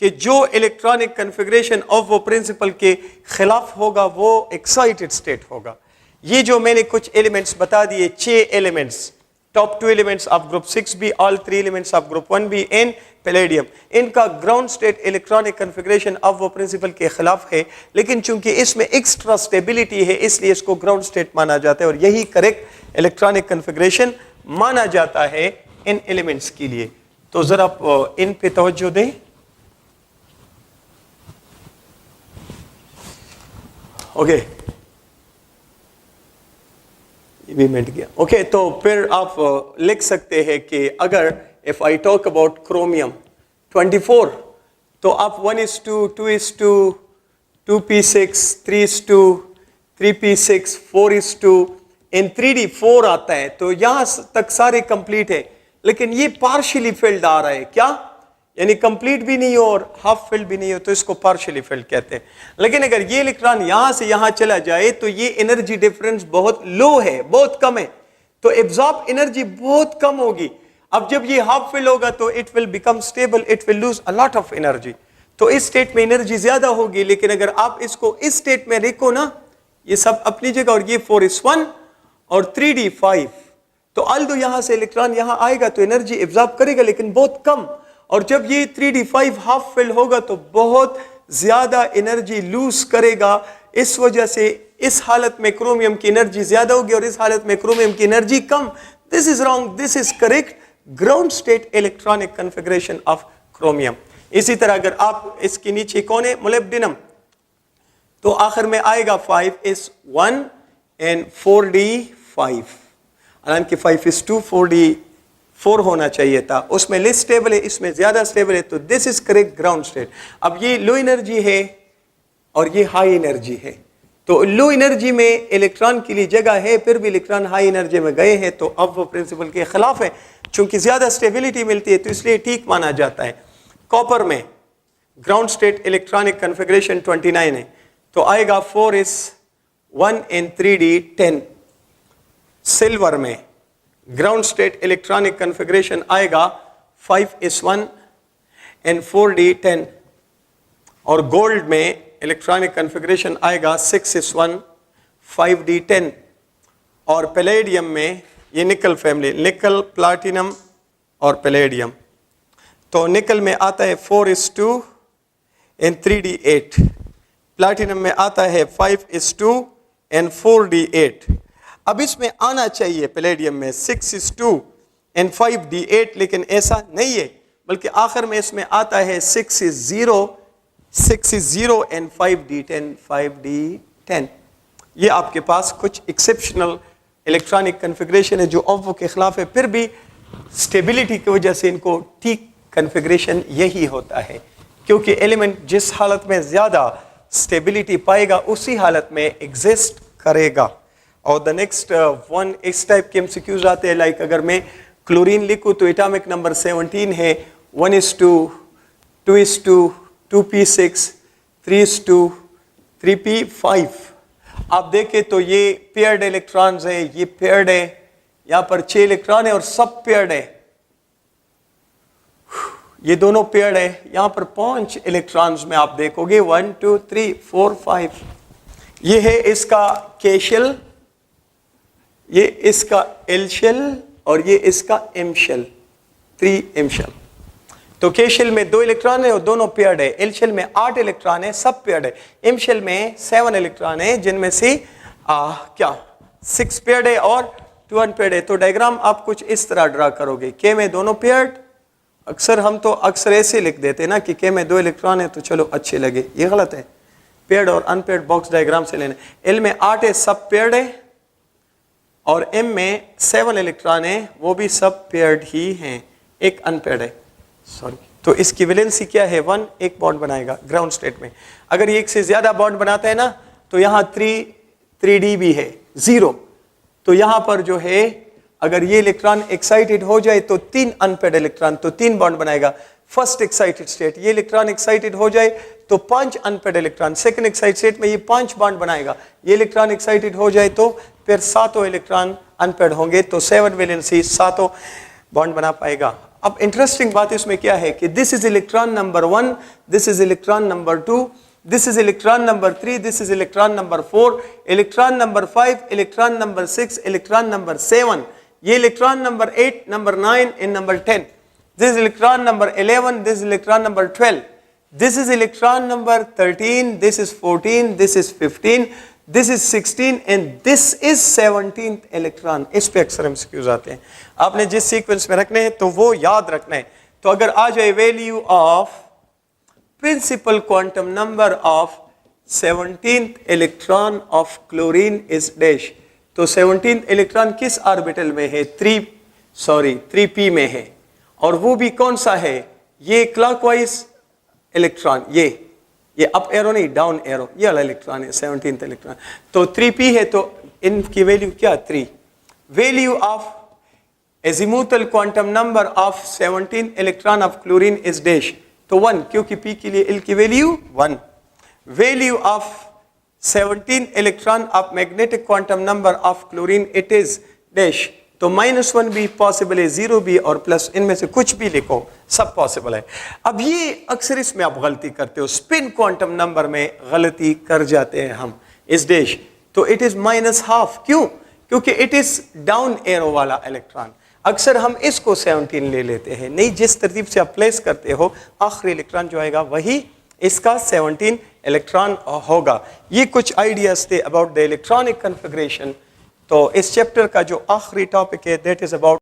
कि जो इलेक्ट्रॉनिक कन्फिगरेशन Avvo प्रिंसिपल के खिलाफ होगा वो एक्साइटेड स्टेट होगा। ये जो मैंने कुछ एलिमेंट्स बता दिए, 6 elements, top 2 elements of group 6b, all 3 elements of group 1b and palladium, इनका ग्राउंड स्टेट इलेक्ट्रॉनिक कन्फिगरेशन अब वो प्रिंसिपल के खिलाफ है, लेकिन चूंकि इसमें एक्स्ट्रा स्टेबिलिटी है इसलिए इसको ग्राउंड स्टेट माना जाता है और यही करेक्ट इलेक्ट्रॉनिक कन्फिगरेशन माना जाता है इन एलिमेंट्स के लिए। तो जरा इन पे तवज्जो दें। ओके, ये भी मिट गया। ओके, तो फिर आप लिख सकते हैं कि अगर if I talk about chromium 24, तो आप 1:2, 2:2, 2p6, 3:2, 3p6, 4:2, इन 3d 4 आता है। तो यहां तक सारे कंप्लीट है, लेकिन ये पार्शियली फिल्ड आ रहा है, क्या यानी कंप्लीट भी नहीं हो और हाफ फिल्ड भी नहीं हो, तो इसको पार्शियली फिल्ड कहते हैं। लेकिन अगर ये इलेक्ट्रॉन यहां से यहां चला जाए तो ये एनर्जी डिफरेंस बहुत लो है, बहुत कम है, तो एब्जॉर्ब एनर्जी बहुत कम होगी। अब जब ये हाफ फिल होगा तो it will become stable, it will lose a lot of energy. तो इस स्टेट में एनर्जी ज्यादा होगी, लेकिन अगर आप इसको इस स्टेट में रखो ना, ये सब अपनी जगह, और ये 4s1 और 3d 5, तो अल्दो यहां से इलेक्ट्रॉन यहां आएगा तो एनर्जी एब्जॉर्ब करेगा लेकिन बहुत कम, और जब ये 3d 5 हाफ फिल होगा तो बहुत ज्यादा एनर्जी लूज करेगा। इस वजह से इस हालत में क्रोमियम की एनर्जी ज्यादा होगी और इस हालत में क्रोमियम की energy come. This is wrong, this is correct ground state electronic configuration of chromium. इसी तरह अगर आप इसके नीचे कौन है, मोलिब्डेनम, तो आखिर में आएगा 5s1 एंड 4d 5, हालांकि 5s2 4d 4 होना चाहिए था, उसमें लेस स्टेबल है, इसमें ज्यादा स्टेबल है, तो this is correct ground state. अब ये लो एनर्जी है और ये हाई एनर्जी है, तो लो एनर्जी में इलेक्ट्रॉन के लिए जगह है, फिर भी इलेक्ट्रॉन हाई एनर्जी में गए हैं, तो अब वो प्रिंसिपल के खिलाफ है। चूंकि ज्यादा स्टेबिलिटी मिलती है तो इसलिए ठीक माना जाता है। कॉपर में ग्राउंड स्टेट इलेक्ट्रॉनिक कन्फिगरेशन 29 है, तो आएगा 4s1 and 3d 10। सिल्वर में ग्राउंड स्टेट इलेक्ट्रॉनिक कन्फिग्रेशन आएगा 5s1 and 4d 10, और गोल्ड में इलेक्ट्रॉनिक कन्फिग्रेशन आएगा 6s1 5d 10, और पैलेडियम में ये निकल फैमिली, निकल प्लाटिनम और पैलेडियम, तो निकल में आता है 4s2 and 3d 8, प्लाटिनम में आता है 5s2 and 4d 8। अब इसमें आना चाहिए पैलेडियम में 6s2 and 5d 8, लेकिन ऐसा नहीं है, बल्कि आखिर में इसमें आता है 6s0 and 5d 10 5d 10। ये आपके पास कुछ एक्सेप्शनल इलेक्ट्रॉनिक कन्फिग्रेशन है जो ऑब्वो के खिलाफ है, फिर भी स्टेबिलिटी की वजह से इनको ठीक कन्फिग्रेशन यही होता है, क्योंकि एलिमेंट जिस हालत में ज़्यादा स्टेबिलिटी पाएगा उसी हालत में एग्जिस्ट करेगा। और द नेक्स्ट वन इस टाइप के एमसीक्यूज आते हैं, लाइक अगर मैं क्लोरीन लिखूँ तो एटॉमिक नंबर 17 है, 1s2 2s2 2p6 3s2 3p5। आप देखें तो ये पेयर्ड इलेक्ट्रॉन्स है, ये पेयर्ड है, यहां पर 6 इलेक्ट्रॉन है और सब पेयर्ड है, ये दोनों पेयर्ड है, यहां पर 5 इलेक्ट्रॉन्स में आप देखोगे 1 2 3 4 5। ये है इसका के शेल, ये इसका एल शेल, और ये इसका एम शेल, 3 एम शेल। तो के शेल में 2 इलेक्ट्रॉन है और दोनों पेयर्ड है, एल शेल में 8 इलेक्ट्रॉन है, सब पेयर्ड है, एम शेल में 7 इलेक्ट्रॉन है, जिनमें से क्या 6 पेयर्ड है और 2 अनपेयर्ड है। तो डायग्राम आप कुछ इस तरह ड्रा करोगे, के में दोनों पेयर्ड, अक्सर हम तो अक्सर ऐसे लिख देते हैं ना कि के में 2 इलेक्ट्रॉन है तो चलो अच्छे लगे, ये गलत है, पेयर्ड और अनपेयर्ड बॉक्स डायग्राम से लेना। एल में 8 है, सब पेयर्ड है, और एम में 7 इलेक्ट्रॉन है, वो भी सब पेयर्ड ही हैं, एक अनपेयर्ड है, सॉरी। तो इसकी वैलेंसी क्या है 1, एक बॉन्ड बनाएगा ग्राउंड स्टेट में। अगर ये एक से ज्यादा बॉन्ड बनाता है ना तो यहाँ 3d भी है 0, तो यहाँ पर जो है अगर ये इलेक्ट्रॉन एक्साइटेड हो जाए तो 3 अनपेयर्ड इलेक्ट्रॉन, तो 3 बॉन्ड बनाएगा। फर्स्ट एक्साइटेड स्टेट, ये इलेक्ट्रॉन एक्साइटेड हो जाए तो 5 unpaired electron, second excited state में ये 5 बॉन्ड बनाएगा, ये इलेक्ट्रॉन एक्साइटेड हो जाए तो फिर 7 इलेक्ट्रॉन अनपेयर्ड होंगे, तो 7 वैलेंसी 7 बॉन्ड बना पाएगा। अब इंटरेस्टिंग बात इसमें क्या है कि this is electron number 1, this is electron number 2, this is electron number 3, this is electron number 4, electron number 5, electron number 6, electron number 7, ये electron number 8, number 9 and number 10, this is electron number 11, this is electron number 12, this is electron number 13, this is 14, this is 15, this is 16 and this is 17th electron. इस पे अक्सर एमसीक्यूज आते हैं, आपने जिस सीक्वेंस में रखने हैं तो वो याद रखना है। तो अगर आ जाए value of principal quantum number of 17th electron of chlorine is dash, तो 17th इलेक्ट्रॉन किस ऑर्बिटल में है 3p में है, और वो भी कौन सा है, ये क्लॉकवाइज इलेक्ट्रॉन, ये अप एरो नहीं डाउन एरो, ये वाला इलेक्ट्रॉन है 17th इलेक्ट्रॉन, तो 3p है, तो इनकी वैल्यू क्या 3। Value of azimuthal quantum number of 17th electron of chlorine is dash, तो 1, क्योंकि p के लिए l की value 1। Value of 17th electron of magnetic quantum number of chlorine it is dash, तो -1 भी पॉसिबल है, 0 भी और प्लस, इनमें से कुछ भी लिखो, सब पॉसिबल है। अब ये अक्सर इसमें आप गलती करते हो, स्पिन क्वांटम नंबर में गलती कर जाते हैं हम इस डैश, तो इट इज -12, क्यों, क्योंकि इट इज डाउन एरो वाला इलेक्ट्रॉन, अक्सर हम इसको 17 ले लेते हैं, नहीं जिस तरतीब से आप प्लेस करते हो आखिरी इलेक्ट्रॉन जो आएगा वही इसका 17 इलेक्ट्रॉन होगा। ये कुछ आइडियाज थे अबाउट द इलेक्ट्रॉनिक कन्फिग्रेशन। तो इस चैप्टर का जो आखिरी टॉपिक है दैट इज अबाउट